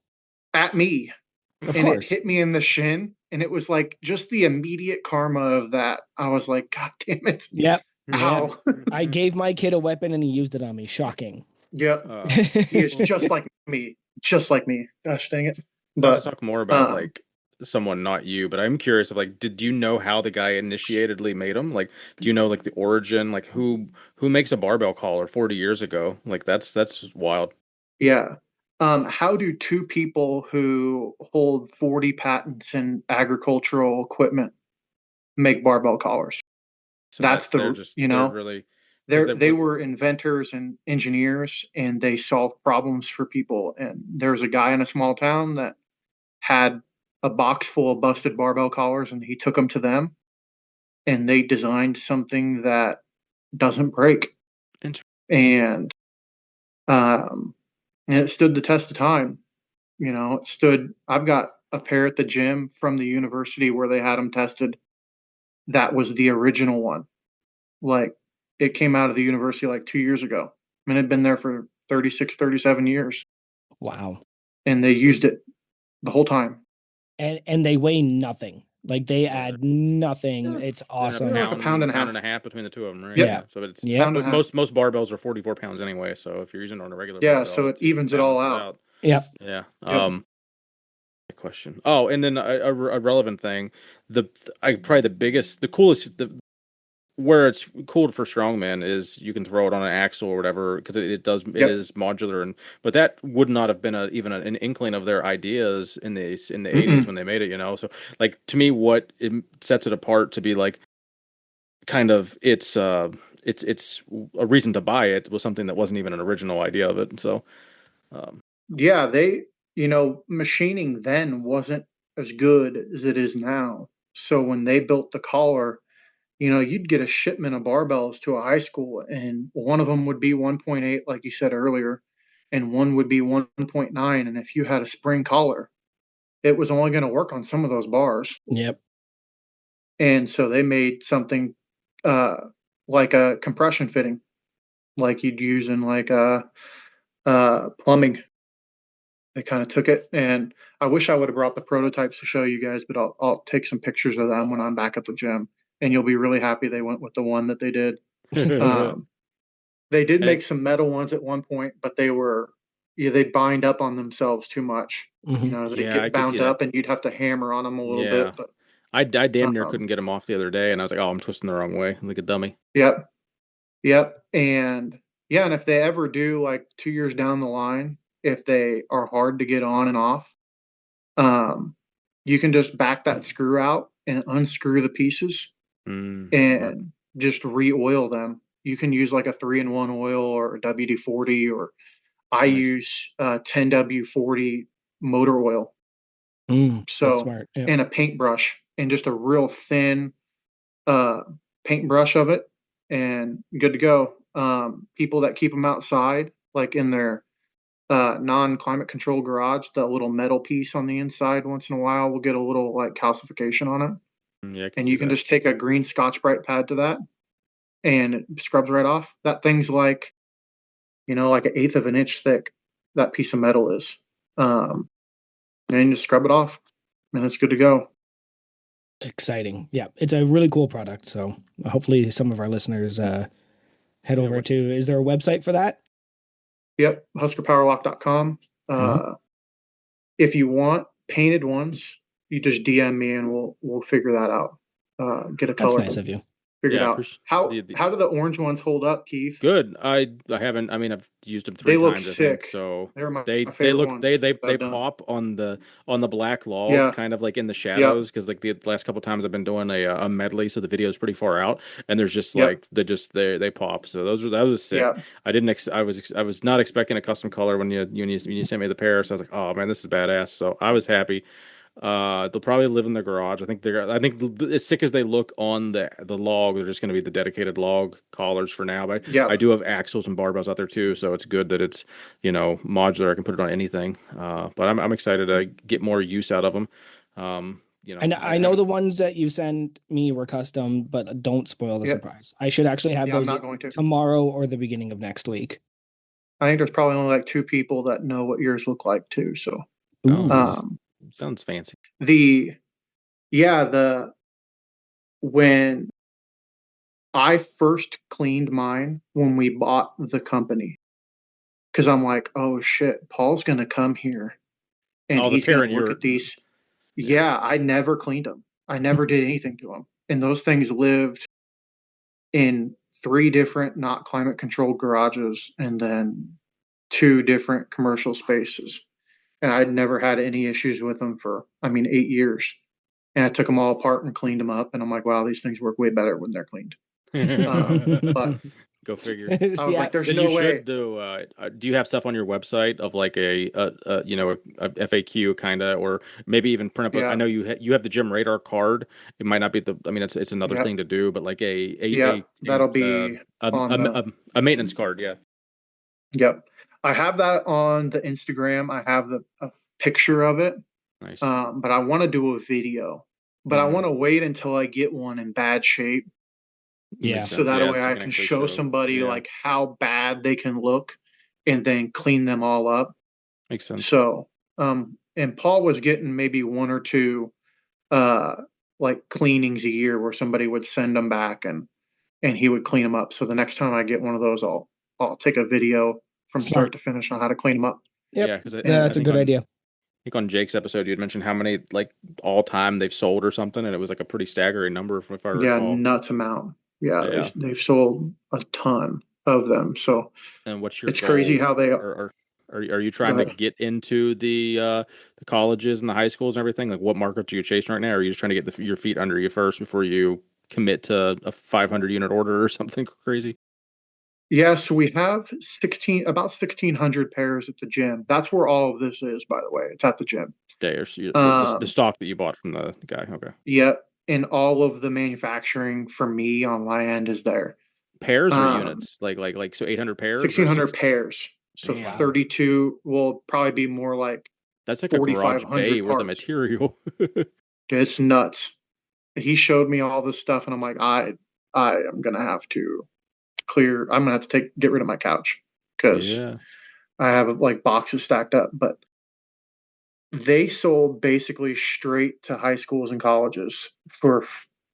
Speaker 3: at me,
Speaker 2: Of
Speaker 3: and it
Speaker 2: course.
Speaker 3: hit me in the shin, and it was like just the immediate karma of that. I was like, God damn it.
Speaker 2: Yep.
Speaker 3: Ow.
Speaker 2: I gave my kid a weapon and he used it on me. Shocking.
Speaker 3: Yep.
Speaker 1: Uh,
Speaker 3: He is just like me. Just like me. Gosh dang it.
Speaker 1: Not to
Speaker 3: But
Speaker 1: talk more about like someone not you, but I'm curious of like, did you know how the guy initiatedly made them? Like, do you know like the origin, like who makes a barbell collar 40 years ago? Like that's wild.
Speaker 3: yeah. How do two people who hold 40 patents in agricultural equipment make barbell collars?
Speaker 1: So
Speaker 3: That's
Speaker 1: they're really because they
Speaker 3: they
Speaker 1: would
Speaker 3: were inventors and engineers, and they solved problems for people. And there's a guy in a small town that had a box full of busted barbell collars, and he took them to them, and they designed something that doesn't break. And um, and it stood the test of time. It stood. I've got a pair at the gym from the university where they had them tested. That was the original one. Like it came out of the university like 2 years ago. I mean, it had been there for 36, 37 years,
Speaker 2: Wow.
Speaker 3: and they used it the whole time.
Speaker 2: And they weigh nothing. Like they add nothing.
Speaker 3: Yeah,
Speaker 2: It's
Speaker 1: They're in a
Speaker 2: awesome.
Speaker 3: like a pound and a
Speaker 1: pound
Speaker 3: half.
Speaker 1: and a half between the two of them, right?
Speaker 3: Yep,
Speaker 2: Yeah.
Speaker 1: Yeah. So it's
Speaker 2: Yep.
Speaker 3: pound and
Speaker 1: but
Speaker 3: a half.
Speaker 1: most barbells are 44 pounds anyway. So if you're using it on a regular
Speaker 3: Yeah,
Speaker 1: barbell,
Speaker 3: so it
Speaker 1: it
Speaker 3: evens it all
Speaker 1: balances
Speaker 3: out.
Speaker 1: out.
Speaker 2: Yep.
Speaker 1: Yeah.
Speaker 3: Yep.
Speaker 1: Question. Oh, and then a relevant thing, probably the coolest, where it's cool for strongman is you can throw it on an axle or whatever because it
Speaker 3: Yep.
Speaker 1: is modular, and but that would not have been even an inkling of their ideas in the 80s
Speaker 3: Mm-mm.
Speaker 1: when they made it, you know. So like to me, what it sets it apart to be like kind of it's a reason to buy it was something that wasn't even an original idea of it. So um,
Speaker 3: Yeah, machining then wasn't as good as it is now. So when they built the collar, you'd get a shipment of barbells to a high school, and one of them would be 1.8, like you said earlier, and one would be 1.9. And if you had a spring collar, it was only going to work on some of those bars.
Speaker 2: Yep.
Speaker 3: And so they made something uh, like a compression fitting, like you'd use in like plumbing. They kind of took it, and I wish I would have brought the prototypes to show you guys, but I'll take some pictures of them when I'm back at the gym, and you'll be really happy they went with the one that they did.
Speaker 1: and
Speaker 3: Um, they did make
Speaker 1: it,
Speaker 3: some metal ones at one point, but they bind up on themselves too much.
Speaker 2: Hmm.
Speaker 3: They
Speaker 1: yeah, I
Speaker 3: get
Speaker 1: could see
Speaker 3: bound
Speaker 1: that.
Speaker 3: up, and you'd have to hammer on them a little
Speaker 1: Yeah,
Speaker 3: bit. But
Speaker 1: I damn near couldn't
Speaker 3: um,
Speaker 1: get him off the other day, and I was like, oh, I'm twisting the wrong way, like a dummy.
Speaker 3: yep, yep, and yeah, and if they ever do, like 2 years down the line, if they are hard to get on and off, um, you can just back that screw out and unscrew the pieces
Speaker 1: Smart.
Speaker 3: and just re-oil them. You can use like a 3-in-1 oil or a WD-40, or I
Speaker 1: Nice.
Speaker 3: use 10W40 motor oil.
Speaker 2: That's
Speaker 3: So,
Speaker 2: smart. Yep.
Speaker 3: and a paintbrush and just a real thin uh, paintbrush of it, and good to go. People that keep them outside, like in their non-climate controlled garage, the little metal piece on the inside once in a while will get a little like calcification on it.
Speaker 1: Yeah, I could
Speaker 3: And
Speaker 1: see
Speaker 3: you can
Speaker 1: that.
Speaker 3: just take a green Scotch Brite pad to that, and it scrubs right off. That thing's like an eighth of an inch thick, that piece of metal is. And you just scrub it off, and it's good to go.
Speaker 2: Exciting. Yeah. It's a really cool product. So hopefully some of our listeners head
Speaker 1: Yeah,
Speaker 2: over to, is there a website for that?
Speaker 3: Yep, huskerpowerlock.com.
Speaker 2: Mm-hmm.
Speaker 3: If you want painted ones, you just DM me and we'll figure that out. Get a
Speaker 2: That's
Speaker 3: color
Speaker 2: nice of you.
Speaker 3: figured
Speaker 1: yeah, I
Speaker 3: out.
Speaker 1: appreciate the
Speaker 3: How do the orange ones hold up, Keith?
Speaker 1: good. I haven't. I mean, I've used them
Speaker 3: They
Speaker 1: three
Speaker 3: look
Speaker 1: times, I think.
Speaker 3: sick.
Speaker 1: So
Speaker 3: They're my
Speaker 1: they
Speaker 3: favorite
Speaker 1: look
Speaker 3: ones that
Speaker 1: they
Speaker 3: I've done.
Speaker 1: pop on the black log,
Speaker 3: Yeah.
Speaker 1: kind of like in the
Speaker 3: Yep.
Speaker 1: shadows, because like the last couple times I've been doing a medley, so the video is pretty far out, and there's just
Speaker 3: Yep.
Speaker 1: like they pop. So that was sick.
Speaker 3: Yep.
Speaker 1: I didn't I was not expecting a custom color when you sent me the pair. So I was like, oh man, this is badass. So I was happy. They'll probably live in their garage. I think as sick as they look on the log, they're just going to be the dedicated log collars for now. But I
Speaker 3: Yep.
Speaker 1: do have axles and barbells out there too, so it's good that it's modular. I can put it on anything. But I'm excited to get more use out of them. I
Speaker 2: I know the
Speaker 1: haven't.
Speaker 2: ones that you sent me were custom, but don't spoil the
Speaker 3: Yep.
Speaker 2: surprise. I should actually have
Speaker 3: Yeah, I'm
Speaker 2: those
Speaker 3: not going to.
Speaker 2: tomorrow or the beginning of next week.
Speaker 3: I think there's probably only like 2 people that know what yours look like too. So
Speaker 1: Oh,
Speaker 2: Ooh.
Speaker 1: nice.
Speaker 3: um
Speaker 1: Sounds fancy.
Speaker 3: the yeah, the when I first cleaned mine when we bought the company, because I'm like, oh shit, Paul's gonna come here and
Speaker 1: Oh, the
Speaker 3: he's
Speaker 1: pair
Speaker 3: gonna
Speaker 1: in
Speaker 3: look
Speaker 1: your
Speaker 3: at these.
Speaker 1: yeah.
Speaker 3: Yeah, I never cleaned them. I never did anything to them. And those things lived in 3 different not climate controlled garages and then 2 different commercial spaces. And I'd never had any issues with them for, I mean, 8 years. And I took them all apart and cleaned them up. And I'm like, wow, these things work way better when they're cleaned. But
Speaker 1: Go figure.
Speaker 3: I was
Speaker 2: Yeah.
Speaker 3: like, there's
Speaker 1: Then you
Speaker 3: no
Speaker 1: should
Speaker 3: way.
Speaker 1: do. Do you have stuff on your website of like a FAQ kind of, or maybe even print up? I
Speaker 3: Yeah.
Speaker 1: know you have the Gym Radar card. It might not be the. I mean, it's another
Speaker 3: Yep.
Speaker 1: thing to do, but like
Speaker 3: Yep. That'll be on the.
Speaker 1: a maintenance card. Yeah,
Speaker 3: Yep. I have that on the Instagram. I have a picture of it.
Speaker 1: nice.
Speaker 3: But I want to do a video. But I want
Speaker 1: Mm,
Speaker 3: to wait until I get one in bad shape
Speaker 2: Yeah.
Speaker 1: Makes
Speaker 3: So
Speaker 1: sense.
Speaker 3: that
Speaker 1: Yeah,
Speaker 3: way
Speaker 1: so you
Speaker 3: I
Speaker 1: can
Speaker 3: can
Speaker 1: actually
Speaker 3: show
Speaker 1: show.
Speaker 3: somebody
Speaker 1: Yeah,
Speaker 3: like how bad they can look and then clean them all up.
Speaker 1: makes sense.
Speaker 3: So, and Paul was getting maybe one or two, uh, like cleanings a year where somebody would send them back and he would clean them up. So the next time I get one of those, I'll take a video from start
Speaker 2: Smart.
Speaker 3: to finish on how to clean them up.
Speaker 1: Yeah,
Speaker 2: Yep.
Speaker 1: because I
Speaker 2: That's a
Speaker 3: And
Speaker 1: think
Speaker 2: good
Speaker 1: on
Speaker 2: idea.
Speaker 1: Jake's episode, you had mentioned how many like all time they've sold or something, and it was like a pretty staggering number, if I
Speaker 3: yeah,
Speaker 1: recall.
Speaker 3: nuts amount. Yeah,
Speaker 1: Yeah.
Speaker 3: they've sold a ton of them. So
Speaker 1: And what's your
Speaker 3: it's crazy
Speaker 1: goal?
Speaker 3: how they
Speaker 1: Are you
Speaker 3: go
Speaker 1: trying to
Speaker 3: ahead.
Speaker 1: get into the colleges and the high schools and everything? Like, what markets are you chasing right now? Or are you just trying to get your feet under you first before you commit to a 500 unit order or something crazy?
Speaker 3: Yes, we have about 1,600 pairs at the gym. That's where all of this is, by the way. It's at the gym.
Speaker 1: Day or so the
Speaker 3: Um,
Speaker 1: stock that you bought from the guy. Okay.
Speaker 3: yep, and all of the manufacturing for me on my end is there.
Speaker 1: Pairs or
Speaker 3: Um,
Speaker 1: units? So 800 pairs or
Speaker 3: 1,600
Speaker 1: six?
Speaker 3: pairs. So
Speaker 1: Damn,
Speaker 2: Wow.
Speaker 3: 32 will probably be more like
Speaker 1: that's like a garage bay
Speaker 3: 4,500
Speaker 1: worth of
Speaker 3: parts.
Speaker 1: material.
Speaker 3: It's nuts. He showed me all this stuff, and I'm like, I am gonna have to I'm gonna have to get rid of my couch because
Speaker 1: Yeah.
Speaker 3: I have like boxes stacked up. But they sold basically straight to high schools and colleges for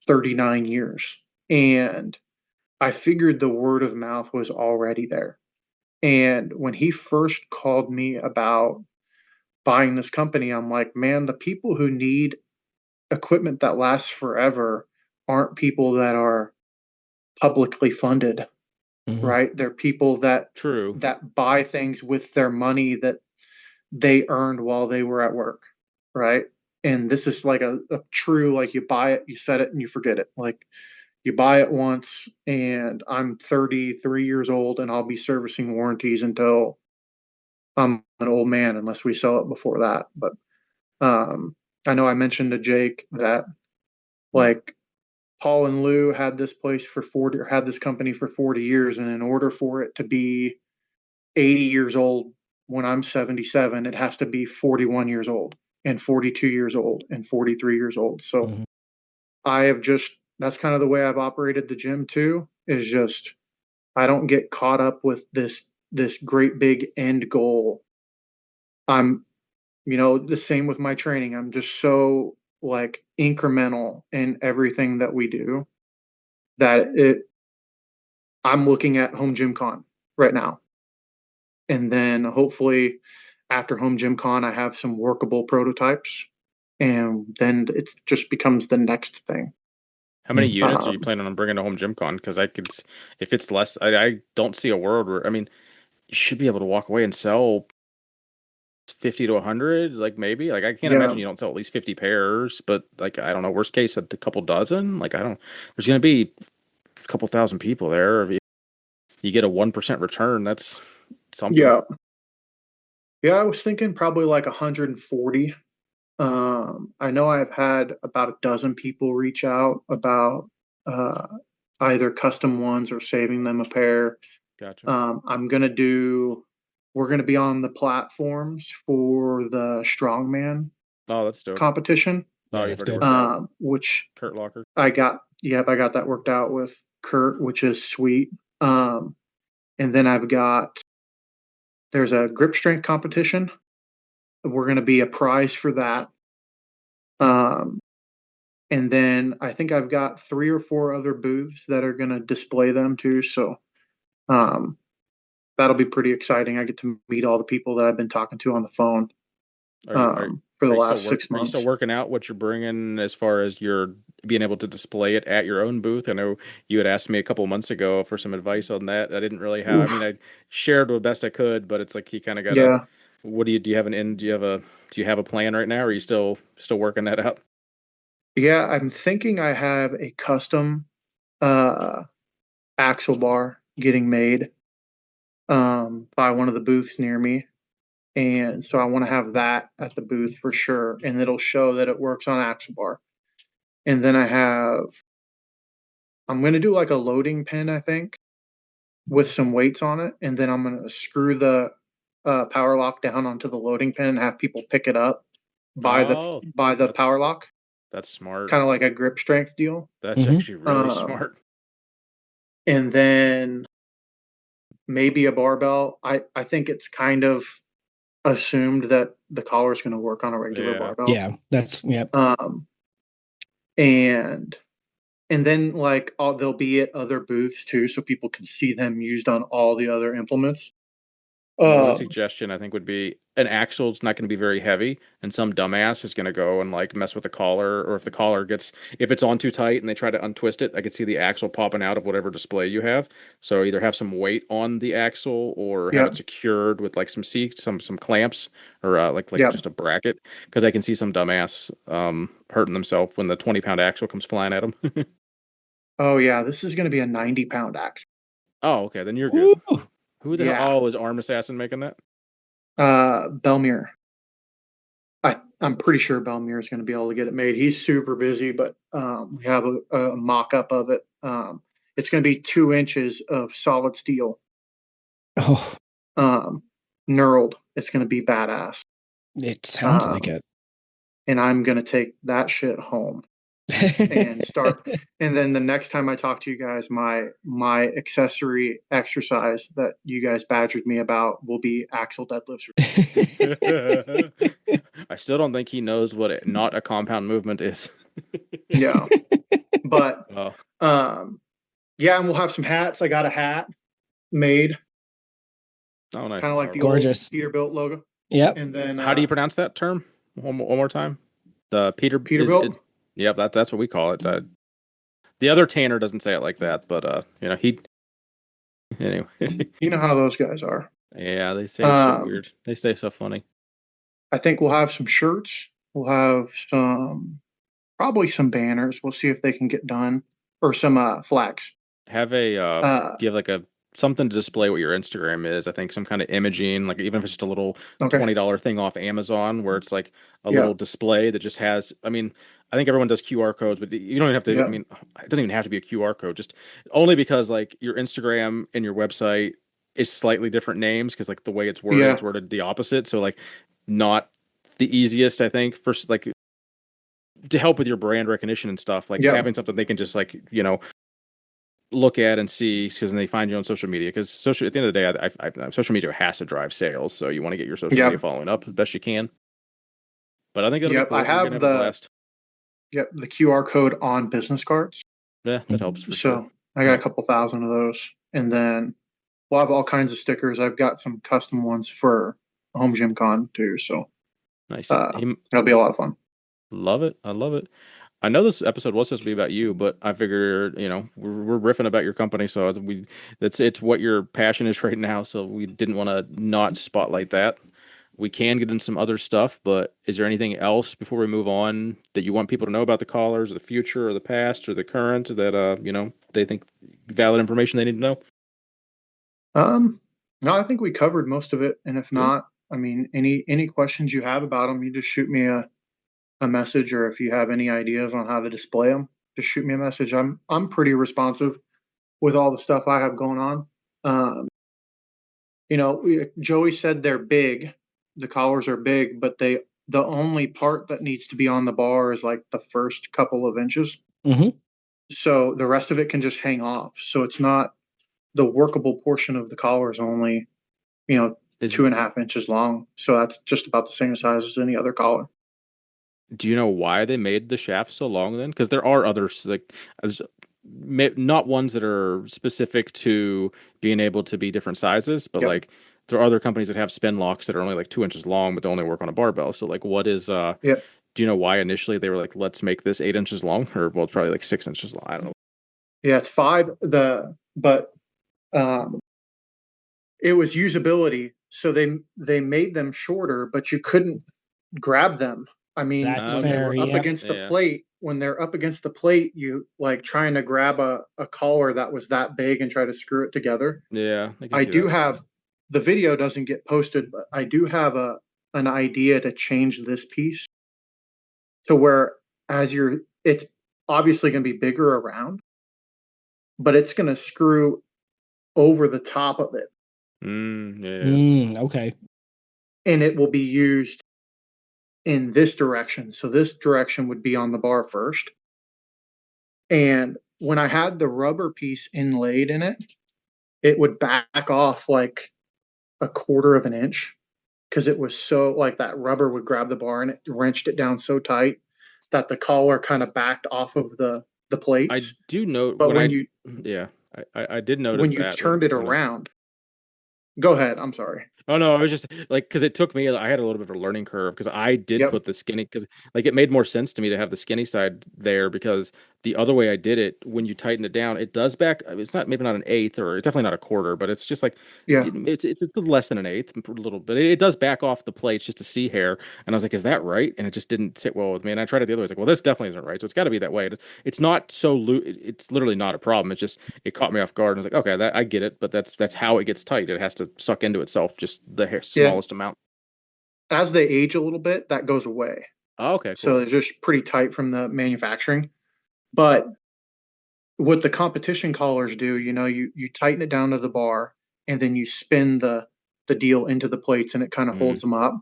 Speaker 3: 39 years. And I figured the word of mouth was already there. And when he first called me about buying this company, I'm like, man, the people who need equipment that lasts forever aren't people that are publicly funded,
Speaker 2: Mhm.
Speaker 3: right? They're people
Speaker 1: True.
Speaker 3: that buy things with their money that they earned while they were at work, right? And this is like a true, like, you buy it, you set it, and you forget it. Like, you buy it once, and I'm 33 years old, and I'll be servicing warranties until I'm an old man, unless we sell it before that. But I know I mentioned to Jake that, like, Paul and Lou had this place for 40, or had this company for 40 years, and in order for it to be 80 years old when I'm 77, it has to be 41 years old and 42 years old and 43 years old. So
Speaker 2: Mhm.
Speaker 3: I have just, that's kind of the way I've operated the gym too, is just, I don't get caught up with this great big end goal. I'm, the same with my training. I'm just so like incremental in everything that we do that I'm looking at home gym con right now. And then hopefully after home gym con, I have some workable prototypes, and then it just becomes the next thing.
Speaker 1: How many
Speaker 2: Mhm.
Speaker 1: units are you planning on bringing to Home Gym Con? Because if it's less, I don't see a world where, I mean, you should be able to walk away and sell 50 to 100, like maybe. Like, I can't
Speaker 3: Yeah,
Speaker 1: imagine you don't sell at least 50 pairs, but like, I don't know, worst case, a couple dozen. Like, I don't, there's going to be a couple thousand people there. If you get a 1% return, that's something.
Speaker 3: yeah, yeah. I was thinking probably like 140. I know I've had about a dozen people reach out about uh, either custom ones or saving them a pair.
Speaker 1: Gotcha.
Speaker 3: I'm gonna do. We're gonna be on the platforms for the strongman
Speaker 1: Oh, that's dope.
Speaker 3: competition,
Speaker 1: Oh,
Speaker 2: Yeah,
Speaker 1: you've
Speaker 2: that's
Speaker 1: already
Speaker 2: good.
Speaker 1: worked out
Speaker 3: which
Speaker 1: Kurt Locker.
Speaker 3: I got. Yep, I got that worked out with Kurt, which is sweet. Um, and then there's a grip strength competition. We're gonna be a prize for that. Um, and then I think I've got 3 or 4 other booths that are gonna display them too. So um, that'll be pretty exciting. I get to meet all the people that I've been talking to on the phone
Speaker 1: Are you are
Speaker 3: for the
Speaker 1: are you still
Speaker 3: last 6 months.
Speaker 1: working out what you're bringing as far as your being able to display it at your own booth? I know you had asked me a couple months ago for some advice on that. I didn't really have. I mean,
Speaker 3: Oof.
Speaker 1: I shared the best I could, but it's like you kind of gotta.
Speaker 3: Yeah,
Speaker 1: What do you have an end? Do you have a plan right now? Or are you still working that out?
Speaker 3: yeah. I'm thinking I have a custom uh, axle bar getting made by one of the booths near me. And so I want to have that at the booth for sure. And it'll show that it works on axle bar. And then I'm going to do like a loading pin, I think, with some weights on it. And then I'm going to screw the power lock down onto the loading pin and have people pick it up
Speaker 1: Oh,
Speaker 3: by the
Speaker 1: that's
Speaker 3: power lock,
Speaker 1: that's smart.
Speaker 3: kind of like a grip strength deal.
Speaker 1: That's
Speaker 2: Mhm.
Speaker 1: actually really
Speaker 3: Um,
Speaker 1: smart.
Speaker 3: and then maybe a barbell. I think it's kind of assumed that the collar is going to work on a regular
Speaker 1: Yeah.
Speaker 3: barbell.
Speaker 2: Yeah, that's yep.
Speaker 3: And then like they'll be at other booths too, so people can see them used on all the other implements.
Speaker 1: One suggestion I think would be an axle is not going to be very heavy, and some dumbass is going to go and like mess with the collar, or if the collar gets if it's on too tight and they try to untwist it, I could see the axle popping out of whatever display you have. So either have some weight on the axle or have
Speaker 3: Yeah,
Speaker 1: it secured with like some seats, some clamps, or like
Speaker 3: yeah.
Speaker 1: just a bracket, because I can see some dumbass hurting themselves when the 20-pound axle comes flying at them.
Speaker 3: Oh yeah, this is going to be a 90-pound axle.
Speaker 1: Oh, okay, then you're good.
Speaker 2: Woo!
Speaker 1: Who the hell?
Speaker 3: Yeah,
Speaker 1: Oh, is Arm Assassin making that?
Speaker 3: Belmir. I'm pretty sure Belmir is going to be able to get it made. He's super busy, but we have a mock-up of it. It's going to be 2 inches of solid steel,
Speaker 2: Oh,
Speaker 3: knurled. It's going to be badass.
Speaker 2: it sounds like it.
Speaker 3: And I'm going to take that shit home and start. And then the next time I talk to you guys, my accessory exercise that you guys badgered me about will be axle deadlifts.
Speaker 1: I still don't think he knows what not a compound movement is.
Speaker 3: Yeah, but
Speaker 1: Oh,
Speaker 3: yeah, and we'll have some hats. I got a hat made,
Speaker 1: oh, nice.
Speaker 3: kind of like the
Speaker 2: Gorgeous.
Speaker 3: old Peterbilt logo.
Speaker 2: Yep.
Speaker 3: And then
Speaker 1: How do you pronounce that term? One more time. The
Speaker 3: Peterbilt?
Speaker 1: Yep, that's what we call it. The other Tanner doesn't say it like that, but he anyway.
Speaker 3: You know how those guys are.
Speaker 1: Yeah, they say shit weird. They say so funny.
Speaker 3: I think we'll have some shirts. We'll have probably some banners. We'll see if they can get done, or some flags.
Speaker 1: Have a do you have like a something to display what your Instagram is? I think some kind of imaging, like even if it's just a little
Speaker 3: Okay.
Speaker 1: $20 thing off Amazon, where it's like a
Speaker 3: Yeah.
Speaker 1: little display that just has. I mean, I think everyone does QR codes, but you don't even have to.
Speaker 3: Yeah.
Speaker 1: I mean, it doesn't even have to be a QR code. Just only because like your Instagram and your website is slightly different names, because like the way it's worded,
Speaker 3: Yeah.
Speaker 1: it's worded the opposite. So like not the easiest, I think, for like to help with your brand recognition and stuff. Like
Speaker 3: Yeah.
Speaker 1: having something they can just like look at and see, because then they find you on social media, because at the end of the day, social media has to drive sales, so you want to get your social
Speaker 3: Yep.
Speaker 1: media following up as best you can. But I think it'll be
Speaker 3: Yep.
Speaker 1: cool.
Speaker 3: I
Speaker 1: We're gonna
Speaker 3: have
Speaker 1: have a blast.
Speaker 3: the QR code on business cards.
Speaker 1: Yeah, that helps for
Speaker 3: So
Speaker 1: sure.
Speaker 3: I got
Speaker 1: Yeah.
Speaker 3: a couple thousand of those, and then we'll have all kinds of stickers. I've got some custom ones for Home Gym Con too. So
Speaker 1: Nice.
Speaker 3: it'll be a lot of fun.
Speaker 1: Love it. I love it. I know this episode was supposed to be about you, but I figured, we're riffing about your company, so it's what your passion is right now. So we didn't want to not spotlight that. We can get into some other stuff, but is there anything else before we move on that you want people to know about the collars, or the future, or the past, or the current that they think valid information they need to know?
Speaker 3: No, I think we covered most of it, and if
Speaker 1: Yeah.
Speaker 3: not, I mean, any questions you have about them, you just shoot me a message, or if you have any ideas on how to display them, just shoot me a message. I'm pretty responsive with all the stuff I have going on. Joey said they're big. The collars are big, but the only part that needs to be on the bar is like the first couple of inches.
Speaker 2: Mm-hmm.
Speaker 3: So the rest of it can just hang off. So it's not the workable portion of the collar is only,
Speaker 1: Is
Speaker 3: 2.5 inches long. So that's just about the same size as any other collar.
Speaker 1: Do you know why they made the shaft so long then? Because there are others, like not ones that are specific to being able to be different sizes, but
Speaker 3: Yep.
Speaker 1: like there are other companies that have spin locks that are only like 2 inches long, but they only work on a barbell. So like, what is
Speaker 3: Yep.
Speaker 1: do you know why initially they were like, let's make this 8 inches long, or well, it's probably like 6 inches long. I don't know.
Speaker 3: Yeah, it's 5. But it was usability, so they made them shorter, but you couldn't grab them. I mean,
Speaker 2: That's
Speaker 3: when
Speaker 2: fair,
Speaker 3: they were up
Speaker 2: yep.
Speaker 3: against the
Speaker 1: Yeah.
Speaker 3: plate, when they're up against the plate, you like trying to grab a collar that was that big and try to screw it together.
Speaker 1: Yeah, I can
Speaker 3: I
Speaker 1: see
Speaker 3: do
Speaker 1: that.
Speaker 3: have the video doesn't get posted, but I do have an idea to change this piece to where it's obviously going to be bigger around, but it's going to screw over the top of it,
Speaker 1: Yeah.
Speaker 2: Okay.
Speaker 3: and it will be used in this direction. So this direction would be on the bar first, and when I had the rubber piece inlaid in it, it would back off like a quarter of an inch because it was so like that rubber would grab the bar and it wrenched it down so tight that the collar kind of backed off of the
Speaker 1: I
Speaker 3: plates.
Speaker 1: do know
Speaker 3: But
Speaker 1: yeah, I did notice
Speaker 3: when you
Speaker 1: that
Speaker 3: turned it
Speaker 1: when it.
Speaker 3: around, go ahead. I'm sorry.
Speaker 1: Oh no, I was just like because it took me. I had a little bit of a learning curve because I did
Speaker 3: Yep.
Speaker 1: put the skinny because like it made more sense to me to have the skinny side there because the other way I did it when you tighten it down, it does back. It's not maybe not an eighth or it's definitely not a quarter, but it's just like
Speaker 3: Yeah.
Speaker 1: it's less than an eighth, a little bit. It does back off the plates just to see hair, and I was like, is that right? And it just didn't sit well with me. And I tried it the other way. I was like, well, this definitely isn't right. So it's got to be that way. It's not so it's literally not a problem. It's just it caught me off guard. And I was like, okay, that I get it, but that's how it gets tight. It has to suck into itself just the
Speaker 3: Yeah.
Speaker 1: smallest amount.
Speaker 3: As they age a little bit, that goes away.
Speaker 1: Oh, okay,
Speaker 3: So
Speaker 1: cool.
Speaker 3: it's just pretty tight from the manufacturing. But what the competition collars do, you tighten it down to the bar and then you spin the deal into the plates and it kind of
Speaker 1: Mm,
Speaker 3: holds them up.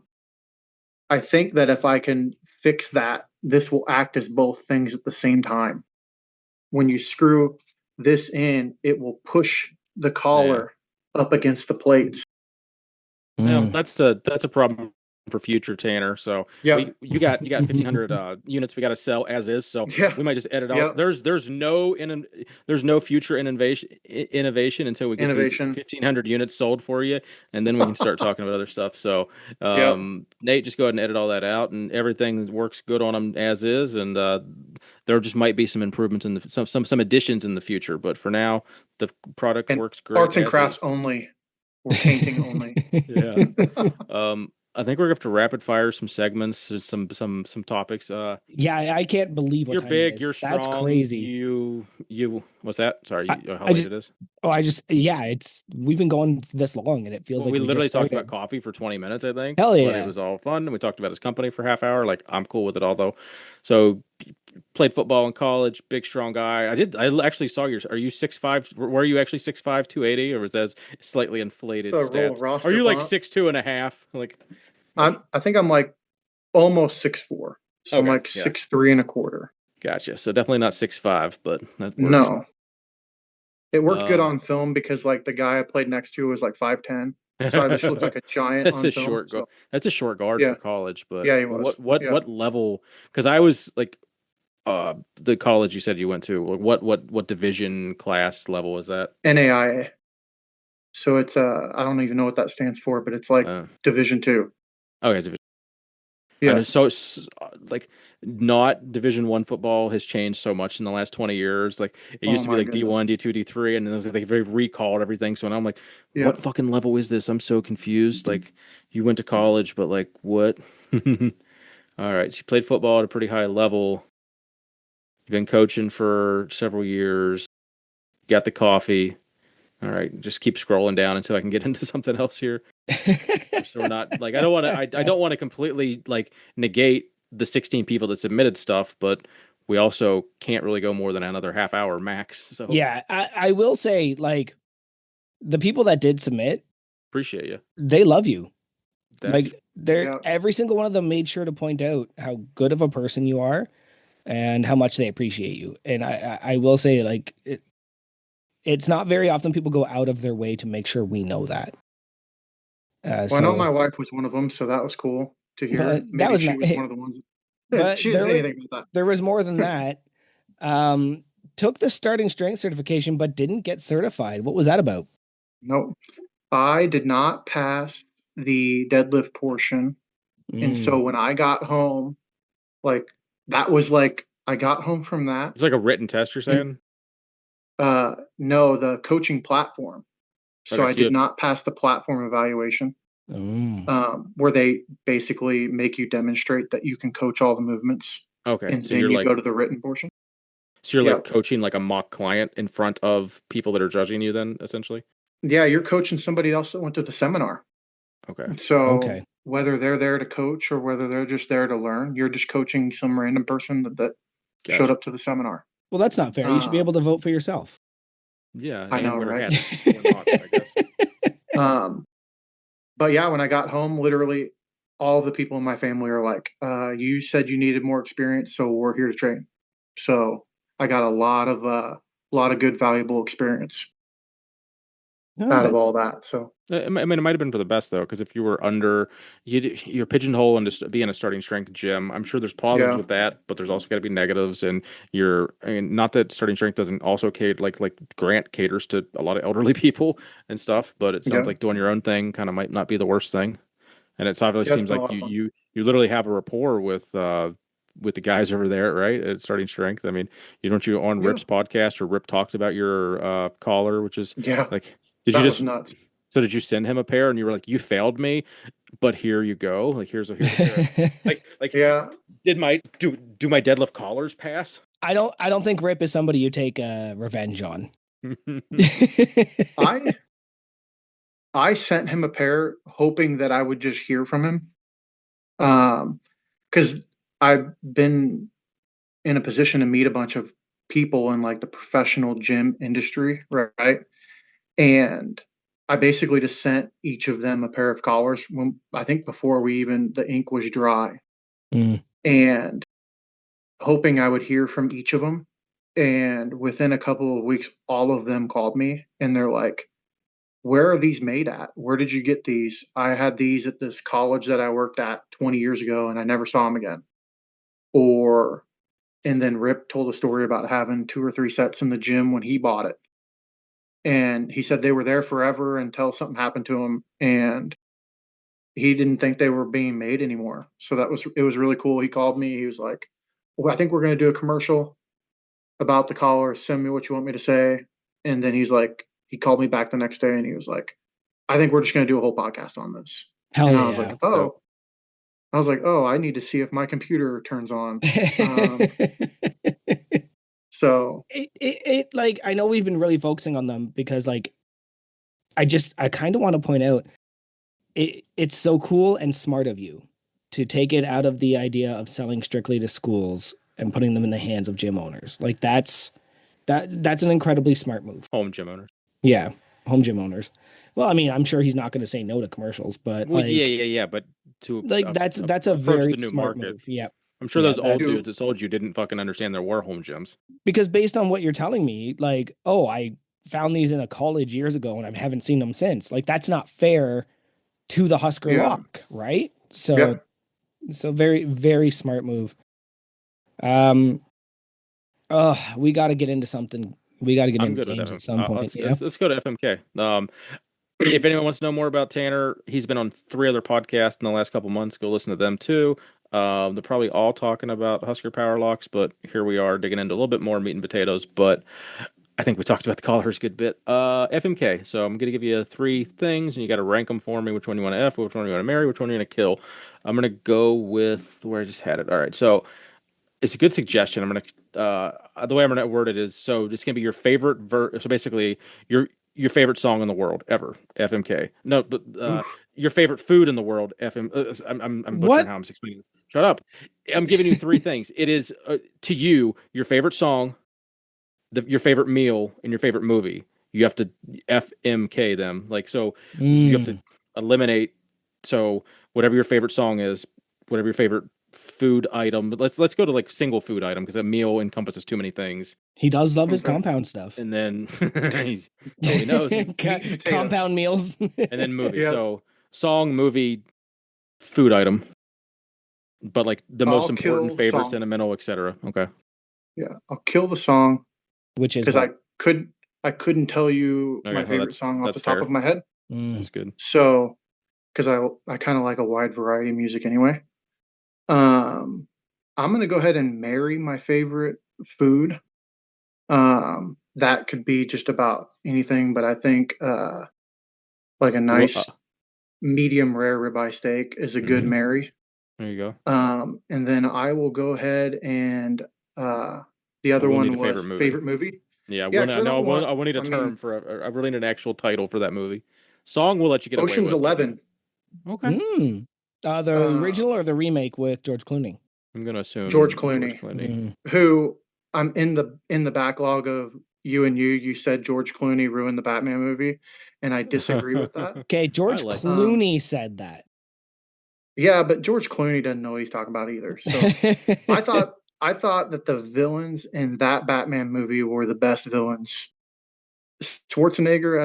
Speaker 3: I think that if I can fix that, this will act as both things at the same time. When you screw this in, it will push the
Speaker 1: yeah.
Speaker 3: collar up against the plates.
Speaker 1: Well,
Speaker 2: Mm.
Speaker 1: that's a problem for future Tanner. So
Speaker 3: Yep.
Speaker 1: you got 1,500 units we got to sell as is. So
Speaker 3: Yeah.
Speaker 1: we might just edit out.
Speaker 3: Yep.
Speaker 1: There's no future innovation until we get these
Speaker 3: Innovation.
Speaker 1: 1,500 units sold for you, and then we can start talking about other stuff. So
Speaker 3: Yep.
Speaker 1: Nate, just go ahead and edit all that out, and everything works good on them as is. And there just might be some improvements in some additions in the future, but for now, the product
Speaker 3: And
Speaker 1: works great
Speaker 3: arts and
Speaker 1: as
Speaker 3: crafts
Speaker 1: is.
Speaker 3: only or painting only.
Speaker 1: Yeah. I think we're gonna have to rapid fire some segments, some topics.
Speaker 2: Yeah, I can't believe what
Speaker 1: You're
Speaker 2: time it
Speaker 1: big, you're
Speaker 2: is. That's
Speaker 1: strong.
Speaker 2: crazy.
Speaker 1: What's that? Sorry,
Speaker 2: I,
Speaker 1: how
Speaker 2: I
Speaker 1: late
Speaker 2: just
Speaker 1: it is?
Speaker 2: yeah, we've been going this long and it feels
Speaker 1: Well,
Speaker 2: like
Speaker 1: we
Speaker 2: we just
Speaker 1: literally talked about
Speaker 2: started.
Speaker 1: coffee for 20 minutes, I think,
Speaker 2: Hell
Speaker 1: but it
Speaker 2: yeah.
Speaker 1: was all fun. And we talked about his company for half hour. Like I'm cool with it all though. So played football in college, big strong guy. I actually saw are you 6'5"? Were you actually 6'5", 280, or was that slightly inflated
Speaker 3: So roll
Speaker 1: stats? Are
Speaker 3: roster
Speaker 1: you like
Speaker 3: bump.
Speaker 1: 6'2" and a half? Like
Speaker 3: I think I'm like almost 6'4". So I'm
Speaker 1: okay,
Speaker 3: like
Speaker 1: yeah.
Speaker 3: 6'3" and a quarter.
Speaker 1: Gotcha. So definitely not 6'5", but that works.
Speaker 3: No. It worked good
Speaker 1: Um,
Speaker 3: on film because like the guy I played next to was like 5'10". So I just looked like a giant
Speaker 1: that's
Speaker 3: on
Speaker 1: a
Speaker 3: film.
Speaker 1: short
Speaker 3: So
Speaker 1: that's a short guard
Speaker 3: yeah.
Speaker 1: for college. But
Speaker 3: Yeah, he was.
Speaker 1: what
Speaker 3: Yeah.
Speaker 1: level? Because I was like, the college you said you went to. What division class level is that?
Speaker 3: NAIA. So it's I don't even know what that stands for, but it's like
Speaker 1: Uh,
Speaker 3: Division 2.
Speaker 1: okay, I know.
Speaker 3: Yeah.
Speaker 1: So like, not Division 1 football has changed so much in the last 20 years. Like it
Speaker 3: Oh
Speaker 1: used to be
Speaker 3: my
Speaker 1: like
Speaker 3: goodness.
Speaker 1: D1, D2, D3, and then they've recalled everything. So now I'm like,
Speaker 3: Yeah.
Speaker 1: what fucking level is this? I'm so confused. Like you went to college, but like what? All right, so you played football at a pretty high level. You've been coaching for several years. Got the coffee. All right, just keep scrolling down until I can get into something else here. So we're not like I don't want to completely like negate the 16 people that submitted stuff, but we also can't really go more than another half hour max. So
Speaker 2: Yeah, I will say, like, the people that did submit,
Speaker 1: appreciate you.
Speaker 2: they love you.
Speaker 1: That's
Speaker 2: Like, they're
Speaker 3: Yeah.
Speaker 2: every single one of them made sure to point out how good of a person you are and how much they appreciate you. And I will say, like, it's not very often people go out of their way to make sure we know that.
Speaker 3: Well, I know
Speaker 2: So,
Speaker 3: my wife was one of them, so that was cool to
Speaker 2: but
Speaker 3: hear.
Speaker 2: that
Speaker 3: Maybe
Speaker 2: was
Speaker 3: she
Speaker 2: not.
Speaker 3: was one of the ones.
Speaker 2: But
Speaker 3: She didn't say anything about
Speaker 2: there was more than that. Took the starting strength certification, but didn't get certified. What was that about?
Speaker 3: that. Nope. I did not pass the deadlift portion. And so
Speaker 2: Mm.
Speaker 3: when I got home, like that was like I got home from that
Speaker 1: it's like a written test. You're
Speaker 3: and
Speaker 1: saying?
Speaker 3: no, the coaching platform. So
Speaker 1: Okay,
Speaker 3: I
Speaker 1: so you
Speaker 3: did
Speaker 1: have,
Speaker 3: not pass the platform evaluation,
Speaker 2: Mm.
Speaker 3: where they basically make you demonstrate that you can coach all the movements,
Speaker 1: okay,
Speaker 3: and then you go to the written portion.
Speaker 1: so you're like
Speaker 3: Yep.
Speaker 1: coaching like a mock client in front of people that are judging you then essentially.
Speaker 3: Yeah, you're coaching somebody else that went to the seminar.
Speaker 1: Okay,
Speaker 3: So
Speaker 2: Okay.
Speaker 3: whether they're there to coach or whether they're just there to learn, you're just coaching some random person that showed
Speaker 1: gotcha.
Speaker 3: up to the seminar.
Speaker 2: Well, that's not fair. You should be able
Speaker 3: Um,
Speaker 2: to vote for yourself.
Speaker 1: Yeah,
Speaker 3: I know,
Speaker 1: and wear
Speaker 3: right?
Speaker 1: hats or not, I guess.
Speaker 3: Um, but yeah, when I got home, literally all of the people in my family are like, you said you needed more experience, so we're here to train. So I got a lot of a lot of good, valuable experience
Speaker 2: No,
Speaker 3: out of
Speaker 2: that's
Speaker 3: all that. So
Speaker 1: I mean, it might have been for the best though, because if you were you're pigeonholed into being a starting strength gym. I'm sure there's positives
Speaker 3: yeah,
Speaker 1: with that, but there's also got to be negatives. And I mean, not that starting strength doesn't also cater like Grant caters to a lot of elderly people and stuff, but it sounds
Speaker 3: yeah,
Speaker 1: like doing your own thing kind of might not be the worst thing. And it obviously
Speaker 3: yeah. It's
Speaker 1: seems
Speaker 3: been a
Speaker 1: like
Speaker 3: lot of fun.
Speaker 1: you literally have a rapport with the guys over there, right? At starting strength. I mean, you don't you on
Speaker 3: Yeah,
Speaker 1: Rip's podcast or Rip talked about your collar, which is
Speaker 3: yeah.
Speaker 1: like, did you
Speaker 3: That was
Speaker 1: just
Speaker 3: nuts.
Speaker 1: so did you send him a pair and you were like, you failed me, but here you go. Like here's a pair. Like
Speaker 3: Yeah,
Speaker 1: did my do my deadlift collars pass?
Speaker 2: I don't think Rip is somebody you take revenge on.
Speaker 3: I I sent him a pair hoping that I would just hear from him. Because I've been in a position to meet a bunch of people in like the professional gym industry, right? And I basically just sent each of them a pair of collars when I think before we even the ink was dry,
Speaker 2: Mm.
Speaker 3: and hoping I would hear from each of them. And within a couple of weeks, all of them called me and they're like, "Where are these made at? Where did you get these? I had these at this college that I worked at 20 years ago and I never saw them again." Or, and then Rip told a story about having two or three sets in the gym when he bought it. And he said they were there forever until something happened to him. And he didn't think they were being made anymore. So it was really cool. He called me. He was like, "Well, I think we're going to do a commercial about the collar. Send me what you want me to say." And then he called me back the next day and he was like, "I think we're just going to do a whole podcast on this."
Speaker 2: Hell
Speaker 3: And I was like,
Speaker 2: yeah.
Speaker 1: That's dope.
Speaker 3: I need to see if my computer turns on. So
Speaker 2: It like I know we've been really focusing on them because like I kind of want to point out it's so cool and smart of you to take it out of the idea of selling strictly to schools and putting them in the hands of gym owners. Like that's an incredibly smart move.
Speaker 1: Home gym owners.
Speaker 2: Yeah, home gym owners. Well, I mean, I'm sure he's not going to say no to commercials, but
Speaker 1: Well, yeah, but to
Speaker 2: that's a
Speaker 1: approach
Speaker 2: very
Speaker 1: the new
Speaker 2: smart
Speaker 1: market,
Speaker 2: move. Yeah.
Speaker 1: I'm sure
Speaker 2: Yeah,
Speaker 1: those old
Speaker 2: that's
Speaker 1: dudes that sold you didn't fucking understand there were home gyms.
Speaker 2: because based on what you're telling me, like, oh, I found these in a college years ago and I haven't seen them since. Like that's not fair to the Husker
Speaker 3: yeah,
Speaker 2: lock, right?
Speaker 3: yep.
Speaker 2: So very, very smart move. Um, we got to get into something. We got to get
Speaker 1: I'm
Speaker 2: into
Speaker 1: good with
Speaker 2: games
Speaker 1: that.
Speaker 2: at some point. Yeah.
Speaker 1: Let's go to FMK. If anyone wants to know more about Tanner, he's been on 3 other podcasts in the last couple months. Go listen to them too. They're probably all talking about Husker Power Locks, but here we are digging into a little bit more meat and potatoes. But I think we talked about the collars a good bit. FMK. So I'm going to give you 3 things, and you got to rank them for me. Which one you want to F, which one you want to marry, which one you want to kill. I'm going to go with where I just had it. All right. So it's a good suggestion. I'm gonna the way I'm gonna word it is so it's gonna be your favorite so basically your favorite song in the world ever. FMK. No, but
Speaker 3: Oof.
Speaker 1: your favorite food in the world. FM. I'm butchering
Speaker 2: What?
Speaker 1: how I'm explaining. Shut up. I'm giving you 3 things. It is to you your favorite song, your favorite meal, and your favorite movie. You have to FMK them. Like so, you have to
Speaker 2: Mm,
Speaker 1: eliminate. So whatever your favorite song is, whatever your favorite food item. But let's go to like single food item because a meal encompasses too many things.
Speaker 2: he does love his
Speaker 3: Okay.
Speaker 2: compound stuff.
Speaker 1: And then he knows.
Speaker 3: Meat and potatoes.
Speaker 2: Compound meals.
Speaker 1: And then movie.
Speaker 3: Yeah,
Speaker 1: So song, movie, food item, but like the most
Speaker 3: I'll
Speaker 1: important,
Speaker 3: kill the
Speaker 1: favorite,
Speaker 3: song.
Speaker 1: sentimental, etc. Okay.
Speaker 3: Yeah, I'll kill the song
Speaker 2: Which is
Speaker 3: because
Speaker 2: what?
Speaker 3: I couldn't tell you my
Speaker 1: Okay. Well,
Speaker 3: favorite song off
Speaker 1: that's
Speaker 3: the top
Speaker 1: fair.
Speaker 3: of my head.
Speaker 2: Mm.
Speaker 1: That's good.
Speaker 3: So because I kind of like a wide variety of music anyway. Um, I'm gonna go ahead and marry my favorite food. That could be just about anything, but I think like a
Speaker 1: Well,
Speaker 3: nice medium rare ribeye steak is a good
Speaker 2: Mhm.
Speaker 3: marry.
Speaker 1: there you go.
Speaker 3: And then I will go ahead and the
Speaker 1: I
Speaker 3: other
Speaker 1: will need
Speaker 3: one
Speaker 1: a favorite
Speaker 3: was
Speaker 1: movie.
Speaker 3: favorite movie.
Speaker 1: Yeah.
Speaker 3: Yeah,
Speaker 1: Well,
Speaker 3: because I
Speaker 1: no.
Speaker 3: don't want.
Speaker 1: I will need a
Speaker 3: I mean,
Speaker 1: term for. I really need an actual title for that movie. Song we'll let you get away
Speaker 3: Ocean's
Speaker 1: with, but
Speaker 3: 11.
Speaker 1: okay.
Speaker 2: Mm. The
Speaker 3: Uh,
Speaker 2: original or the remake with George Clooney?
Speaker 1: I'm gonna
Speaker 3: George
Speaker 1: assume George
Speaker 3: Clooney,
Speaker 1: Clooney.
Speaker 2: Mm.
Speaker 3: who I'm in the backlog of you and you. You said George Clooney ruined the Batman movie, and I disagree with that.
Speaker 2: Okay,
Speaker 1: I
Speaker 2: George
Speaker 1: like.
Speaker 2: Clooney said that.
Speaker 3: Yeah, but George Clooney doesn't know what he's talking about either. So I thought I thought that the villains in that Batman movie were the best villains. Schwarzenegger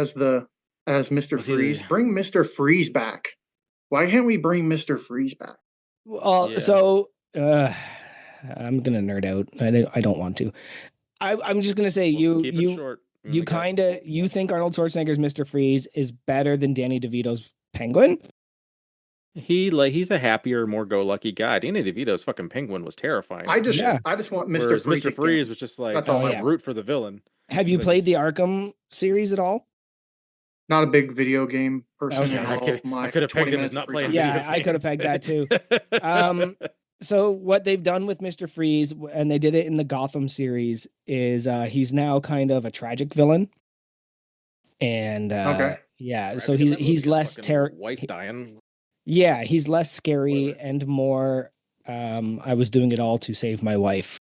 Speaker 3: as Mr.
Speaker 1: Was he the?
Speaker 3: Freeze. Bring Mr. Freeze back. Why can't we bring Mr. Freeze back?
Speaker 2: Well,
Speaker 1: Yeah.
Speaker 2: so I'm gonna nerd out. I don't want to. I'm just gonna say
Speaker 1: Well, keep it short.
Speaker 2: you kind of you think Arnold Schwarzenegger's Mr. Freeze is better than Danny DeVito's Penguin?
Speaker 1: He's a happier, more go-lucky guy. Danny DeVito's fucking Penguin was terrifying.
Speaker 2: Yeah.
Speaker 3: I just want Mr.
Speaker 1: Whereas
Speaker 3: Freeze
Speaker 1: Mr.
Speaker 3: again.
Speaker 1: Freeze was just like,
Speaker 3: That's all
Speaker 2: Oh,
Speaker 3: I
Speaker 2: yeah.
Speaker 3: want.
Speaker 1: root for the villain.
Speaker 2: Have you
Speaker 1: Like
Speaker 2: played the Arkham series at all?
Speaker 3: Not a big video game person
Speaker 2: Okay.
Speaker 3: in
Speaker 1: I
Speaker 3: all
Speaker 1: could
Speaker 3: of my
Speaker 1: I could have
Speaker 3: 20
Speaker 1: pegged him as
Speaker 3: minutes of
Speaker 1: not
Speaker 3: free
Speaker 1: playing
Speaker 3: time.
Speaker 1: video
Speaker 2: Yeah, I could have
Speaker 1: games.
Speaker 2: pegged that too. So what they've done with Mr. Freeze, and they did it in the Gotham series, is he's now kind of a tragic villain. And
Speaker 3: Okay.
Speaker 2: yeah,
Speaker 1: Right,
Speaker 2: so
Speaker 1: because that movie
Speaker 2: he's
Speaker 1: is
Speaker 2: less
Speaker 1: fucking white dying.
Speaker 2: Yeah, he's less scary
Speaker 1: Spoiler.
Speaker 2: and more I was doing it all to save my wife.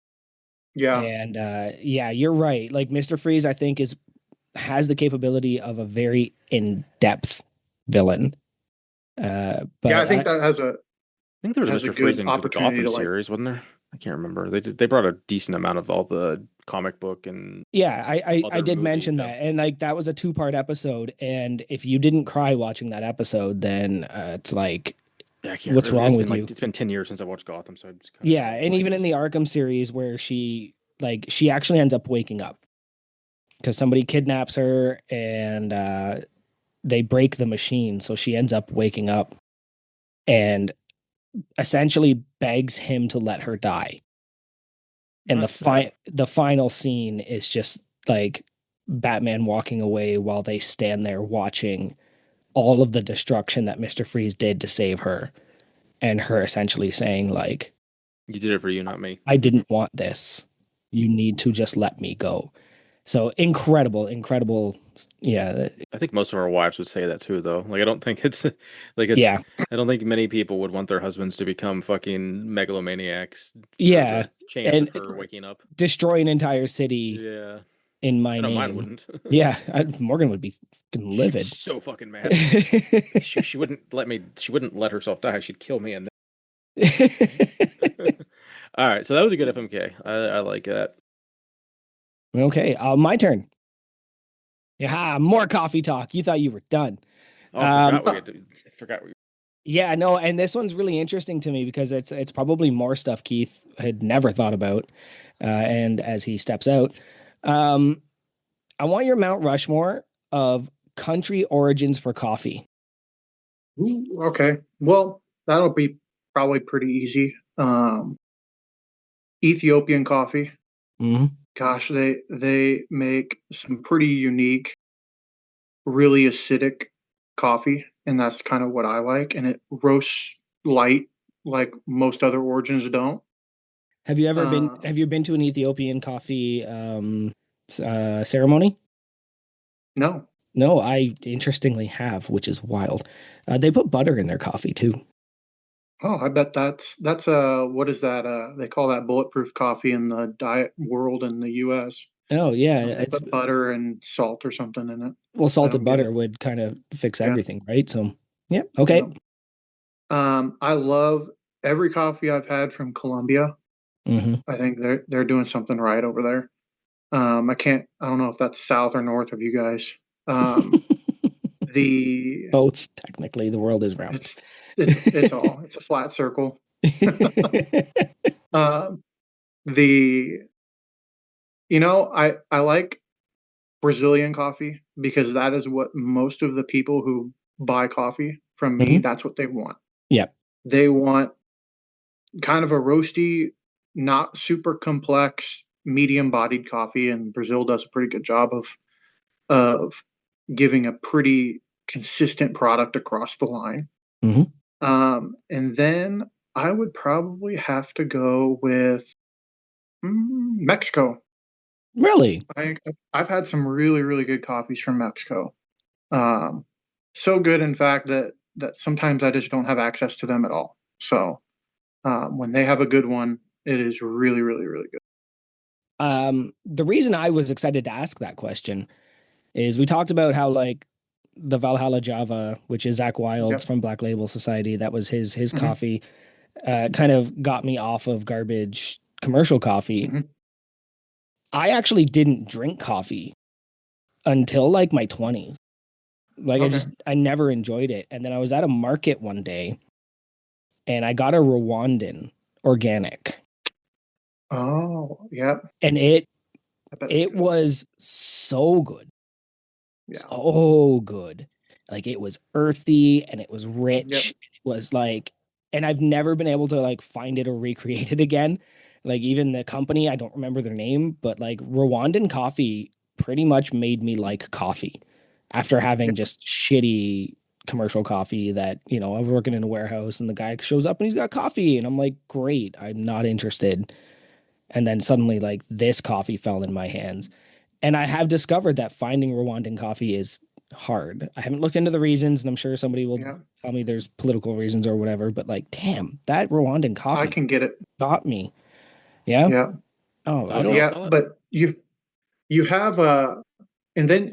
Speaker 3: Yeah.
Speaker 2: And yeah, you're right. Like Mr. Freeze, I think has the capability of a very in-depth villain. But
Speaker 3: Yeah, I think that has a
Speaker 1: I think there was a
Speaker 3: has a
Speaker 1: Mr. Freeze
Speaker 3: good
Speaker 1: in the
Speaker 3: opportunity
Speaker 1: Gotham
Speaker 3: to, like-
Speaker 1: series, wasn't there? I can't remember. They brought a decent amount of all the comic book and
Speaker 2: yeah, I
Speaker 1: other
Speaker 2: did
Speaker 1: movie
Speaker 2: mention
Speaker 1: stuff.
Speaker 2: that, and like that was a 2-part episode. And if you didn't cry watching that episode, then it's like,
Speaker 1: Yeah, I can't
Speaker 2: what's
Speaker 1: remember.
Speaker 2: wrong
Speaker 1: It's
Speaker 2: with
Speaker 1: been
Speaker 2: you?
Speaker 1: like it's been 10 years since I watched Gotham, so I just kind
Speaker 2: Yeah, and even in the Arkham series, where she actually ends up waking up because somebody kidnaps her, and they break the machine, so she ends up waking up and essentially begs him to let her die. And the final scene is just like Batman walking away while they stand there watching all of the destruction that Mr. Freeze did to save her, and her essentially saying like,
Speaker 1: you did it for you, not me.
Speaker 2: I didn't want this. You need to just let me go. So incredible. Yeah.
Speaker 1: I think most of our wives would say that too, though. Like, I don't think it's like it's.
Speaker 2: Yeah.
Speaker 1: I don't think many people would want their husbands to become fucking megalomaniacs. For
Speaker 2: Yeah.
Speaker 1: the chance
Speaker 2: And
Speaker 1: of her waking up.
Speaker 2: destroy an entire city
Speaker 1: Yeah,
Speaker 2: in my
Speaker 1: I know
Speaker 2: name.
Speaker 1: mine wouldn't.
Speaker 2: Yeah. Morgan would be fucking
Speaker 1: She'd be
Speaker 2: livid.
Speaker 1: so fucking mad. she wouldn't let me. She wouldn't let herself die. She'd kill me. And all right, so that was a good FMK. I like that.
Speaker 2: Okay. My turn. Yeah. More coffee talk. You thought you were done.
Speaker 1: Oh, I
Speaker 2: Um,
Speaker 1: forgot we had to, forgot we.
Speaker 2: Yeah, no, and this one's really interesting to me because it's probably more stuff Keith had never thought about, and as he steps out, I want your Mount Rushmore of country origins for coffee.
Speaker 3: Ooh, okay. Well, that'll be probably pretty easy. Ethiopian coffee.
Speaker 2: Mm-hmm.
Speaker 3: Gosh, they make some pretty unique, really acidic coffee, and that's kind of what I like. And it roasts light like most other origins don't.
Speaker 2: Have you ever been? Have you been to an Ethiopian coffee ceremony?
Speaker 3: No.
Speaker 2: No, I interestingly have, which is wild. They put butter in their coffee too.
Speaker 3: Oh, I bet that's what is that? They call that bulletproof coffee in the diet world in the U.S.
Speaker 2: Oh yeah,
Speaker 3: They
Speaker 2: it's
Speaker 3: put butter and salt or something in it.
Speaker 2: well,
Speaker 3: I
Speaker 2: salted
Speaker 3: don't get
Speaker 2: butter
Speaker 3: it.
Speaker 2: would kind of fix
Speaker 3: Yeah.
Speaker 2: everything, right? So yeah, okay.
Speaker 3: I love every coffee I've had from Colombia.
Speaker 2: Mm-hmm.
Speaker 3: I think they're doing something right over there. I don't know if that's south or north of you guys. The
Speaker 2: Both technically, the world is round.
Speaker 3: it's a flat circle. The I like Brazilian coffee because that is what most of the people who buy coffee from me, that's what they want.
Speaker 2: Yeah.
Speaker 3: They want kind of a roasty, not super complex, medium-bodied coffee, and Brazil does a pretty good job of giving a pretty consistent product across the line.
Speaker 2: Mhm.
Speaker 3: And then I would probably have to go with Mexico.
Speaker 2: Really?
Speaker 3: I've had some really, really good coffees from Mexico. So good, in fact, that sometimes I just don't have access to them at all. So when they have a good one, it is really, really, really good.
Speaker 2: The reason I was excited to ask that question is we talked about how like the Valhalla Java, which is Zach Wilde's from Black Label Society, that was his coffee, kind of got me off of garbage commercial coffee.
Speaker 3: Mhm.
Speaker 2: I actually didn't drink coffee until like my 20s. Like
Speaker 3: Okay.
Speaker 2: I never enjoyed it. And then I was at a market one day and I got a Rwandan organic.
Speaker 3: Oh, yeah.
Speaker 2: And
Speaker 3: I bet it's
Speaker 2: it
Speaker 3: good.
Speaker 2: was so good.
Speaker 3: Yeah.
Speaker 2: So good. Like it was earthy and it was
Speaker 3: Yep.
Speaker 2: rich. It was like, and I've never been able to like find it or recreate it again. Like even the company, I don't remember their name, but like Rwandan coffee pretty much made me like coffee after having
Speaker 3: Yep.
Speaker 2: just shitty commercial coffee that, you know, I'm working in a warehouse and the guy shows up and he's got coffee and I'm like, great, I'm not interested. And then suddenly like this coffee fell in my hands. And I have discovered that finding Rwandan coffee is hard. I haven't looked into the reasons, and I'm sure somebody will
Speaker 3: Yeah.
Speaker 2: tell me there's political reasons or whatever, but like, damn, that Rwandan
Speaker 3: I
Speaker 2: coffee
Speaker 3: can get it.
Speaker 2: got me. Yeah.
Speaker 3: Yeah.
Speaker 2: Oh,
Speaker 1: So
Speaker 2: I
Speaker 1: how do
Speaker 2: don't
Speaker 1: y'all
Speaker 2: know.
Speaker 3: Yeah.
Speaker 1: sell it?
Speaker 3: But you have and then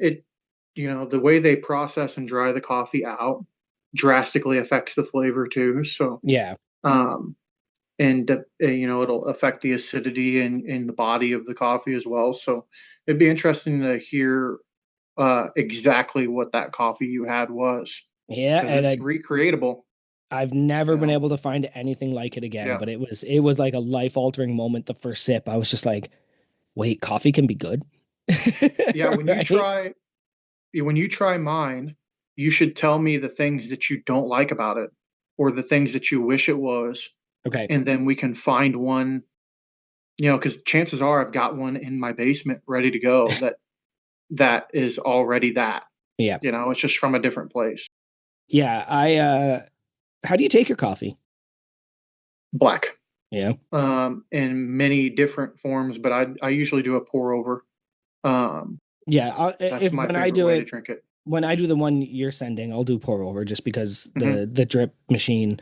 Speaker 3: the way they process and dry the coffee out drastically affects the flavor too. So,
Speaker 2: Yeah.
Speaker 3: um, and it'll affect the acidity in the body of the coffee as well. So it'd be interesting to hear exactly what that coffee you had was,
Speaker 2: Yeah.
Speaker 3: because
Speaker 2: And
Speaker 3: it's recreatable.
Speaker 2: I've never
Speaker 3: You
Speaker 2: been
Speaker 3: know,
Speaker 2: able to find anything like it again,
Speaker 3: yeah,
Speaker 2: but it was like a life altering moment. The first sip, I was just like, wait, coffee can be good.
Speaker 3: yeah.
Speaker 2: Right.
Speaker 3: When you try mine, you should tell me the things that you don't like about it, or the things that you wish it was,
Speaker 2: Okay.
Speaker 3: and then we can find one. Because chances are I've got one in my basement ready to go that is already that.
Speaker 2: Yeah.
Speaker 3: It's just from a different place.
Speaker 2: Yeah. How do you take your coffee?
Speaker 3: Black,
Speaker 2: Yeah.
Speaker 3: in many different forms, but I usually do a pour over. Um,
Speaker 2: Yeah.
Speaker 3: that's
Speaker 2: If
Speaker 3: my
Speaker 2: when I
Speaker 3: favorite
Speaker 2: do
Speaker 3: way to
Speaker 2: it,
Speaker 3: drink it.
Speaker 2: when I do the one you're sending, I'll do pour over just because
Speaker 3: Hmm.
Speaker 2: the drip machine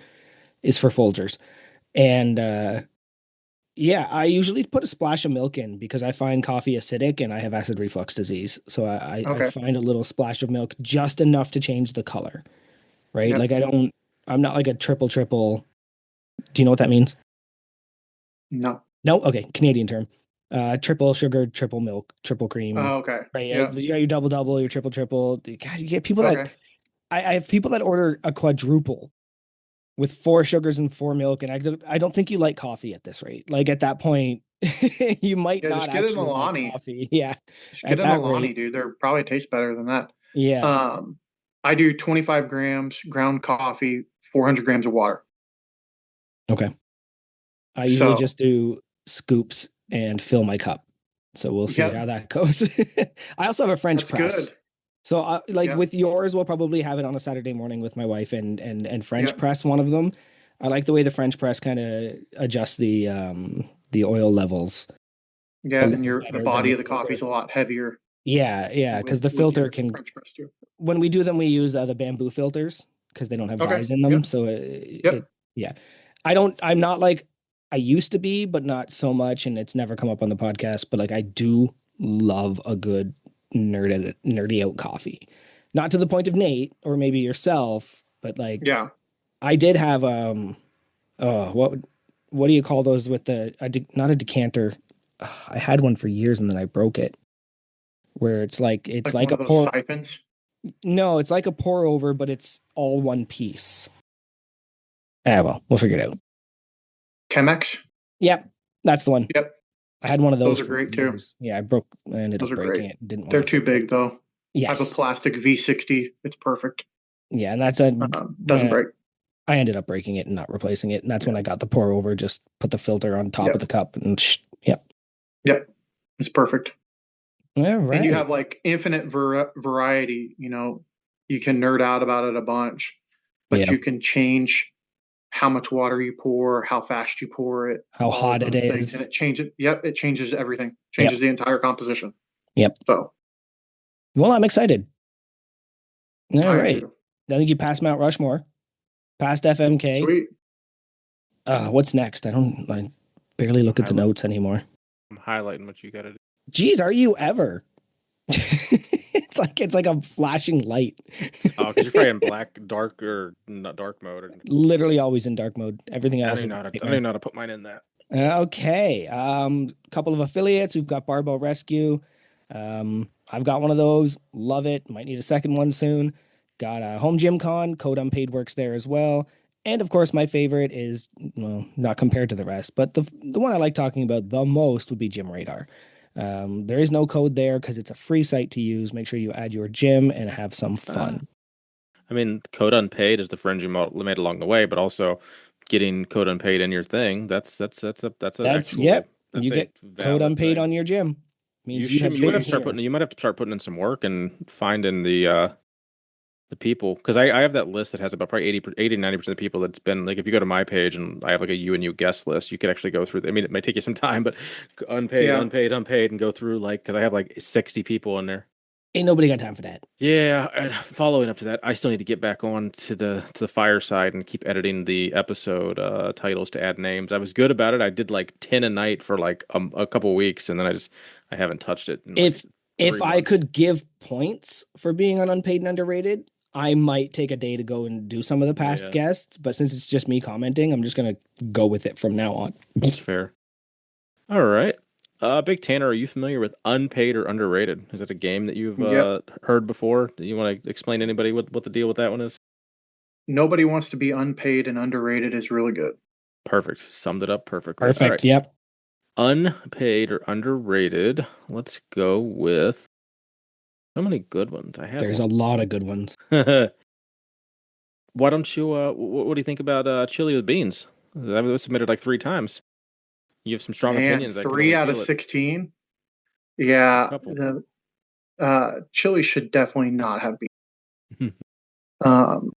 Speaker 2: is for Folgers. And yeah, I usually put a splash of milk in because I find coffee acidic and I have acid reflux disease. So I
Speaker 3: Okay.
Speaker 2: find a little splash of milk just enough to change the color, right?
Speaker 3: Yep.
Speaker 2: Like I'm not like a triple. Do you know what that means?
Speaker 3: No.
Speaker 2: No? Okay, Canadian term. Triple sugar, triple milk, triple cream.
Speaker 3: Oh, okay.
Speaker 2: Right?
Speaker 3: Yep.
Speaker 2: You got your double, your triple. God, you get people that
Speaker 3: Okay.
Speaker 2: I have people that order a quadruple with 4 sugars and 4 milk, and I don't think you like coffee at this rate. Like at that point, you might
Speaker 3: Yeah,
Speaker 2: not
Speaker 3: just get an
Speaker 2: actually like
Speaker 3: Alani.
Speaker 2: coffee. Yeah,
Speaker 3: Just get
Speaker 2: at
Speaker 3: an
Speaker 2: that rate.
Speaker 3: Alani, dude. They're probably taste better than that.
Speaker 2: Yeah.
Speaker 3: I do 25 grams ground coffee, 400 grams of water.
Speaker 2: Okay. I usually
Speaker 3: So,
Speaker 2: just do scoops and fill my cup. So we'll see
Speaker 3: yep,
Speaker 2: how that goes. I also have a French
Speaker 3: that's
Speaker 2: press.
Speaker 3: good.
Speaker 2: So like
Speaker 3: Yep.
Speaker 2: with yours, we'll probably have it on a Saturday morning with my wife and French
Speaker 3: Yep.
Speaker 2: press one of them. I like the way the French press kind of adjusts the oil levels a
Speaker 3: Yeah, and
Speaker 2: little
Speaker 3: the
Speaker 2: better than
Speaker 3: body
Speaker 2: the
Speaker 3: of the coffee
Speaker 2: filter.
Speaker 3: is a lot heavier
Speaker 2: Yeah, because the
Speaker 3: with
Speaker 2: filter
Speaker 3: your
Speaker 2: can,
Speaker 3: French press too.
Speaker 2: when we do them, we use the bamboo filters because they don't have
Speaker 3: Okay.
Speaker 2: dyes in them.
Speaker 3: Yep.
Speaker 2: So
Speaker 3: Yep.
Speaker 2: yeah. I'm not like I used to be, but not so much. And it's never come up on the podcast, but like I do love a good nerdy out coffee. Not to the point of Nate or maybe yourself, but like
Speaker 3: Yeah.
Speaker 2: I did have, oh, what do you call those with not a decanter. Ugh, I had one for years and then I broke it where it's
Speaker 3: Like
Speaker 2: like
Speaker 3: one
Speaker 2: a
Speaker 3: of those
Speaker 2: pour.
Speaker 3: siphons.
Speaker 2: No, it's like a pour over, but it's all one piece. Ah, well, we'll figure it out.
Speaker 3: Chemex.
Speaker 2: Yep, that's the one.
Speaker 3: Yep.
Speaker 2: I had one of
Speaker 3: Those
Speaker 2: those
Speaker 3: are
Speaker 2: for
Speaker 3: great too.
Speaker 2: years. Yeah, I ended
Speaker 3: Those
Speaker 2: up
Speaker 3: are
Speaker 2: breaking
Speaker 3: great.
Speaker 2: it. Didn't want
Speaker 3: They're
Speaker 2: to
Speaker 3: too
Speaker 2: fix it.
Speaker 3: big though. I have a
Speaker 2: Yes.
Speaker 3: plastic V60. It's perfect.
Speaker 2: Yeah, and
Speaker 3: Doesn't break.
Speaker 2: I ended up breaking it and not replacing it. And that's when
Speaker 3: Yeah.
Speaker 2: I got the pour over, just put the filter on top of
Speaker 3: Yep.
Speaker 2: the cup and yep.
Speaker 3: Yep. It's perfect.
Speaker 2: All
Speaker 3: And you
Speaker 2: right.
Speaker 3: have like infinite variety. You can nerd out about it a bunch, but
Speaker 2: Yeah.
Speaker 3: you can change how much water you pour, how fast you pour it,
Speaker 2: How
Speaker 3: all of
Speaker 2: hot it
Speaker 3: those things, and
Speaker 2: is.
Speaker 3: it changes. Yep, it changes everything.
Speaker 2: Yep.
Speaker 3: Changes the entire composition.
Speaker 2: Yep.
Speaker 3: So
Speaker 2: Well, I'm excited. All
Speaker 3: I am
Speaker 2: right.
Speaker 3: too.
Speaker 2: I think you passed Mount Rushmore, past FMK.
Speaker 3: Sweet.
Speaker 2: What's next? I barely look at the notes anymore.
Speaker 1: I'm highlighting what you got to do.
Speaker 2: Geez, are you ever? It's like a flashing light.
Speaker 1: Oh, because you're probably in black, dark, or not dark mode. Or,
Speaker 2: Literally always in dark mode. Everything
Speaker 1: I don't
Speaker 2: else
Speaker 1: even
Speaker 2: is
Speaker 1: know how to. I
Speaker 2: bright
Speaker 1: don't
Speaker 2: mode.
Speaker 1: even know how to put mine in that.
Speaker 2: Okay. Couple of affiliates. We've got Barbell Rescue. I've got one of those. Love it. Might need a second one soon. Got a Home Gym Con. Code Unpaid works there as well. And of course, my favorite is, well, not compared to the rest, but the one I like talking about the most would be Gym Radar. There is no code there because it's a free site to use. Make sure you add your gym and have some fun.
Speaker 1: I mean, code unpaid is the friend you made along the way, but also getting code unpaid in your thing. That's an
Speaker 2: That's,
Speaker 1: actual
Speaker 2: yep.
Speaker 1: that's
Speaker 2: You
Speaker 1: a
Speaker 2: get code
Speaker 1: valid
Speaker 2: unpaid
Speaker 1: thing.
Speaker 2: on your gym. Means you have
Speaker 1: You might
Speaker 2: been
Speaker 1: have to start
Speaker 2: here.
Speaker 1: putting in some work and finding the people, because I have that list that has about probably 90% of the people that's been, like, if you go to my page and I have like a you and you guest list, you could actually go through. I mean, it might take you some time, but unpaid,
Speaker 3: Yeah.
Speaker 1: unpaid, unpaid, and go through, like, because I have like 60 people in there.
Speaker 2: Ain't nobody got time for that.
Speaker 1: Yeah, and following up to that, I still need to get back on to the fireside and keep editing the episode titles to add names. I was good about it. I did like 10 a night for like a couple weeks, and then I haven't touched it in like
Speaker 2: If
Speaker 1: three
Speaker 2: I
Speaker 1: months.
Speaker 2: could give points for being on unpaid and underrated, I might take a day to go and do some of the past
Speaker 1: Yeah,
Speaker 2: guests. But since it's just me commenting, I'm just gonna go with it from now on.
Speaker 1: that's fair. All right. Big Tanner, are you familiar with unpaid or underrated? Is that a game that you've
Speaker 3: Yep.
Speaker 1: heard before? Do you want to explain to anybody what the deal with that one is?
Speaker 3: Nobody wants to be unpaid and underrated is really good.
Speaker 1: Perfect. Summed it up perfectly. All right.
Speaker 2: Perfect. Yep.
Speaker 1: Unpaid or underrated. Let's go with so many good ones. I had
Speaker 2: There's a
Speaker 1: one.
Speaker 2: lot of good ones.
Speaker 1: Why don't you? What do you think about chili with beans? That was submitted like 3 times. You have some strong
Speaker 3: Man,
Speaker 1: opinions. I can
Speaker 3: three
Speaker 1: only
Speaker 3: out of
Speaker 1: feel it.
Speaker 3: 16.
Speaker 1: A
Speaker 3: Yeah,
Speaker 1: couple.
Speaker 3: the chili should definitely not have been. Um,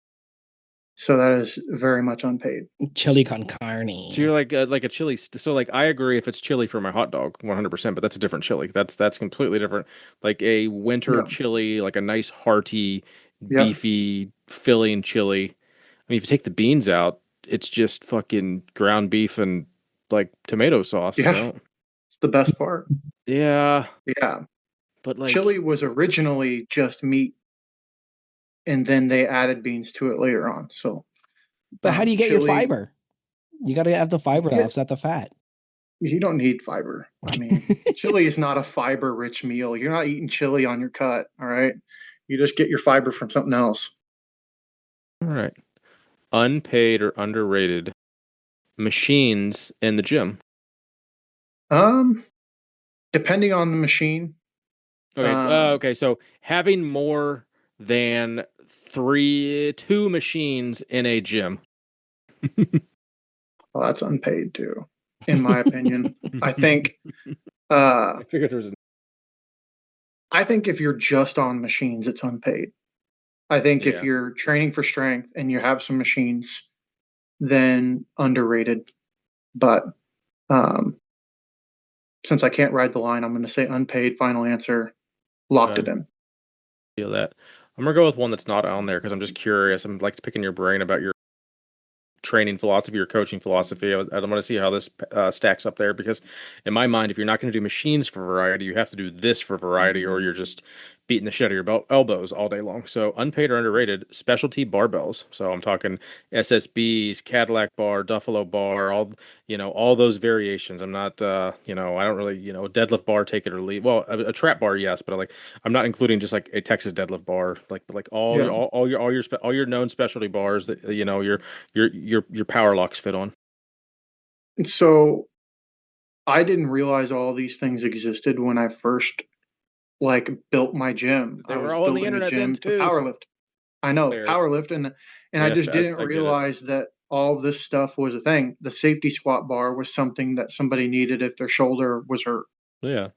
Speaker 3: so that is very much unpaid.
Speaker 2: Chili con carne.
Speaker 1: So you're like a chili. So like I agree if it's chili for my hot dog, 100%. But that's a different chili. That's completely different. Like a winter
Speaker 3: Yeah,
Speaker 1: chili, like a nice hearty,
Speaker 3: yeah,
Speaker 1: beefy, filling chili. I mean, if you take the beans out, it's just fucking ground beef and like tomato sauce. I
Speaker 3: yeah.
Speaker 1: don't.
Speaker 3: It's the best part.
Speaker 1: Yeah,
Speaker 3: Yeah,
Speaker 1: but like
Speaker 3: chili was originally just meat, and then they added beans to it later on. So,
Speaker 2: But how do you get your
Speaker 3: chili,
Speaker 2: fiber? You got to have the
Speaker 3: you
Speaker 2: fiber to
Speaker 3: get
Speaker 2: offset the fat.
Speaker 3: you don't need fiber. I mean, chili is not a fiber-rich meal. You're not eating chili on your cut. All right, you just get your fiber from something else.
Speaker 1: all right, unpaid or underrated machines in the gym.
Speaker 3: Um, Depending on the machine.
Speaker 1: Okay. Okay. So having more than two machines in a gym.
Speaker 3: Well, that's unpaid too, in my opinion. I think uh
Speaker 1: I figured there was
Speaker 3: I think if you're just on machines, it's unpaid. I think if
Speaker 1: yeah.
Speaker 3: you're training for strength and you have some machines, then underrated. But um since I can't ride the line, I'm gonna say unpaid, final answer, locked it
Speaker 1: Okay.
Speaker 3: in.
Speaker 1: Feel that. I'm gonna go with one that's not on there because I'm just curious. I'm like picking your brain about your training philosophy or coaching philosophy. I want to see how this stacks up there because, in my mind, if you're not going to do machines for variety, you have to do this for variety, or you're just beating the shit out of your elbows all day long. So, unpaid or underrated, specialty barbells. So, I'm talking SSBs, Cadillac bar, Duffalo bar, all those variations. I'm not, I don't really, deadlift bar, take it or leave. Well, a trap bar, yes, but I'm not including just like a Texas deadlift bar, like
Speaker 3: Yeah.
Speaker 1: all your known specialty bars that your power locks fit on.
Speaker 3: So I didn't realize all these things existed when I first built my gym.
Speaker 1: They
Speaker 3: I
Speaker 1: were
Speaker 3: was
Speaker 1: all on the
Speaker 3: building a
Speaker 1: internet then
Speaker 3: gym to
Speaker 1: too.
Speaker 3: powerlift. I know
Speaker 1: Fair.
Speaker 3: powerlift, and I
Speaker 1: Yeah,
Speaker 3: just didn't
Speaker 1: I get it.
Speaker 3: realize that all of this stuff was a thing. The safety squat bar was something that somebody needed if their shoulder was hurt
Speaker 1: Yeah.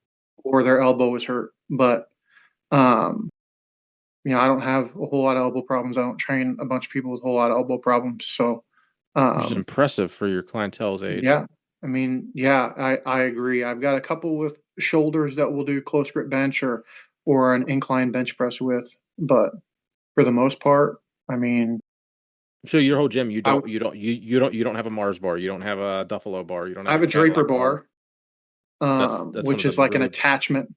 Speaker 3: or their elbow was hurt. But um, I don't have a whole lot of elbow problems. I don't train a bunch of people with a whole lot of elbow problems. So
Speaker 1: Which is
Speaker 3: um,
Speaker 1: impressive for your clientele's age.
Speaker 3: yeah, I mean, yeah, I agree. I've got a couple with shoulders that will do close grip bench or an incline bench press with, but for the most part, I mean,
Speaker 1: So your whole gym,
Speaker 3: I
Speaker 1: you don't have a Mars bar, you don't have a Duffalo bar, you don't
Speaker 3: I
Speaker 1: have
Speaker 3: have
Speaker 1: a
Speaker 3: a Draper
Speaker 1: Cadillac bar.
Speaker 3: bar,
Speaker 1: That's one of
Speaker 3: which
Speaker 1: the
Speaker 3: is like an
Speaker 1: really
Speaker 3: attachment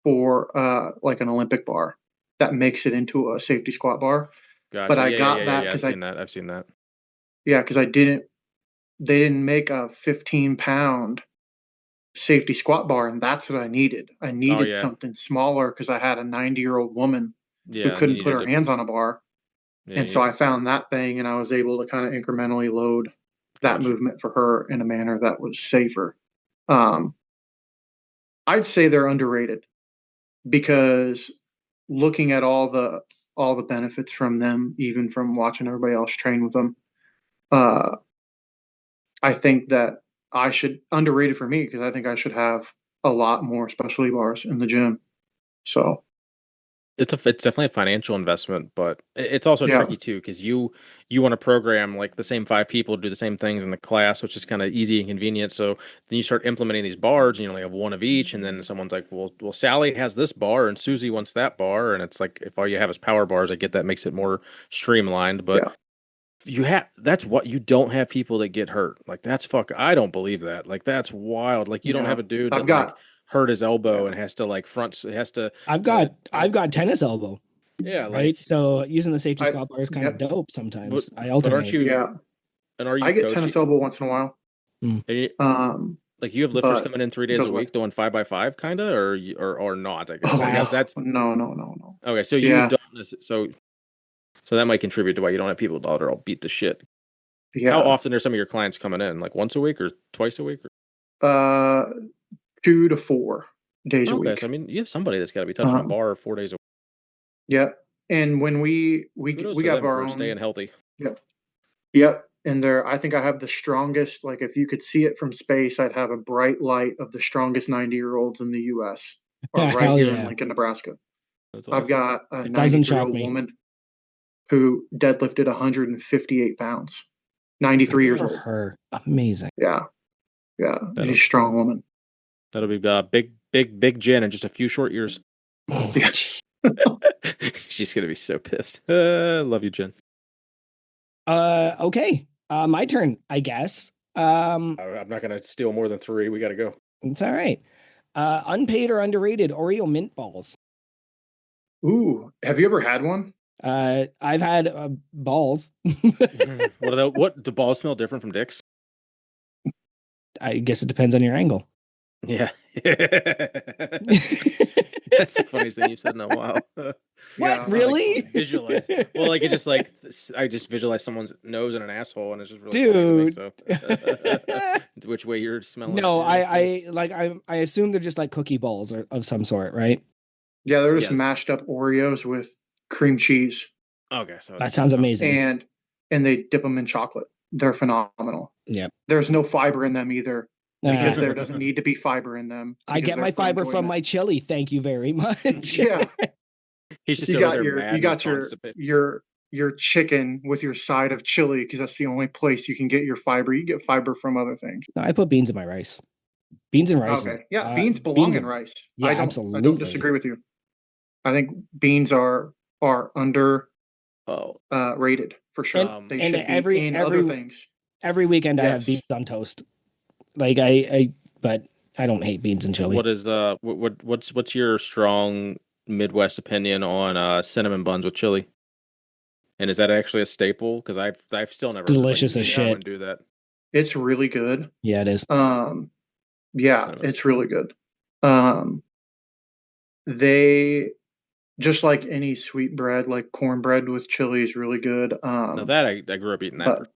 Speaker 3: for like an Olympic bar that makes it into a safety squat bar. But
Speaker 1: gotcha.
Speaker 3: I
Speaker 1: Yeah, yeah, yeah,
Speaker 3: got
Speaker 1: yeah,
Speaker 3: that
Speaker 1: yeah.
Speaker 3: because
Speaker 1: I've seen that. I've seen that.
Speaker 3: yeah, because I didn't they didn't make a 15-pound safety squat bar, and that's what I needed. I
Speaker 1: Oh
Speaker 3: needed
Speaker 1: yeah,
Speaker 3: something smaller because I had a 90-year-old woman who
Speaker 1: yeah. You
Speaker 3: couldn't put
Speaker 1: needed
Speaker 3: her
Speaker 1: to.
Speaker 3: hands on a bar.
Speaker 1: Yeah,
Speaker 3: And so I found that thing and I was able to kind of incrementally load that
Speaker 1: gotcha.
Speaker 3: movement for her in a manner that was safer. Um, I'd say they're underrated because looking at all the benefits from them, even from watching everybody else train with them, uh, I think that I should underrated for me because I think I should have a lot more specialty bars in the gym. So
Speaker 1: It's definitely a financial investment, but it's also
Speaker 3: yeah,
Speaker 1: tricky too because you want to program like the same five people to do the same things in the class, which is kind of easy and convenient. So then you start implementing these bars, and you only have one of each, and then someone's like, well, Sally has this bar and Susie wants that bar, and it's like if all you have is power bars, I get that makes it more streamlined, but
Speaker 3: yeah,
Speaker 1: you have that's what you don't have people that get hurt. Like that's fuck. I don't believe that. Like that's wild. Like you don't
Speaker 3: yeah.
Speaker 1: have a dude
Speaker 3: I've
Speaker 1: that like
Speaker 3: got
Speaker 1: hurt his elbow
Speaker 3: yeah,
Speaker 1: and has to like front has to
Speaker 2: I've
Speaker 1: uh,
Speaker 2: got I've got tennis elbow,
Speaker 1: yeah,
Speaker 2: right?
Speaker 1: like
Speaker 2: So using the safety
Speaker 3: I
Speaker 2: squat bar is kind of
Speaker 3: yep,
Speaker 2: dope
Speaker 1: but
Speaker 2: sometimes. I
Speaker 1: but aren't
Speaker 2: alternate.
Speaker 1: you
Speaker 3: yeah.
Speaker 1: and are you
Speaker 3: I get tennis
Speaker 1: coaching?
Speaker 3: elbow once in a while.
Speaker 2: Mm.
Speaker 3: Um,
Speaker 1: Like you have lifters
Speaker 3: but
Speaker 1: coming in three
Speaker 3: it
Speaker 1: days
Speaker 3: goes
Speaker 1: a
Speaker 3: away.
Speaker 1: week doing 5x5 kind of or not, I guess. I guess
Speaker 3: Oh
Speaker 2: Wow.
Speaker 1: that's
Speaker 3: no, no, no, no.
Speaker 1: okay. So you
Speaker 3: Yeah,
Speaker 1: don't so that might contribute to why you don't have people that are all beat the shit. How
Speaker 3: yeah.
Speaker 1: often are some of your clients coming in? Like once a week or twice a week?
Speaker 3: Uh, 2 to 4 days a
Speaker 1: Okay,
Speaker 3: week.
Speaker 1: so I mean you have somebody that's got to be touching a
Speaker 3: Um,
Speaker 1: bar 4 days a week.
Speaker 3: yeah. And when we
Speaker 1: Kudos
Speaker 3: we
Speaker 1: to
Speaker 3: have
Speaker 1: them
Speaker 3: our
Speaker 1: for
Speaker 3: own.
Speaker 1: staying healthy.
Speaker 3: Yep. Yep. And there, I think I have the strongest. Like, if you could see it from space, I'd have a bright light of the strongest 90-year-olds in the U.S. are right
Speaker 2: Hell
Speaker 3: here in
Speaker 2: yeah.
Speaker 3: Lincoln, Nebraska.
Speaker 1: That's
Speaker 3: I've
Speaker 1: awesome.
Speaker 3: got a
Speaker 2: It doesn't shock
Speaker 3: 93-year-old
Speaker 2: me.
Speaker 3: woman who deadlifted 158 pounds,
Speaker 2: Good
Speaker 3: 93 years
Speaker 2: for
Speaker 3: old.
Speaker 2: her. Amazing.
Speaker 3: Yeah. Yeah. She's a
Speaker 1: That'll
Speaker 3: strong woman.
Speaker 1: that'll be big Jen in just a few short years.
Speaker 3: Yeah.
Speaker 1: She's gonna be so pissed. Love you, Jen.
Speaker 2: Okay. My turn, I guess.
Speaker 1: I'm not gonna steal more than three. We gotta go.
Speaker 2: It's all right. Unpaid or underrated Oreo mint balls.
Speaker 3: Ooh. Have you ever had one?
Speaker 2: I've had balls.
Speaker 1: What are what do balls smell different from dicks?
Speaker 2: I guess it depends on your angle.
Speaker 1: Yeah. That's the funniest thing you've said in a while.
Speaker 2: What?
Speaker 3: Yeah.
Speaker 2: Really?
Speaker 1: Visualize. Well, like it just like I just visualize someone's nose and an asshole, and it's just really funny to me.
Speaker 2: Dude.
Speaker 1: So, which way you're smelling?
Speaker 2: No,
Speaker 1: it.
Speaker 2: I assume they're just like cookie balls or of some sort, right?
Speaker 3: Yeah. They're just
Speaker 1: Yes.
Speaker 3: mashed up Oreos with cream cheese,
Speaker 1: Okay, so
Speaker 2: That
Speaker 1: it's
Speaker 2: sounds amazing.
Speaker 3: and they dip them in chocolate. They're phenomenal.
Speaker 2: Yep.
Speaker 3: There's no fiber in them either because
Speaker 2: Uh,
Speaker 3: there doesn't need to be fiber in them.
Speaker 2: I
Speaker 3: Because
Speaker 2: get
Speaker 3: they're
Speaker 2: my
Speaker 3: for
Speaker 2: fiber from
Speaker 3: enjoyment.
Speaker 2: my chili. Thank you very much.
Speaker 3: Yeah,
Speaker 1: He's just over there mad
Speaker 3: you
Speaker 1: and
Speaker 3: got
Speaker 1: constipated.
Speaker 3: your chicken with your side of chili because that's the only place you can get your fiber. You get fiber from other things.
Speaker 2: I put beans in my rice. Beans and rice is
Speaker 3: Okay, yeah, beans belong
Speaker 2: beans
Speaker 3: in
Speaker 2: are
Speaker 3: rice.
Speaker 2: yeah,
Speaker 3: I don't
Speaker 2: absolutely.
Speaker 3: disagree with you. I think beans are under
Speaker 1: Oh,
Speaker 3: rated for sure.
Speaker 2: And
Speaker 3: They
Speaker 2: and
Speaker 3: should be in other things.
Speaker 2: every weekend I have
Speaker 3: Yes.
Speaker 2: beans on toast. Like I but I don't hate beans and chili.
Speaker 1: what is what's your strong Midwest opinion on cinnamon buns with chili? And is that actually a staple? Because I've still never heard of like
Speaker 2: Delicious as
Speaker 1: meeting someone
Speaker 2: shit.
Speaker 1: do that.
Speaker 3: It's really good.
Speaker 2: Yeah, it is.
Speaker 3: Yeah,
Speaker 1: Cinnamon.
Speaker 3: it's really good. Um, they just like any sweet bread, like cornbread with chili is really good.
Speaker 1: Now that I grew up eating that.
Speaker 3: But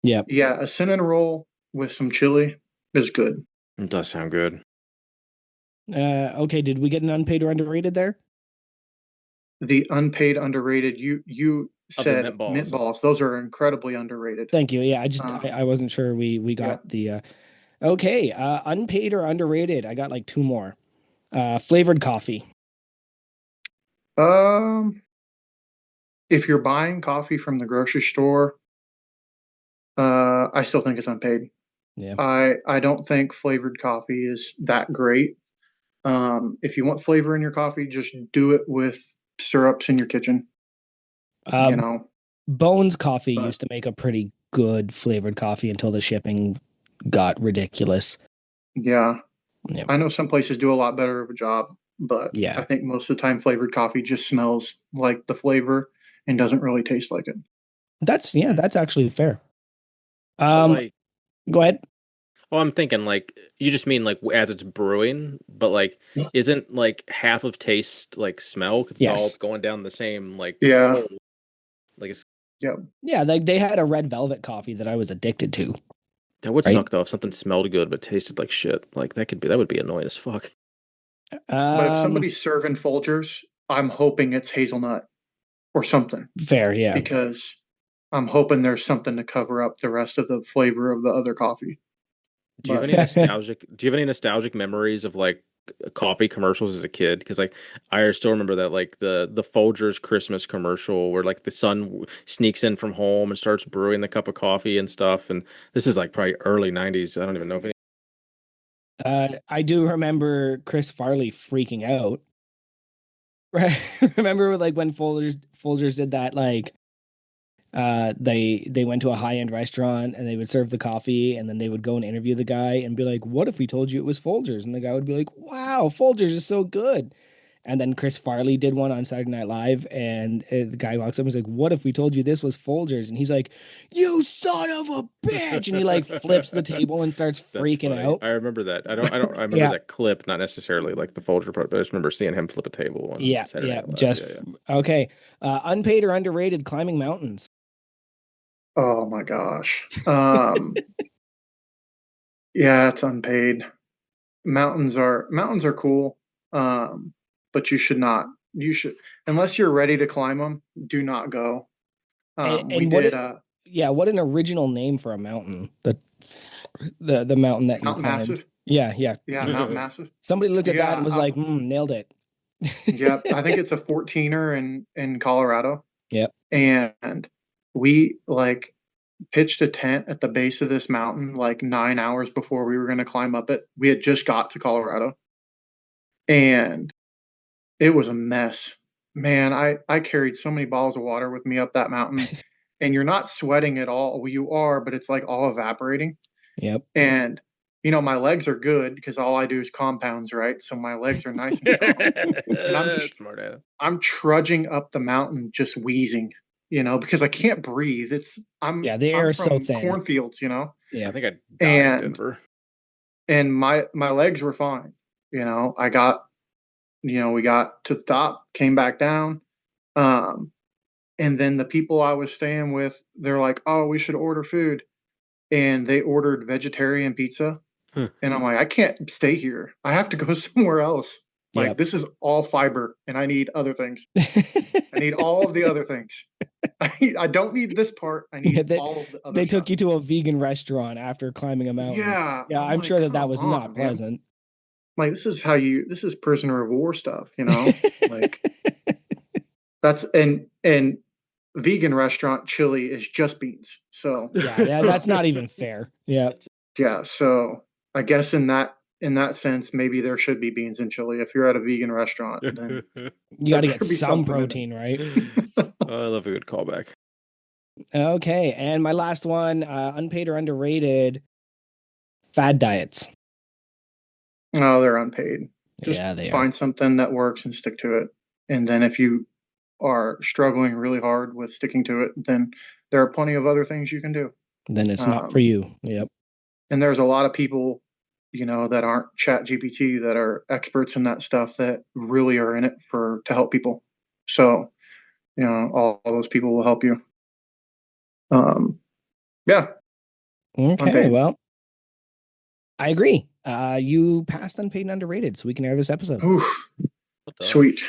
Speaker 2: Yeah.
Speaker 3: yeah, a cinnamon roll with some chili is good.
Speaker 1: It does sound good.
Speaker 2: Okay, did we get an unpaid or underrated there?
Speaker 3: The unpaid underrated, you
Speaker 1: Of the
Speaker 3: said
Speaker 1: mint balls.
Speaker 3: mint balls. Those are incredibly underrated.
Speaker 2: Thank you. Yeah,
Speaker 3: Um,
Speaker 2: I wasn't sure we got the okay, unpaid or underrated. I got like two more. Flavored coffee.
Speaker 3: um, if you're buying coffee from the grocery store, I still think it's unpaid.
Speaker 2: Yeah.
Speaker 3: I don't think flavored coffee is that great. If you want flavor in your coffee, just do it with syrups in your kitchen. You
Speaker 2: Um,
Speaker 3: know,
Speaker 2: Bones Coffee
Speaker 3: but
Speaker 2: used to make a pretty good flavored coffee until the shipping got ridiculous.
Speaker 3: yeah,
Speaker 2: Yeah.
Speaker 3: I know some places do a lot better of a job, but
Speaker 2: Yeah.
Speaker 3: I think most of the time flavored coffee just smells like the flavor and doesn't really taste like it.
Speaker 2: That's actually fair.
Speaker 1: But like
Speaker 2: Go ahead.
Speaker 1: Well, I'm thinking like you just mean like as it's brewing, but like isn't like half of taste like smell because it's all
Speaker 2: Yes.
Speaker 1: going down the same like
Speaker 3: Yeah.
Speaker 1: hole. Like it's
Speaker 3: Yep.
Speaker 2: Yeah, like they had a red velvet coffee that I was addicted to.
Speaker 1: that would
Speaker 2: Right.
Speaker 1: suck though if something smelled good but tasted like shit. Like that would be annoying as fuck.
Speaker 3: But if somebody's serving Folgers, I'm hoping it's hazelnut or something
Speaker 2: Fair, yeah.
Speaker 3: because I'm hoping there's something to cover up the rest of the flavor of the other coffee.
Speaker 1: Do you have any nostalgic memories of like coffee commercials as a kid? Because like I still remember that like the Folgers Christmas commercial where like the son sneaks in from home and starts brewing the cup of coffee and stuff. And this is like probably early '90s. I don't even know if any.
Speaker 2: I do remember Chris Farley freaking out. Right. Remember like when Folgers did that, like they went to a high-end restaurant and they would serve the coffee and then they would go and interview the guy and be like, what if we told you it was Folgers? And the guy would be like, wow, Folgers is so good. And then Chris Farley did one on Saturday Night Live, and the guy walks up and is like, what if we told you this was Folgers? And he's like, you son of a bitch. And he like flips the table and starts
Speaker 1: That's
Speaker 2: freaking
Speaker 1: funny.
Speaker 2: out.
Speaker 1: I remember that. I remember
Speaker 2: Yeah.
Speaker 1: that clip, not necessarily like the Folger part, but I just remember seeing him flip a table on Saturday Night Live.
Speaker 2: Okay. Unpaid or underrated climbing mountains?
Speaker 3: Oh my gosh. Yeah, it's unpaid. Mountains are cool. But you should not. You should, unless you're ready to climb them, do not go.
Speaker 2: What an original name for a mountain. The mountain that you
Speaker 3: Mount
Speaker 2: climbed.
Speaker 3: Massive.
Speaker 2: Yeah.
Speaker 3: Yeah, Mount Massive.
Speaker 2: Somebody looked at that and was like, nailed it.
Speaker 3: Yeah, I think it's a 14er in Colorado.
Speaker 2: Yep.
Speaker 3: And we like pitched a tent at the base of this mountain like 9 hours before we were going to climb up it. We had just got to Colorado. And it was a mess. Man, I carried so many bottles of water with me up that mountain. And you're not sweating at all. Well, you are, but it's like all evaporating.
Speaker 2: Yep.
Speaker 3: And my legs are good because all I do is compounds, right? So my legs are nice and strong. And I'm trudging up the mountain just wheezing, because I can't breathe.
Speaker 2: The air is so thin.
Speaker 3: Cornfields,
Speaker 1: Yeah, I think I died in Denver.
Speaker 3: And my legs were fine. We got to the top, came back down. And then the people I was staying with, they're like, oh, we should order food. And they ordered vegetarian pizza. And I'm like, I can't stay here. I have to go somewhere else. Like, this is all fiber and I need other things. I need all of the other things. I don't need this part. I need all of the other
Speaker 2: They
Speaker 3: stuff.
Speaker 2: took you to a vegan restaurant after climbing a mountain.
Speaker 3: Yeah.
Speaker 2: Yeah, I'm sure that was not pleasant.
Speaker 3: Like, this is prisoner of war stuff, like that's and vegan restaurant chili is just beans. So
Speaker 2: yeah, that's not even fair. Yeah.
Speaker 3: Yeah. So I guess in that sense, maybe there should be beans in chili. If you're at a vegan restaurant, then
Speaker 2: you got to get some protein, right?
Speaker 1: I love a good callback.
Speaker 2: Okay. And my last one, unpaid or underrated, fad diets.
Speaker 3: No, they're unpaid. Just
Speaker 2: they
Speaker 3: find something that works and stick to it. And then if you are struggling really hard with sticking to it, then there are plenty of other things you can do.
Speaker 2: Then it's not for you. Yep.
Speaker 3: And there's a lot of people, that aren't ChatGPT that are experts in that stuff that really are in it to help people. So, all those people will help you. Yeah.
Speaker 2: Okay.
Speaker 3: Unpaid.
Speaker 2: Well, I agree. You passed unpaid and underrated, so we can air this episode.
Speaker 3: Oof. Sweet.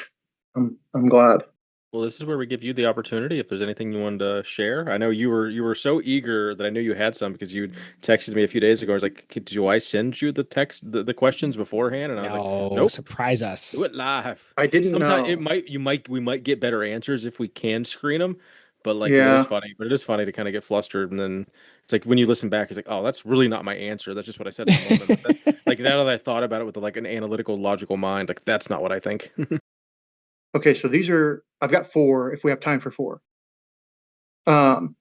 Speaker 3: I'm glad.
Speaker 1: Well, this is where we give you the opportunity. If there's anything you wanted to share, I know you were so eager that I knew you had some because you texted me a few days ago. I was like, "Do I send you the the questions beforehand?" And I was like, "Nope,
Speaker 2: surprise us.
Speaker 1: Do it live."
Speaker 3: I didn't know.
Speaker 1: We might get better answers if we can screen them, but like it is funny. But it is funny to kind of get flustered, and then it's like when you listen back, it's like, "Oh, that's really not my answer. That's just what I said in the moment." But that's, like now that I thought about it with like an analytical, logical mind, like that's not what I think.
Speaker 3: Okay, so I've got 4 if we have time for 4. I've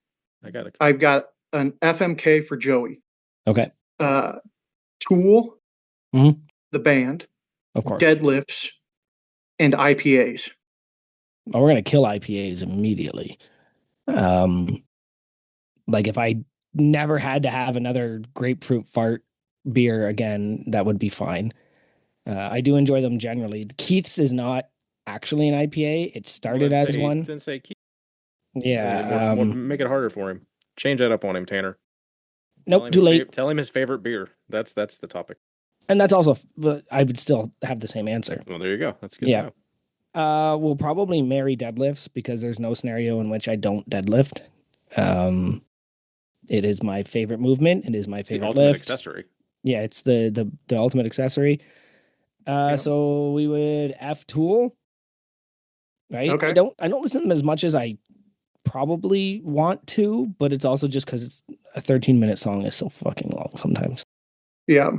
Speaker 3: got an FMK for Joey.
Speaker 2: Okay.
Speaker 3: Tool, the band,
Speaker 2: of course,
Speaker 3: deadlifts, and IPAs.
Speaker 2: Oh, we're gonna kill IPAs immediately. Like if I never had to have another grapefruit fart beer again, that would be fine. I do enjoy them generally. Keith's is not actually an IPA. It started as one.
Speaker 1: Then say Keith.
Speaker 2: Yeah.
Speaker 1: Make it harder for him. Change that up on him, Tanner.
Speaker 2: Nope, too late.
Speaker 1: Tell him his favorite beer. That's the topic.
Speaker 2: And that's also, but I would still have the same answer.
Speaker 1: Well, there you go. That's good.
Speaker 2: Yeah. We'll probably marry deadlifts because there's no scenario in which I don't deadlift. It is my favorite movement. It is my favorite
Speaker 1: ultimate
Speaker 2: lift.
Speaker 1: Accessory.
Speaker 2: Yeah, it's the ultimate accessory. So we would F Tool. Right.
Speaker 3: Okay.
Speaker 2: I don't listen to them as much as I probably want to, but it's also just because it's a 13-minute song is so fucking long sometimes.
Speaker 3: Yeah.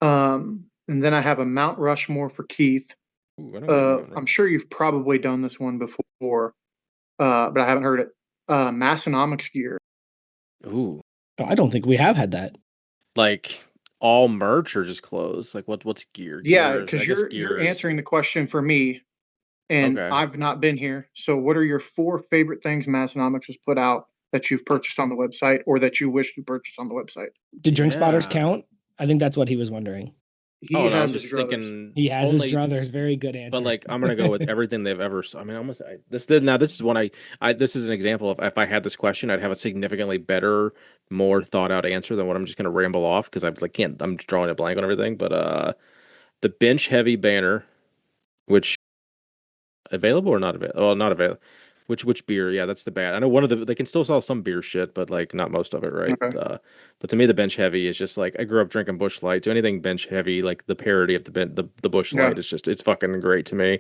Speaker 3: And then I have a Mount Rushmore for Keith.
Speaker 1: Ooh,
Speaker 3: I'm sure you've probably done this one before, but I haven't heard it. Massonomics gear.
Speaker 1: Ooh.
Speaker 2: I don't think we have had that.
Speaker 1: Like all merch or just clothes? Like what's gear?
Speaker 3: Yeah, because you're answering the question for me, and
Speaker 1: Okay.
Speaker 3: I've not been here. So what are your 4 favorite things Massonomics has put out that you've purchased on the website or that you wish to purchase on the website?
Speaker 2: Did Drink Spotters count? I think that's what he was wondering.
Speaker 1: I'm just thinking
Speaker 2: he has his druthers. Very good answer.
Speaker 1: But like, I'm gonna go with everything they've ever. I mean, this is one this is an example of if I had this question, I'd have a significantly better, more thought out answer than what I'm just gonna ramble off because I like can't. I'm just drawing a blank on everything. But the bench heavy banner, which available or not available? Oh, not available. Which beer? Yeah, that's the bad. I know one of they can still sell some beer shit, but like not most of it, right?
Speaker 3: Okay.
Speaker 1: But to me, the bench heavy is just like I grew up drinking Busch Light. So anything bench heavy, like the parody of the Busch Light, is just it's fucking great to me.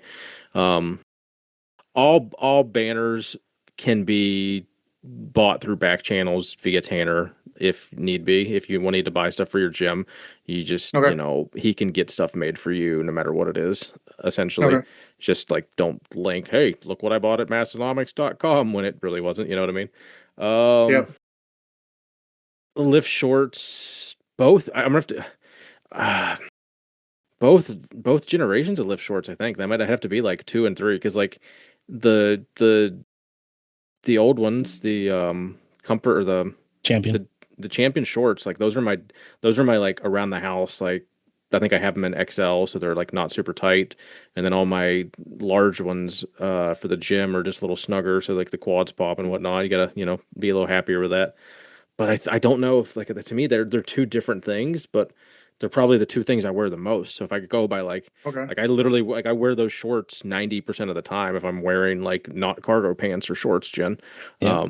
Speaker 1: All banners can be bought through back channels via Tanner if need be. If you need to buy stuff for your gym, you just he can get stuff made for you no matter what it is. Essentially, just like don't link, hey, look what I bought at massonomics.com when it really wasn't. You know what I mean? Lift shorts, both. I'm gonna have to. Both generations of lift shorts. I think that might have to be like 2 and 3 because like the old ones, the comfort or the
Speaker 2: champion,
Speaker 1: the champion shorts, like those are my like around the house. Like I think I have them in XL, so they're like not super tight. And then all my large ones for the gym are just a little snugger, so like the quads pop and whatnot. You gotta be a little happier with that. But I don't know if like to me they're 2 different things, but they're probably the 2 things I wear the most. So if I could go by like I literally like I wear those shorts 90% of the time if I'm wearing like not cargo pants or shorts, Jen.
Speaker 2: Yeah.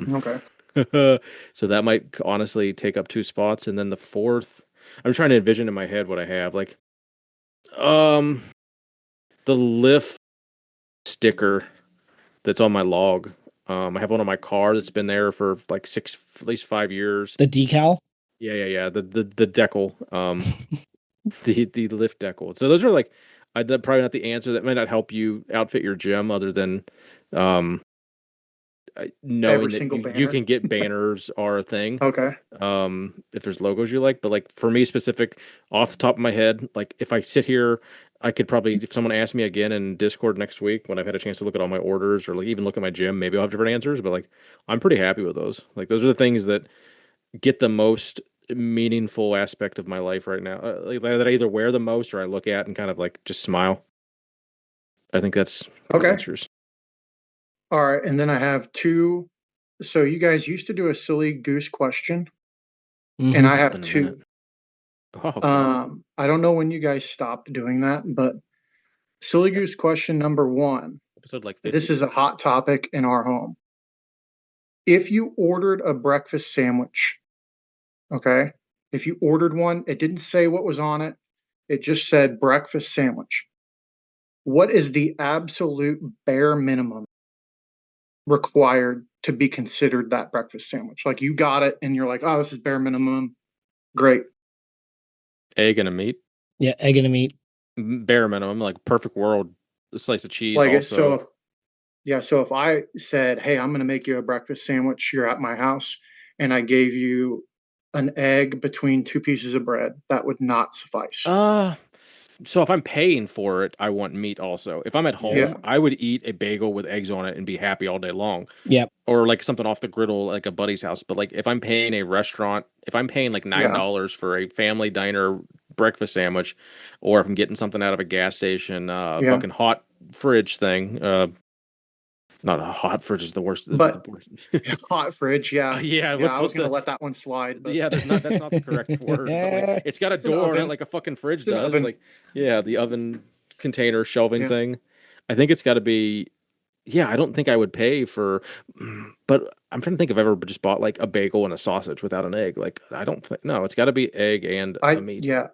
Speaker 1: So that might honestly take up 2 spots, and then the 4th, I'm trying to envision in my head what I have like, the lift sticker that's on my log. I have one on my car that's been there for like at least 5 years.
Speaker 2: The decal.
Speaker 1: Yeah. The decal. The lift decal. So those are like, probably not the answer. That might not help you outfit your gym, other than knowing that you can get banners are a thing. If there's logos you like, but like for me specific, off the top of my head, like if I sit here, I could probably, if someone asked me again in Discord next week when I've had a chance to look at all my orders or like even look at my gym, maybe I'll have different answers. But like I'm pretty happy with those. Like those are the things that get the most meaningful aspect of my life right now. Like, that I either wear the most or I look at and kind of like just smile. I think that's answers.
Speaker 3: All right, and then I have 2. So you guys used to do a silly goose question, and I have 2. I don't know when you guys stopped doing that, but silly goose question number 1.
Speaker 1: Episode like 50?
Speaker 3: This is a hot topic in our home. If you ordered a breakfast sandwich, okay? If you ordered one, it didn't say what was on it. It just said breakfast sandwich. What is the absolute bare minimum required to be considered that breakfast sandwich? Like you got it and you're like, oh, this is bare minimum. Great.
Speaker 1: Egg and a meat.
Speaker 2: Yeah, egg and a meat.
Speaker 1: Bare minimum, like perfect world, a slice of cheese.
Speaker 3: Like
Speaker 1: also.
Speaker 3: So if I said, hey, I'm going to make you a breakfast sandwich, you're at my house, and I gave you an egg between 2 pieces of bread, that would not suffice.
Speaker 1: So if I'm paying for it, I want meat also. If I'm at
Speaker 2: Yeah.
Speaker 1: home, I would eat a bagel with eggs on it and be happy all day long.
Speaker 2: Yep.
Speaker 1: Or like something off the griddle, like a buddy's house. But like if I'm paying a restaurant, if I'm paying like
Speaker 3: Yeah.
Speaker 1: $9 for a family diner breakfast sandwich, or if I'm getting something out of a gas station,
Speaker 3: Yeah.
Speaker 1: fucking hot fridge thing, not a hot fridge is the worst. The
Speaker 3: But
Speaker 1: worst.
Speaker 3: hot fridge, yeah.
Speaker 1: Yeah,
Speaker 3: Yeah, I was
Speaker 1: what's
Speaker 3: gonna
Speaker 1: the
Speaker 3: let that one slide, but
Speaker 1: yeah, there's not that's not the correct word, but like it's got a
Speaker 3: it's an
Speaker 1: door on it
Speaker 3: oven.
Speaker 1: like a fucking fridge
Speaker 3: It's an
Speaker 1: does.
Speaker 3: oven.
Speaker 1: Like yeah, the oven container shelving
Speaker 3: Yeah.
Speaker 1: thing. I think it's got to be yeah, I don't think I would pay for but I'm trying to think if I've ever just bought like a bagel and a sausage without an egg. Like I don't think no, it's got to be egg and a meat
Speaker 3: Yeah.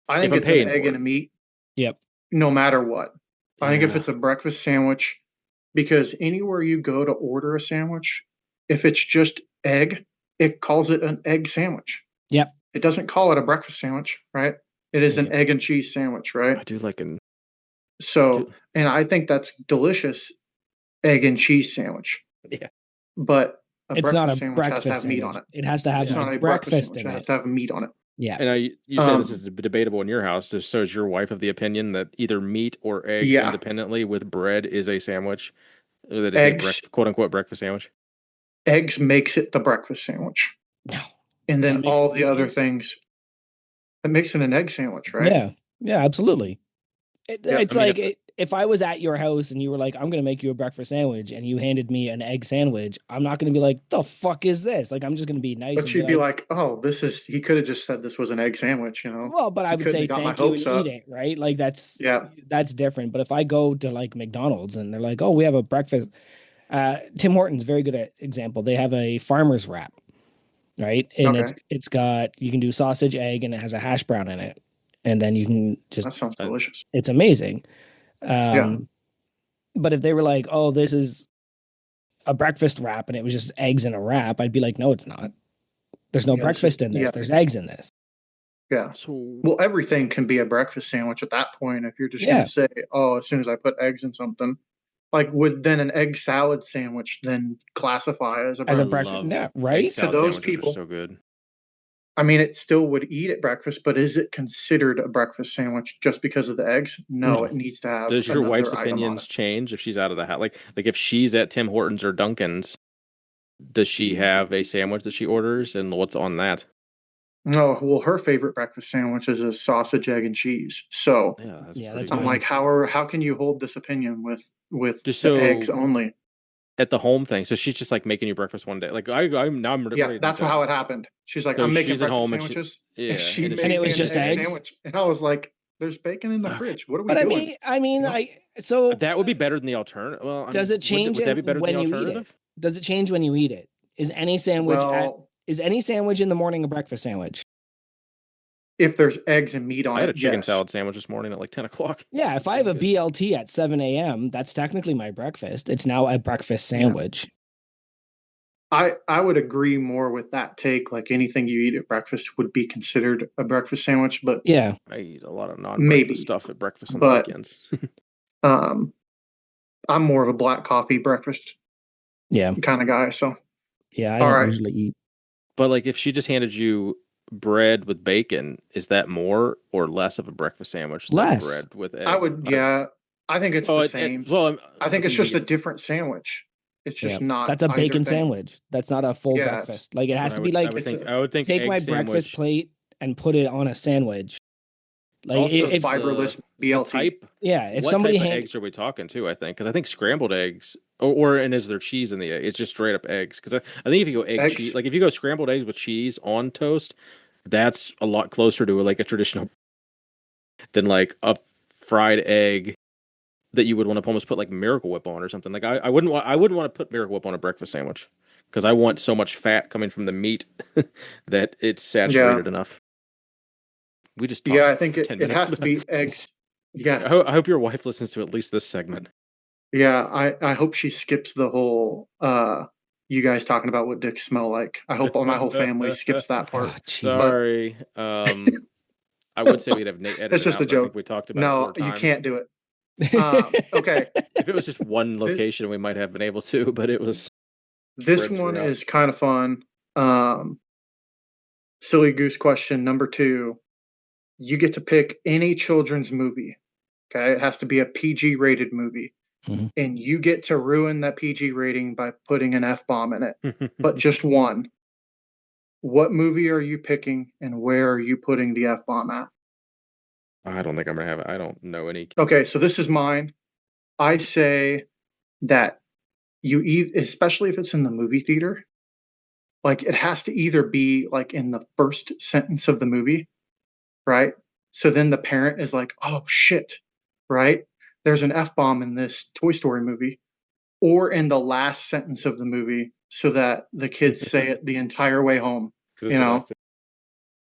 Speaker 3: I
Speaker 1: if
Speaker 3: think
Speaker 1: I'm
Speaker 3: it's an
Speaker 1: paying
Speaker 3: egg
Speaker 1: for
Speaker 3: and
Speaker 1: it.
Speaker 3: a meat
Speaker 2: Yep.
Speaker 3: no matter what. I think if
Speaker 1: Yeah.
Speaker 3: it's a breakfast sandwich, because anywhere you go to order a sandwich, if it's just egg, it calls it an egg sandwich.
Speaker 2: Yep.
Speaker 3: It doesn't call it a breakfast sandwich, right? It is an
Speaker 1: Yeah.
Speaker 3: egg and cheese sandwich, right?
Speaker 1: I do like an I do
Speaker 3: So, and I think that's delicious egg and cheese sandwich.
Speaker 1: yeah.
Speaker 3: But a
Speaker 2: It's not a
Speaker 3: breakfast sandwich has to
Speaker 2: breakfast
Speaker 3: have meat on
Speaker 2: sandwich.
Speaker 3: it.
Speaker 2: It has to have
Speaker 3: It's
Speaker 1: Yeah.
Speaker 2: my
Speaker 3: not a breakfast
Speaker 2: breakfast
Speaker 3: sandwich.
Speaker 2: in
Speaker 3: It has
Speaker 2: it.
Speaker 3: to have meat on it.
Speaker 2: Yeah.
Speaker 1: And you say this is debatable in your house. So is your wife of the opinion that either meat or eggs
Speaker 3: Yeah.
Speaker 1: independently with bread is a sandwich? Or that is a
Speaker 3: Eggs
Speaker 1: quote unquote breakfast sandwich?
Speaker 3: eggs makes it the breakfast sandwich.
Speaker 2: No.
Speaker 3: And
Speaker 2: That
Speaker 3: then
Speaker 2: makes
Speaker 3: all the
Speaker 2: it
Speaker 3: other
Speaker 2: eggs.
Speaker 3: things that makes it an egg sandwich, right?
Speaker 2: Yeah. Yeah, absolutely.
Speaker 3: Yeah.
Speaker 2: It's
Speaker 1: I mean,
Speaker 2: like if I was at your house and you were like, I'm going to make you a breakfast sandwich and you handed me an egg sandwich, I'm not going to be like, the fuck is this? Like, I'm just going to be nice
Speaker 3: But
Speaker 2: and be
Speaker 3: she'd be
Speaker 2: like,
Speaker 3: like, oh, this is, he could have just said this was an egg sandwich, you know?
Speaker 2: well, but I
Speaker 3: He
Speaker 2: would
Speaker 3: couldn't
Speaker 2: say
Speaker 3: have got my
Speaker 2: thank you and
Speaker 3: hopes
Speaker 2: eat
Speaker 3: up.
Speaker 2: it, right? Like
Speaker 3: Yeah.
Speaker 2: that's different. But if I go to like McDonald's and they're like, oh, we have a breakfast, Tim Hortons, very good at example. They have a farmer's wrap, right? And
Speaker 3: Okay.
Speaker 2: it's got you can do sausage, egg, and it has a hash brown in it, and then you can just
Speaker 3: That sounds
Speaker 1: uh,
Speaker 3: delicious.
Speaker 2: it's amazing.
Speaker 3: Yeah.
Speaker 2: Um, but if they were like, oh, this is a breakfast wrap and it was just eggs in a wrap, I'd be like, no, it's not. There's no
Speaker 3: Yeah. This is,
Speaker 2: breakfast in this.
Speaker 3: yeah.
Speaker 2: There's eggs in this.
Speaker 3: Yeah.
Speaker 1: so
Speaker 3: Well, everything can be a breakfast sandwich at that point. If you're just going
Speaker 2: Yeah,
Speaker 3: to say, oh, as soon as I put eggs in something, like would then an egg salad sandwich then classify as a
Speaker 2: as
Speaker 1: I
Speaker 2: a
Speaker 3: breakfast
Speaker 2: breakfast,
Speaker 3: sandwich?
Speaker 1: love
Speaker 2: yeah,
Speaker 1: egg
Speaker 2: right?
Speaker 3: To
Speaker 1: salad
Speaker 3: those
Speaker 1: sandwiches are
Speaker 3: people,
Speaker 1: so good.
Speaker 3: I mean, it still would eat at breakfast, but is it considered a breakfast sandwich just because of the eggs? No,
Speaker 2: No,
Speaker 3: it needs to have
Speaker 1: Does your wife's
Speaker 3: another item on it.
Speaker 1: opinions change if she's out of the house? Like if she's at Tim Hortons or Dunkin's, does she have a sandwich that she orders and what's on that?
Speaker 3: No, well, her favorite breakfast sandwich is a sausage, egg, and cheese. So
Speaker 1: Yeah, that's
Speaker 2: yeah,
Speaker 1: pretty
Speaker 2: that's
Speaker 3: I'm
Speaker 1: good.
Speaker 2: mine.
Speaker 3: like, how can you hold this opinion with
Speaker 1: Just
Speaker 3: the eggs
Speaker 1: so
Speaker 3: only?
Speaker 1: at the home thing. So she's just like making you breakfast one day. Like I'm now I'm
Speaker 3: Yeah,
Speaker 1: ready to eat
Speaker 3: that's
Speaker 1: that.
Speaker 3: how it happened. She's like,
Speaker 1: So
Speaker 3: I'm making
Speaker 1: she's at
Speaker 3: breakfast
Speaker 1: home and she
Speaker 3: sandwiches, and
Speaker 1: yeah,
Speaker 3: she
Speaker 1: and
Speaker 2: And
Speaker 1: she's
Speaker 2: it
Speaker 3: made me
Speaker 2: was
Speaker 3: an
Speaker 1: making
Speaker 2: just
Speaker 3: egg
Speaker 2: eggs.
Speaker 3: sandwich, and I was like, "There's bacon in the fridge. What are we
Speaker 2: But
Speaker 3: doing?" You know?
Speaker 2: so
Speaker 1: that would be better than the alternative. Well, I
Speaker 2: does
Speaker 1: mean,
Speaker 2: it change
Speaker 1: would that be better than
Speaker 2: when
Speaker 1: the
Speaker 2: you eat it?
Speaker 1: alternative?
Speaker 2: Does it change when you eat it?
Speaker 3: Well,
Speaker 2: Is any sandwich in the morning a breakfast sandwich?
Speaker 3: if there's eggs and meat
Speaker 1: I
Speaker 3: on
Speaker 1: had
Speaker 3: it,
Speaker 1: a chicken
Speaker 3: yes.
Speaker 1: salad sandwich this morning at like 10 o'clock.
Speaker 2: Yeah, if I
Speaker 1: That
Speaker 2: have
Speaker 1: was
Speaker 2: a
Speaker 1: good.
Speaker 2: BLT at 7 a.m., that's technically my breakfast. It's now a breakfast
Speaker 3: Yeah.
Speaker 2: sandwich.
Speaker 3: I would agree more with that take. Like anything you eat at breakfast would be considered a breakfast sandwich, but
Speaker 2: Yeah.
Speaker 1: I eat a lot of non-breakfast
Speaker 3: maybe.
Speaker 1: stuff at breakfast on the
Speaker 3: But
Speaker 1: weekends.
Speaker 3: um, I'm more of a black coffee breakfast
Speaker 2: Yeah.
Speaker 3: kind of guy. So,
Speaker 2: Yeah. I
Speaker 3: all
Speaker 2: don't
Speaker 3: right.
Speaker 2: usually eat.
Speaker 1: But like if she just handed you bread with bacon, is that more or less of a breakfast sandwich than
Speaker 2: Less.
Speaker 1: bread with
Speaker 3: I
Speaker 1: egg?
Speaker 3: would, yeah, I think it's
Speaker 1: Oh,
Speaker 3: the same.
Speaker 1: well,
Speaker 3: I think
Speaker 1: okay,
Speaker 3: it's
Speaker 1: you
Speaker 3: just
Speaker 1: think
Speaker 3: a
Speaker 1: it's
Speaker 3: different sandwich. It's
Speaker 2: Yeah.
Speaker 3: just not
Speaker 2: That's a
Speaker 3: either
Speaker 2: bacon
Speaker 3: thing.
Speaker 2: sandwich. That's not a full
Speaker 3: Yeah, it's
Speaker 2: breakfast. Like it
Speaker 1: but
Speaker 2: has to be like
Speaker 3: it's a
Speaker 1: I would think
Speaker 2: take
Speaker 1: egg
Speaker 2: my breakfast
Speaker 1: sandwich.
Speaker 2: plate and put it on a sandwich. Like
Speaker 3: it's a
Speaker 1: Also,
Speaker 2: if
Speaker 3: fiberless
Speaker 1: the
Speaker 3: BLT.
Speaker 1: type.
Speaker 2: yeah, if
Speaker 1: What
Speaker 2: somebody
Speaker 1: type of
Speaker 2: hand
Speaker 1: eggs are we talking too? I think because I think scrambled eggs, or and is there cheese in the egg? It's just straight up eggs. Because I think if you go egg cheese,
Speaker 3: Eggs.
Speaker 1: like if you go scrambled eggs with cheese on toast, that's a lot closer to like a traditional than like a fried egg that you would want to almost put like Miracle Whip on or something. Like I wouldn't want to put Miracle Whip on a breakfast sandwich because I want so much fat coming from the meat that it's
Speaker 3: Yeah.
Speaker 1: saturated enough. We just
Speaker 3: Yeah,
Speaker 1: talked
Speaker 3: I think
Speaker 1: for
Speaker 3: it,
Speaker 1: 10
Speaker 3: it
Speaker 1: minutes.
Speaker 3: has to be eggs. Yes.
Speaker 1: I hope your wife listens to at least this segment.
Speaker 3: Yeah, I hope she skips the whole you guys talking about what dicks smell like. I hope my whole family skips that
Speaker 2: oh
Speaker 3: part.
Speaker 2: jeez.
Speaker 3: But
Speaker 1: Sorry. I would say we'd have Nate edit
Speaker 3: it's
Speaker 1: it
Speaker 3: just a
Speaker 1: out, but I think
Speaker 3: joke.
Speaker 1: we talked about it
Speaker 3: No,
Speaker 1: four
Speaker 3: you
Speaker 1: times.
Speaker 3: can't do it. Okay.
Speaker 1: If it was just one
Speaker 3: This,
Speaker 1: location, we might have been able to, but it was
Speaker 3: this
Speaker 1: spread
Speaker 3: one
Speaker 1: throughout.
Speaker 3: is kind of fun. Silly goose question number 2. You get to pick any children's movie. Okay, it has to be a PG rated movie,
Speaker 2: Mhm.
Speaker 3: and you get to ruin that PG rating by putting an F bomb in it, but just one. What movie are you picking, and where are you putting the F bomb at?
Speaker 1: I don't think I'm gonna have it. I don't know any.
Speaker 3: Okay, so this is mine. I say that especially if it's in the movie theater, like it has to either be like in the first sentence of the movie, right? So then the parent is like, oh shit, right? There's an F bomb in this Toy Story movie, or in the last sentence of the movie, so that the kids say it the entire way home.
Speaker 1: Because it's
Speaker 3: You
Speaker 1: the
Speaker 3: know,
Speaker 1: last thing.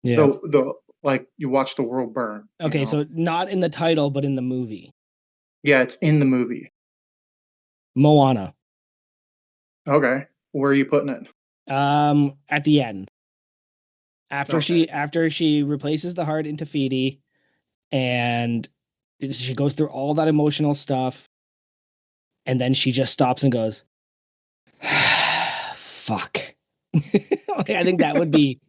Speaker 2: Yeah.
Speaker 3: the like you watch the world burn.
Speaker 2: Okay, so not in the title, but in the movie.
Speaker 3: Yeah, it's in the movie.
Speaker 2: Moana.
Speaker 3: Okay, where are you putting it?
Speaker 2: At the end. After
Speaker 3: Okay.
Speaker 2: after she replaces the heart into Fidi and she goes through all that emotional stuff and then she just stops and goes, fuck. I think that would be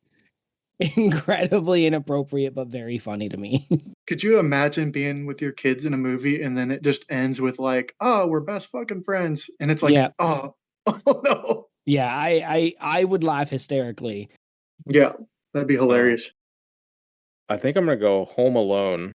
Speaker 2: incredibly inappropriate but very funny to me.
Speaker 3: Could you imagine being with your kids in a movie and then it just ends with like, "Oh, we're best fucking friends," and it's like,
Speaker 2: Yeah.
Speaker 3: "Oh, oh no."
Speaker 2: Yeah, I would laugh hysterically.
Speaker 3: Yeah, that'd be
Speaker 1: Uh,
Speaker 3: hilarious.
Speaker 1: I think I'm gonna go Home Alone.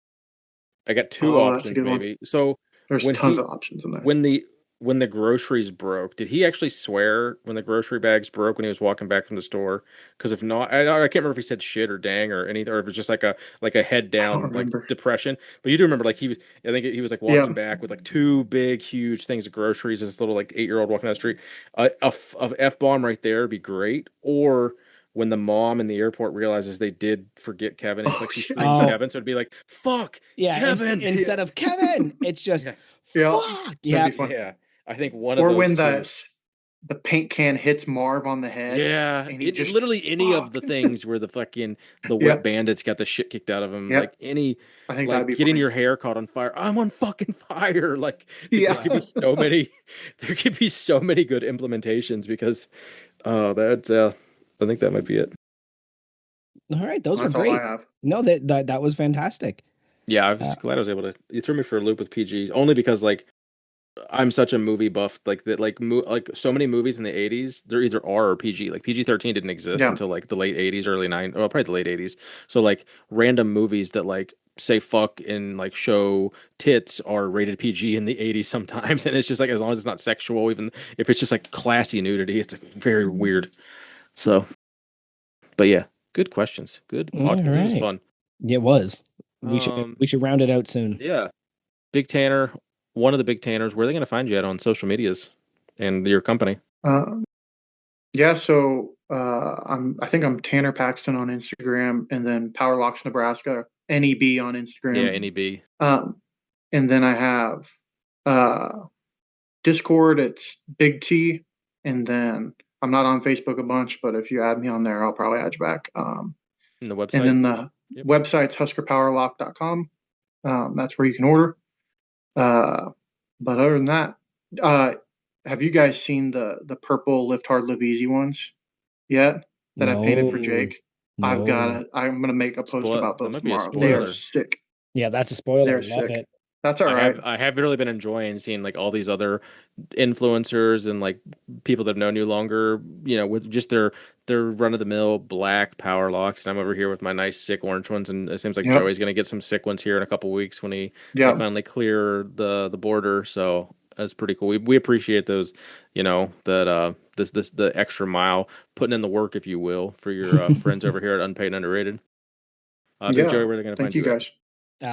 Speaker 1: I got two
Speaker 3: Oh, that's a
Speaker 1: options
Speaker 3: good one.
Speaker 1: maybe. So
Speaker 3: There's
Speaker 1: when
Speaker 3: tons
Speaker 1: he
Speaker 3: of options in there.
Speaker 1: when the when the groceries broke, did he actually swear when the grocery bags broke when he was walking back from the store? Because if not, I can't remember if he said shit or dang or anything, or if it was just like a head
Speaker 3: I don't
Speaker 1: down like
Speaker 3: remember.
Speaker 1: depression. But you do remember like I think he was like
Speaker 3: Yeah.
Speaker 1: walking back with like two big huge things of groceries. This little like 8-year-old walking down the street. A f bomb right there would be great. Or when the mom in the airport realizes they did forget Kevin, and
Speaker 3: Oh
Speaker 1: like she screams
Speaker 3: yeah.
Speaker 2: Oh,
Speaker 1: Kevin, so it'd be like fuck
Speaker 2: yeah,
Speaker 1: Kevin.
Speaker 2: instead of Kevin, it's just
Speaker 1: Yeah,
Speaker 3: Yeah,
Speaker 2: fuck.
Speaker 3: that'd
Speaker 2: Yeah.
Speaker 3: be fun.
Speaker 1: yeah. I think one of
Speaker 3: Or
Speaker 1: those
Speaker 3: when
Speaker 1: two.
Speaker 3: the paint can hits Marv on the head
Speaker 1: Yeah,
Speaker 3: and he
Speaker 1: it
Speaker 3: just
Speaker 1: literally any of
Speaker 3: fuck.
Speaker 1: the things where the
Speaker 3: Yeah,
Speaker 1: wet bandits got the shit kicked out of him,
Speaker 3: yeah.
Speaker 1: like any,
Speaker 3: I think that'd
Speaker 1: like
Speaker 3: be
Speaker 1: getting
Speaker 3: funny.
Speaker 1: your hair caught on fire. I'm on fucking fire. Like there
Speaker 3: Yeah.
Speaker 1: could be so many, there could be so many good implementations because, that's I think that might be it.
Speaker 2: All right, those were
Speaker 3: That's all I
Speaker 2: great.
Speaker 3: have.
Speaker 2: No, that was fantastic.
Speaker 1: Yeah, I was
Speaker 2: Uh,
Speaker 1: glad I was able to. You threw me for a loop with PG only because like I'm such a movie buff, like that, like so many movies in the '80s, they're either R or PG. Like PG-13 didn't exist
Speaker 3: Yeah.
Speaker 1: until like the late '80s, early '90s, well, probably the late '80s. So like random movies that like say fuck and like show tits are rated PG in the '80s sometimes, and it's just like as long as it's not sexual, even if it's just like classy nudity, it's like very weird. So, but yeah, good questions, good
Speaker 2: all
Speaker 1: podcast. This was
Speaker 2: right.
Speaker 1: fun.
Speaker 2: It was.
Speaker 1: Um,
Speaker 2: We should round it out soon.
Speaker 1: yeah, Big Tanner, one of the Big Tanners. Where are they going to find you at on social medias and your company?
Speaker 3: Uh, yeah, so I think I'm Tanner Paxton on Instagram, and then Powerlocks Nebraska, NEB on
Speaker 1: Yeah,
Speaker 3: Instagram.
Speaker 1: NEB.
Speaker 3: Um, and then I have Discord, it's Big T, and then I'm not on Facebook a bunch, but if you add me on there, I'll probably add you back.
Speaker 1: And the
Speaker 3: And
Speaker 1: website?
Speaker 3: then the
Speaker 1: Yep.
Speaker 3: website's huskerpowerlock.com. That's where you can order. Uh, but other than that, uh, have you guys seen the purple Lift Hard Live Easy ones yet that I painted for
Speaker 2: No,
Speaker 3: Jake?
Speaker 2: no.
Speaker 3: I'm gonna make a post
Speaker 1: Spoil
Speaker 3: about
Speaker 1: that
Speaker 3: those
Speaker 1: might be a
Speaker 3: tomorrow. They are
Speaker 1: spoiler.
Speaker 3: sick.
Speaker 2: Yeah, that's a spoiler.
Speaker 3: They're
Speaker 2: Love
Speaker 3: sick.
Speaker 2: it.
Speaker 3: That's all right.
Speaker 1: I have really been enjoying seeing like all these other influencers and like people that have known you longer, with just their run of the mill black power locks, and I'm over here with my nice sick orange ones, and it seems like
Speaker 3: Yep.
Speaker 1: Joey's gonna get some sick ones here in a couple weeks when they
Speaker 3: Yep.
Speaker 1: finally clear the border. So that's pretty cool. We appreciate those, that this the extra mile putting in the work, if you will, for your friends over here at Unpaid and Underrated. Big Joey,
Speaker 3: Yeah.
Speaker 1: where are they gonna
Speaker 3: Thank
Speaker 1: find
Speaker 3: you
Speaker 1: you at?
Speaker 3: guys.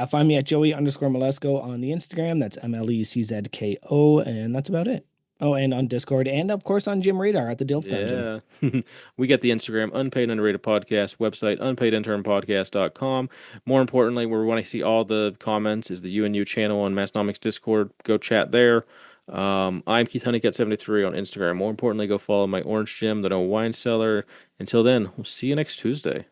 Speaker 2: Find me at Joey_Molesco on the Instagram. That's MLECZKO, and that's about it. Oh, and on Discord, and of course on Jim Radar at the Dilf Dungeon.
Speaker 1: Yeah. We get the Instagram Unpaid Underrated Podcast website, unpaidinternpodcast.com. More importantly, where we want to see all the comments is the UNU channel on Massnomics Discord. Go chat there. I'm Keith Honeycutt73 on Instagram. More importantly, go follow my Orange Jim, the No Wine Cellar. Until then, we'll see you next Tuesday.